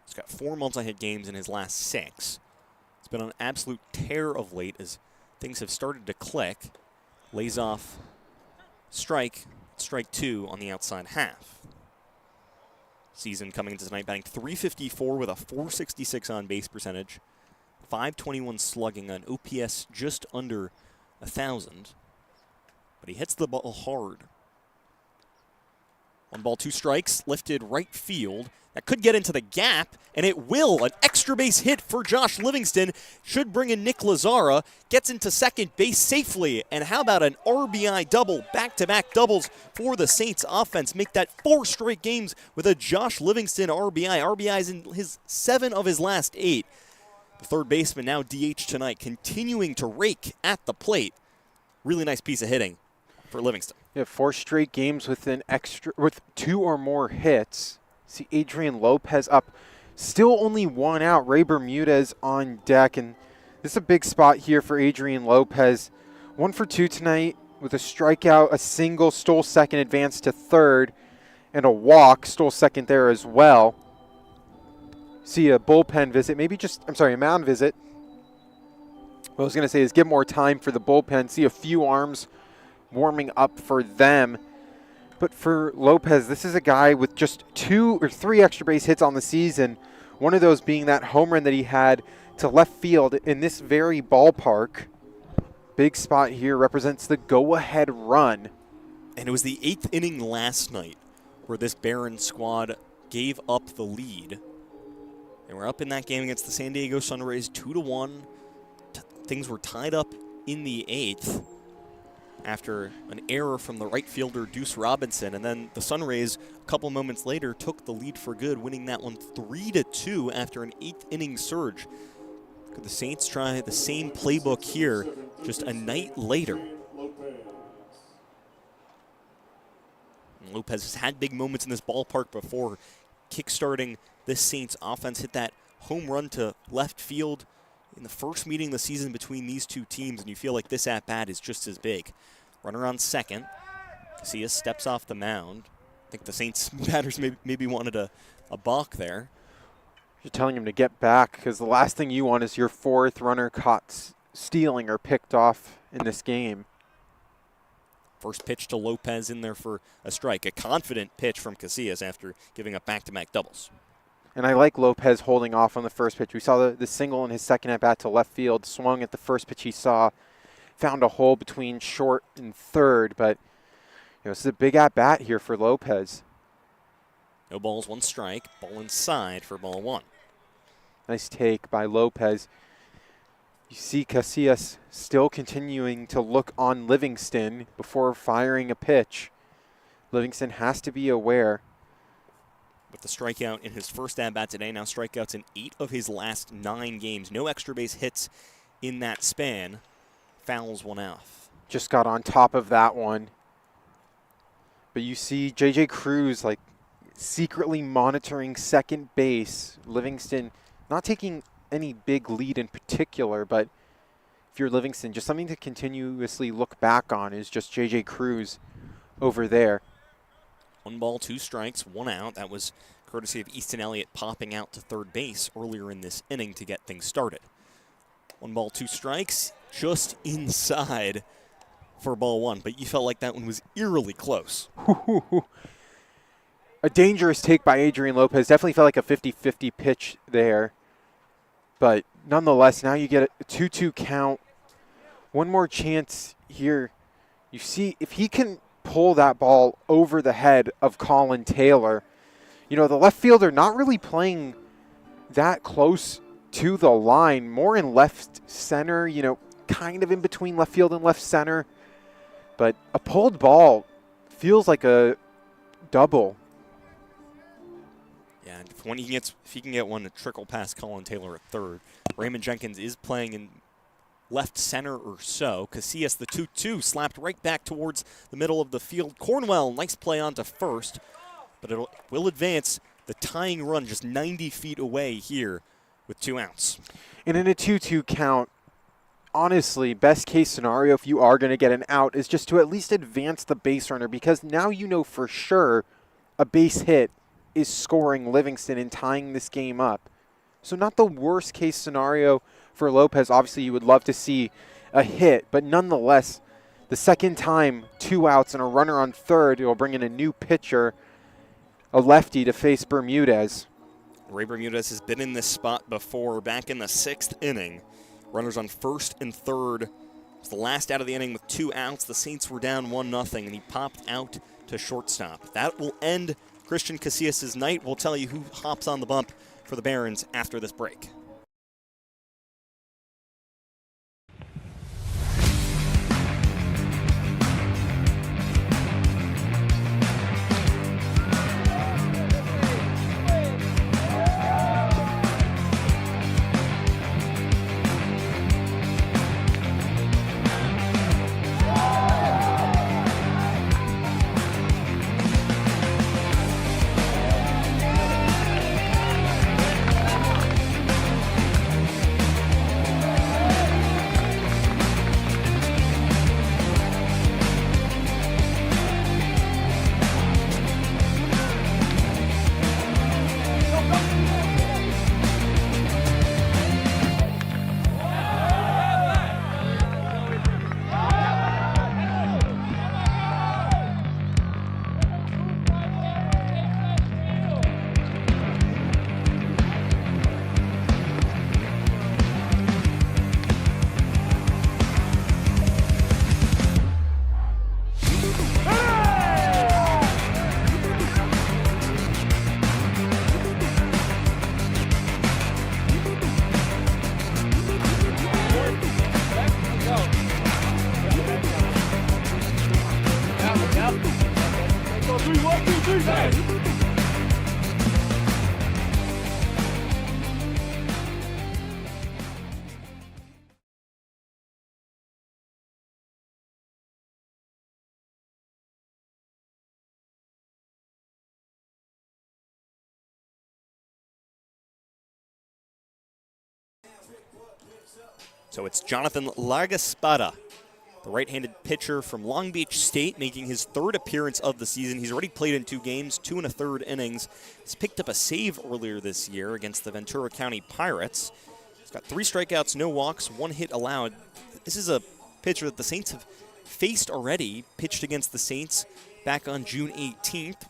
He's got 4 multi-hit games in his last 6. It's been on an absolute tear of late as things have started to click. Lays off strike 2 on the outside half. Season coming into tonight batting .354 with a .466 on base percentage, .521 slugging, on OPS just under 1,000. But he hits the ball hard. 1 ball, 2 strikes, lifted right field. That could get into the gap, and it will. An extra base hit for Josh Livingston. Should bring in Nick Lazzara. Gets into second base safely. And how about an RBI double? Back-to-back doubles for the Saints offense. Make that 4 straight games with a Josh Livingston RBI. RBIs in his 7 of his last 8. The third baseman now DH tonight, continuing to rake at the plate. Really nice piece of hitting for Livingston. Yeah, 4 straight games with 2 or more hits. See Adrian Lopez up. Still only 1 out. Ray Bermudez on deck. And this is a big spot here for Adrian Lopez. 1 for 2 tonight with a strikeout, a single, stole second, advanced to third, and a walk, stole second there as well. See a bullpen visit, a mound visit. What I was going to say is give more time for the bullpen. See a few arms warming up for them. But for Lopez, this is a guy with just 2 or 3 extra base hits on the season. One of those being that home run that he had to left field in this very ballpark. Big spot here, represents the go-ahead run. And it was the 8th inning last night where this Barons squad gave up the lead. And we're up in that game against the San Diego Sunrays 2-1. Things were tied up in the 8th after an error from the right fielder Deuce Robinson. And then the Sunrays, a couple moments later, took the lead for good, winning that one 3-2 after an 8th inning surge. Could the Saints try the same playbook here just a night later? Lopez has had big moments in this ballpark before, kickstarting this Saints offense. Hit that home run to left field in the first meeting of the season between these two teams, and you feel like this at-bat is just as big. Runner on second. Casillas steps off the mound. I think the Saints batters maybe wanted a balk there. You're telling him to get back, because the last thing you want is your 4th runner caught stealing or picked off in this game. First pitch to Lopez in there for a strike. A confident pitch from Casillas after giving up back-to-back doubles. And I like Lopez holding off on the first pitch. We saw the single in his second at-bat to left field, swung at the first pitch he saw, found a hole between short and third, but this is a big at-bat here for Lopez. No balls, 1 strike. Ball inside for ball 1. Nice take by Lopez. You see Casillas still continuing to look on Livingston before firing a pitch. Livingston has to be aware. With the strikeout in his first at-bat today, now strikeouts in 8 of his last 9 games. No extra base hits in that span. Fouls 1 out. Just got on top of that one. But you see J.J. Cruz like secretly monitoring second base. Livingston not taking any big lead in particular, but if you're Livingston, just something to continuously look back on is just J.J. Cruz over there. 1 ball, 2 strikes, 1 out. That was courtesy of Easton Elliott popping out to third base earlier in this inning to get things started. 1 ball, 2 strikes, just inside for ball 1, but you felt like that one was eerily close. A dangerous take by Adrian Lopez. Definitely felt like a 50-50 pitch there. But nonetheless, now you get a 2-2 count. One more chance here. You see, if he can pull that ball over the head of Colin Taylor, the left fielder not really playing that close to the line, more in left center, kind of in between left field and left center. But a pulled ball feels like a double. Yeah, if he can get one to trickle past Colin Taylor at third. Raymond Jenkins is playing in left center or so. Casillas, the 2-2, slapped right back towards the middle of the field. Cornwell, nice play on to first, but it will advance the tying run just 90 feet away here with 2 outs. And in a 2-2 count, honestly, best case scenario if you are going to get an out is just to at least advance the base runner, because now you know for sure a base hit is scoring Livingston and tying this game up. So not the worst case scenario for Lopez. Obviously, you would love to see a hit, but nonetheless, the second time 2 outs and a runner on third, it will bring in a new pitcher, a lefty, to face Bermudez. Ray Bermudez has been in this spot before, back in the 6th inning. Runners on first and third. It was the last out of the inning with 2 outs. The Saints were down 1-0, and he popped out to shortstop. That will end Christian Casillas' night. We'll tell you who hops on the bump for the Barons after this break. So it's Jonathan Largaspada, the right-handed pitcher from Long Beach State, making his third appearance of the season. He's already played in 2 games, 2 1/3 innings. He's picked up a save earlier this year against the Ventura County Pirates. He's got 3 strikeouts, no walks, 1 hit allowed. This is a pitcher that the Saints have faced already, pitched against the Saints back on June 18th.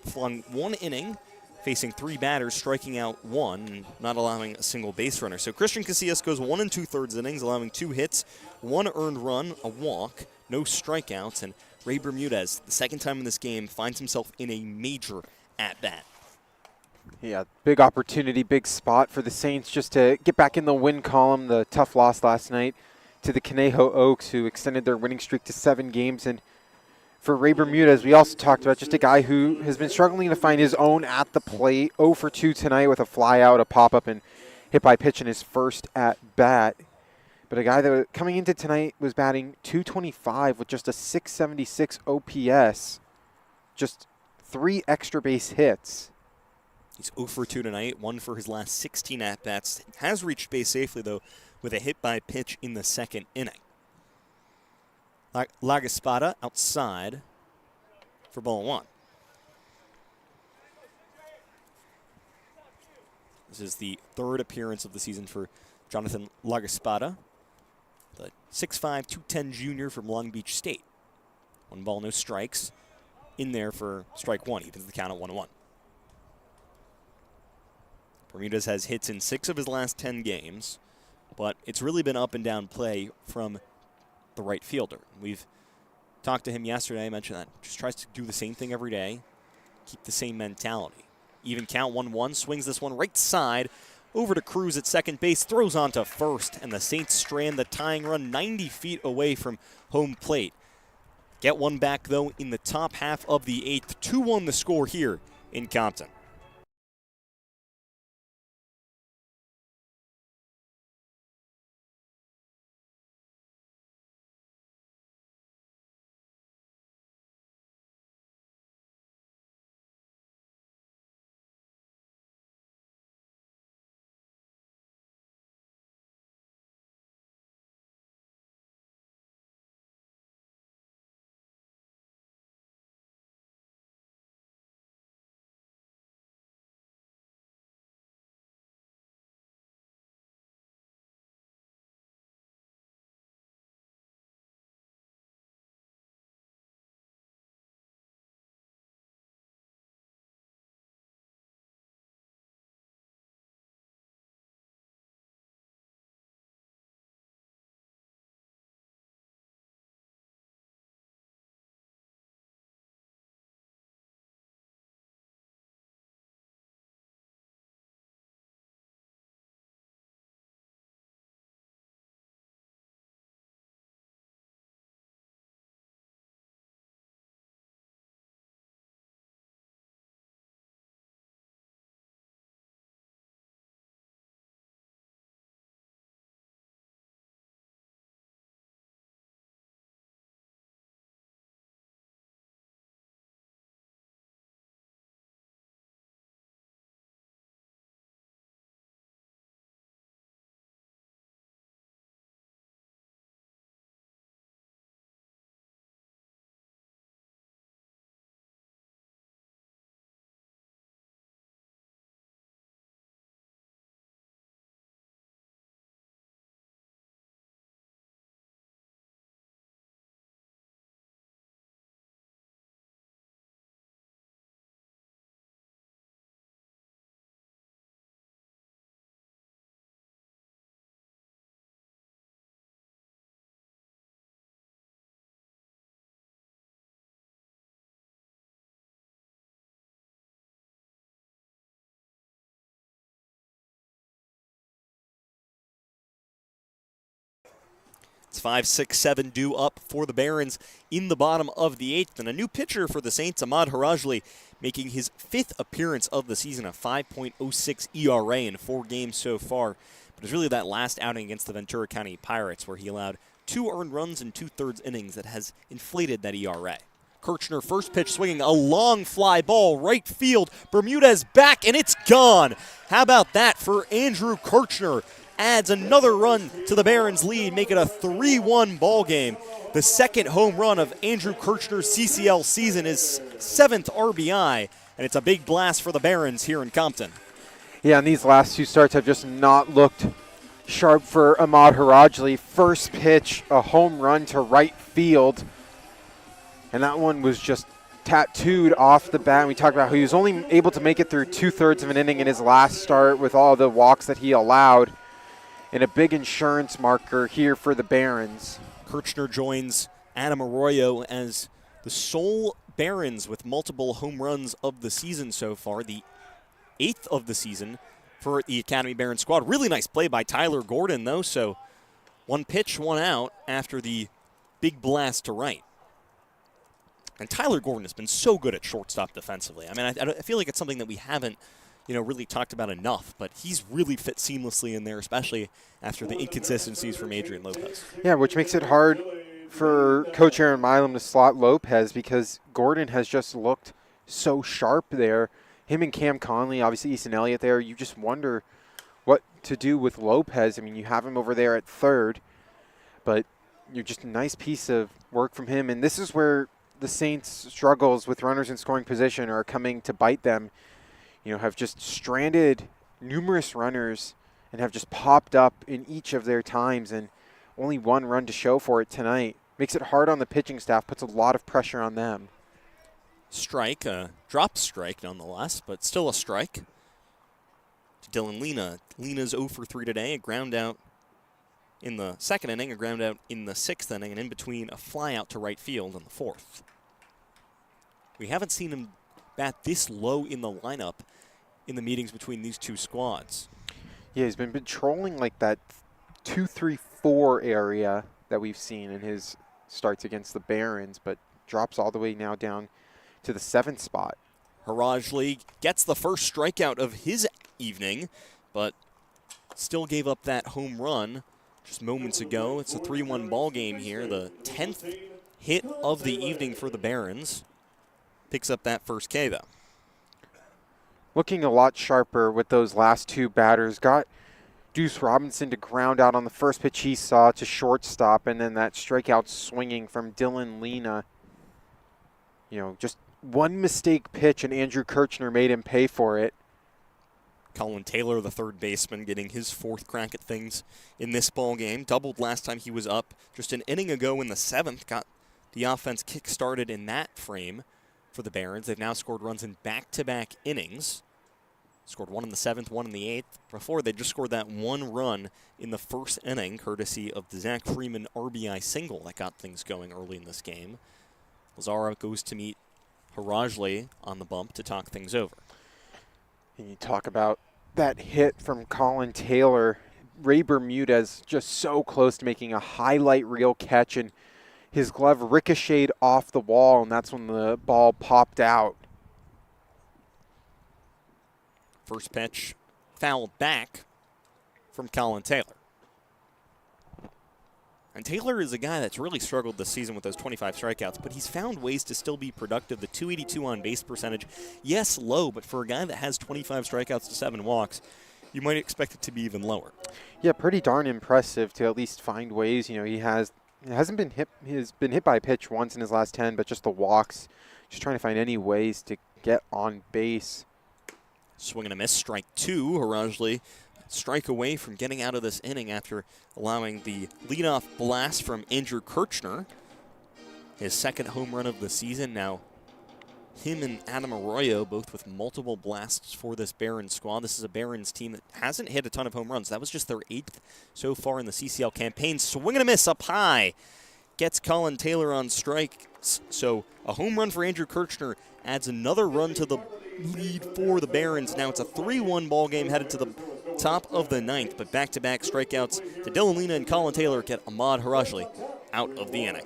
Flung 1 inning, facing 3 batters, striking out 1, and not allowing a single base runner. So Christian Casillas goes 1 2/3 innings, allowing 2 hits, 1 earned run, a walk, no strikeouts, and Ray Bermudez, the second time in this game, finds himself in a major at-bat. Yeah, big opportunity, big spot for the Saints just to get back in the win column. The tough loss last night to the Conejo Oaks, who extended their winning streak to 7 games. And for Ray Bermudez, we also talked about just a guy who has been struggling to find his own at the plate. 0 for 2 tonight with a fly out, a pop-up, and hit by pitch in his first at-bat. But a guy that coming into tonight was batting .225 with just a .676 OPS. Just 3 extra base hits. He's 0 for 2 tonight, 1 for his last 16 at-bats. Has reached base safely, though, with a hit by pitch in the 2nd inning. Largaspada outside for ball 1. This is the 3rd appearance of the season for Jonathan Largaspada, the 6'5", 210 junior from Long Beach State. 1 ball, no strikes. In there for strike 1. Evens the count at 1-1. Bermudez has hits in 6 of his last 10 games, but it's really been up and down play from the right fielder. We've talked to him yesterday. I mentioned that. Just tries to do the same thing every day, keep the same mentality. Even count 1-1, swings this one right side, over to Cruz at second base, throws on to first, and the Saints strand the tying run 90 feet away from home plate. Get one back, though, in the top half of the 8th. 2-1 the score here in Compton. It's 5, 6, 7 due up for the Barons in the bottom of the 8th. And a new pitcher for the Saints, Ahmad Harajli, making his 5th appearance of the season, a 5.06 ERA in 4 games so far. But it's really that last outing against the Ventura County Pirates where he allowed 2 earned runs in 2/3 innings that has inflated that ERA. Kirchner, first pitch swinging a long fly ball, right field. Bermudez back, and it's gone. How about that for Andrew Kirchner? Adds another run to the Barons' lead, make it a 3-1 ball game. The second home run of Andrew Kirchner's CCL season, his 7th RBI, and it's a big blast for the Barons here in Compton. Yeah, and these last 2 starts have just not looked sharp for Ahmad Harajli. First pitch, a home run to right field, and that one was just tattooed off the bat. We talked about how he was only able to make it through 2/3 of an inning in his last start with all the walks that he allowed. And a big insurance marker here for the Barons. Kirchner joins Adam Arroyo as the sole Barons with multiple home runs of the season so far, the 8th of the season for the Academy Barons squad. Really nice play by Tyler Gordon, though, so 1 pitch, 1 out after the big blast to right. And Tyler Gordon has been so good at shortstop defensively. I mean, I feel like it's something that we haven't really talked about enough, but he's really fit seamlessly in there, especially after the inconsistencies from Adrian Lopez. Yeah, which makes it hard for Coach Aaron Milam to slot Lopez because Gordon has just looked so sharp there. Him and Cam Conley, obviously Easton Elliott there, you just wonder what to do with Lopez. I mean, you have him over there at third, but you're just a nice piece of work from him. And this is where the Saints' struggles with runners in scoring position are coming to bite them. Have just stranded numerous runners and have just popped up in each of their times, and only 1 run to show for it tonight. Makes it hard on the pitching staff, puts a lot of pressure on them. Strike, drop strike nonetheless, but still a strike. To Dylan Lena. Lena's 0 for 3 today, a ground out in the 2nd inning, a ground out in the 6th inning, and in between a fly out to right field in the 4th. We haven't seen him bat this low in the lineup in the meetings between these 2 squads. Yeah, he's been patrolling like that 2-3-4 area that we've seen in his starts against the Barons, but drops all the way now down to the 7th spot. Harajli gets the first strikeout of his evening, but still gave up that home run just moments ago. It's a 3-1 ball game here, the 10th hit of the evening for the Barons. Picks up that first K, though. Looking a lot sharper with those last 2 batters. Got Deuce Robinson to ground out on the first pitch he saw to shortstop, and then that strikeout swinging from Dylan Lena. Just 1 mistake pitch, and Andrew Kirchner made him pay for it. Colin Taylor, the third baseman, getting his 4th crack at things in this ball game. Doubled last time he was up just an inning ago in the 7th. Got the offense kick-started in that frame for the Barons. They've now scored runs in back-to-back innings. Scored 1 in the 7th, 1 in the 8th. Before, they just scored that 1 run in the 1st inning, courtesy of the Zach Freeman RBI single that got things going early in this game. Lazara goes to meet Harajli on the bump to talk things over. And you talk about that hit from Colin Taylor. Ray Bermudez just so close to making a highlight reel catch, and his glove ricocheted off the wall, and that's when the ball popped out. First pitch fouled back from Colin Taylor. And Taylor is a guy that's really struggled this season with those 25 strikeouts, but he's found ways to still be productive. The 282 on base percentage, yes, low, but for a guy that has 25 strikeouts to 7 walks, you might expect it to be even lower. Yeah, pretty darn impressive to at least find ways. He's been hit by a pitch once in his last 10, but just the walks, just trying to find any ways to get on base. Swing and a miss, strike 2. Harajli strike away from getting out of this inning after allowing the leadoff blast from Andrew Kirchner. His 2nd home run of the season. Now, him and Adam Arroyo both with multiple blasts for this Barons squad. This is a Barons team that hasn't hit a ton of home runs. That was just their 8th so far in the CCL campaign. Swing and a miss up high. Gets Colin Taylor on strikes. So a home run for Andrew Kirchner adds another run to the lead for the Barons. Now it's a 3-1 ball game headed to the top of the ninth, but back-to-back strikeouts to Dylan Lena and Colin Taylor get Ahmad Harashli out of the inning.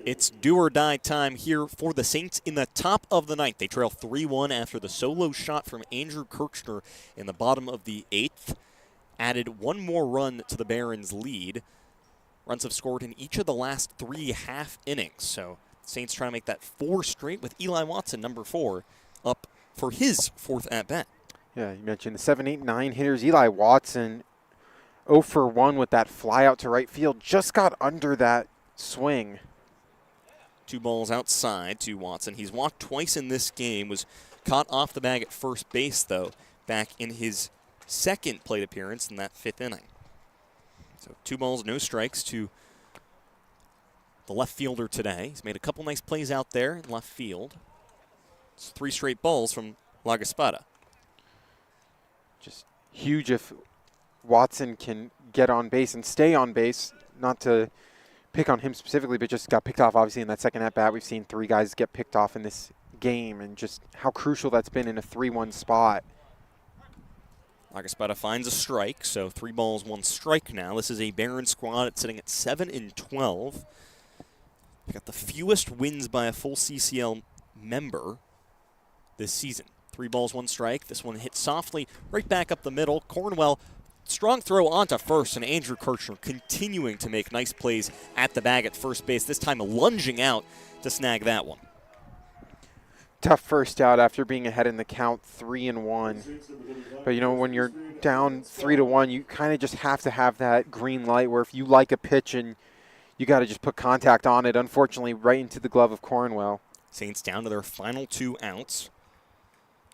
It's do or die time here for the Saints in the top of the ninth. They trail 3-1 after the solo shot from Andrew Kirchner in the bottom of the eighth. Added one more run to the Barons' lead. Runs have scored in each of the last 3 half innings. So Saints trying to make that 4 straight with Eli Watson, number 4, up for his 4th at-bat. Yeah, you mentioned the 7, 8, 9 hitters. Eli Watson 0 for 1 with that fly out to right field. Just got under that swing. 2 balls outside to Watson. He's walked twice in this game, was caught off the bag at first base, though, back in his second plate appearance in that 5th inning. So 2 balls, no strikes to the left fielder today. He's made a couple nice plays out there in left field. It's 3 straight balls from Lagaspada. Just huge if Watson can get on base and stay on base, not to pick on him specifically, but just got picked off obviously in that second at-bat. We've seen 3 guys get picked off in this game, and just how crucial that's been in a 3-1 spot. Lagaspada finds a strike, so 3 balls, 1 strike now. This is a Baron squad. It's sitting at 7-12. They've got the fewest wins by a full CCL member this season. 3 balls, 1 strike. This one hit softly right back up the middle. Cornwell, strong throw onto first, and Andrew Kirchner continuing to make nice plays at the bag at first base, this time lunging out to snag that one. Tough first out after being ahead in the count 3-1. But, you know, when you're down 3-1, you kind of just have to have that green light where if you like a pitch and you got to just put contact on it, unfortunately, right into the glove of Cornwell. Saints down to their final 2 outs.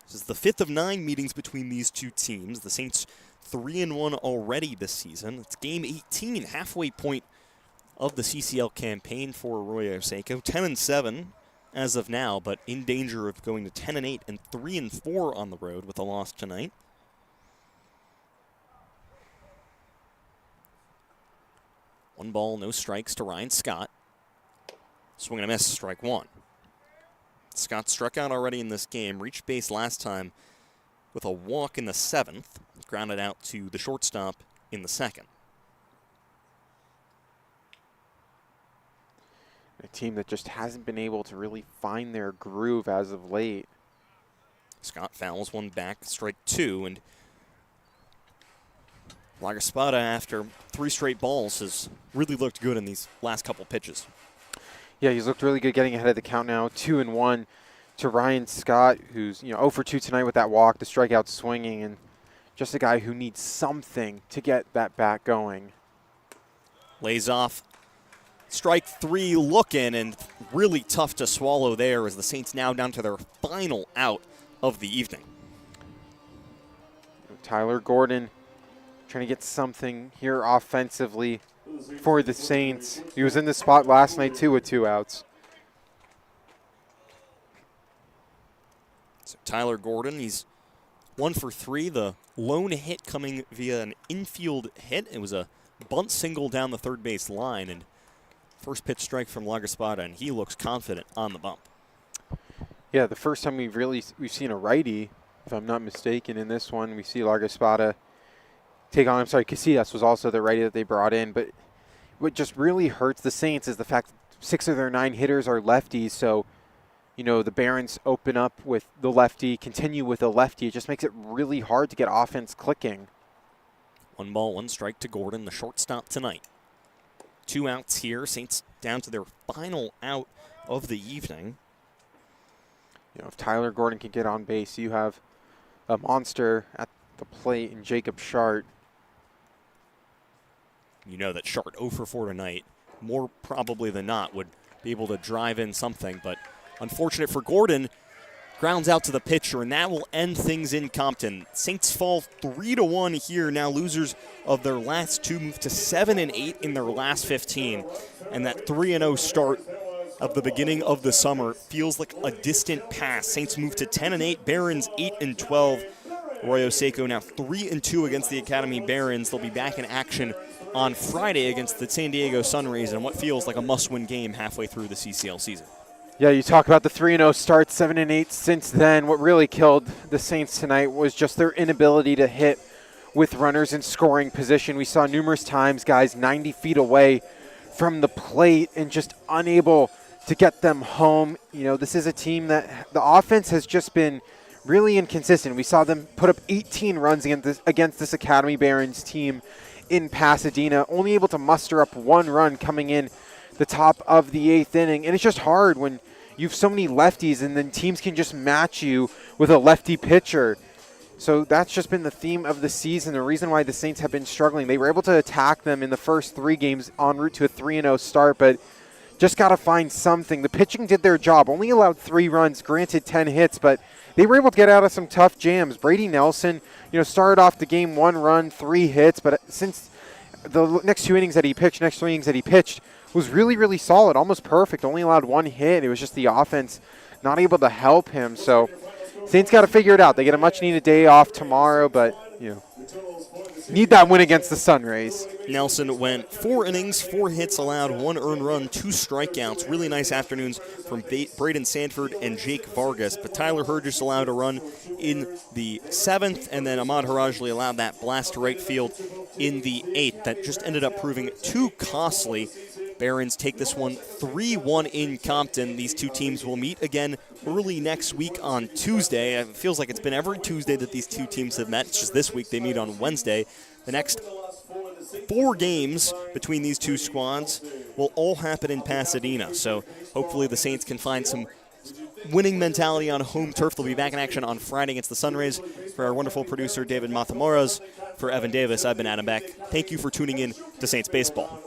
This is the 5th of 9 meetings between these 2 teams. The Saints 3-1 already this season. It's game 18, halfway point of the CCL campaign for Arroyo Seco. 10-7 as of now, but in danger of going to 10-8 and 3-4 on the road with a loss tonight. One ball, no strikes to Ryan Scott. Swing and a miss, strike 1. Scott struck out already in this game, reached base last time with a walk in the 7th, grounded out to the shortstop in the 2nd. A team that just hasn't been able to really find their groove as of late. Scott fouls one back, strike 2, and Lagaspada, after 3 straight balls, has really looked good in these last couple pitches. Yeah, he's looked really good getting ahead of the count now. 2-1 to Ryan Scott, who's 0 for 2 tonight with that walk, the strikeout swinging, and just a guy who needs something to get that bat going. Lays off. Strike 3 looking, and really tough to swallow there as the Saints now down to their final out of the evening. Tyler Gordon trying to get something here offensively for the Saints. He was in the spot last night, too, with 2 outs. So Tyler Gordon, he's 1 for 3. The lone hit coming via an infield hit. It was a bunt single down the third base line, and first pitch strike from Lagaspada, and he looks confident on the bump. Yeah, the first time we've seen a righty, if I'm not mistaken, in this one. We see Lagaspada take on, Casillas was also the righty that they brought in. But what just really hurts the Saints is the fact that 6 of their 9 hitters are lefties. So, the Barons open up with the lefty, continue with a lefty. It just makes it really hard to get offense clicking. 1 ball, 1 strike to Gordon, the shortstop tonight. 2 outs here. Saints down to their final out of the evening. If Tyler Gordon can get on base, you have a monster at the plate in Jacob Shart. You know that Shart 0 for 4 tonight, more probably than not, would be able to drive in something. But unfortunate for Gordon, grounds out to the pitcher, and that will end things in Compton. Saints fall 3-1 here. Now losers of their last 2 move to 7-8 in their last 15. And that 3-0 start of the beginning of the summer feels like a distant past. Saints move to 10-8, Barons 8-12. Arroyo Seco now 3-2 against the Academy Barons. They'll be back in action on Friday against the San Diego Sunrays in what feels like a must-win game halfway through the CCL season. Yeah, you talk about the 3-0 start, 7-8 since then. What really killed the Saints tonight was just their inability to hit with runners in scoring position. We saw numerous times guys 90 feet away from the plate and just unable to get them home. This is a team that the offense has just been really inconsistent. We saw them put up 18 runs against this Academy Barons team in Pasadena, only able to muster up 1 run coming in the top of the 8th inning. And it's just hard when you have so many lefties and then teams can just match you with a lefty pitcher. So that's just been the theme of the season, the reason why the Saints have been struggling. They were able to attack them in the first 3 games en route to a 3-0 start, but just got to find something. The pitching did their job, only allowed 3 runs, granted 10 hits, but they were able to get out of some tough jams. Brady Nelson, started off the game 1 run, 3 hits, but since the next 3 innings that he pitched was really, really solid, almost perfect, only allowed 1 hit. It was just the offense not able to help him. So Saints got to figure it out. They get a much-needed day off tomorrow, but, need that win against the Sunrays. Nelson went 4 innings, 4 hits allowed, 1 earned run, 2 strikeouts. Really nice afternoons from Braden Sanford and Jake Vargas. But Tyler Hergis allowed a run in the 7th, and then Ahmad Harajli allowed that blast to right field in the 8th. That just ended up proving too costly. Barons take this one 3-1 in Compton. These 2 teams will meet again early next week on Tuesday. It feels like it's been every Tuesday that these 2 teams have met. It's just this week they meet on Wednesday. The next 4 games between these 2 squads will all happen in Pasadena. So hopefully the Saints can find some winning mentality on home turf. They'll be back in action on Friday against the Sunrays. For our wonderful producer, David Matamoras, for Evan Davis, I've been Adam Beck. Thank you for tuning in to Saints Baseball.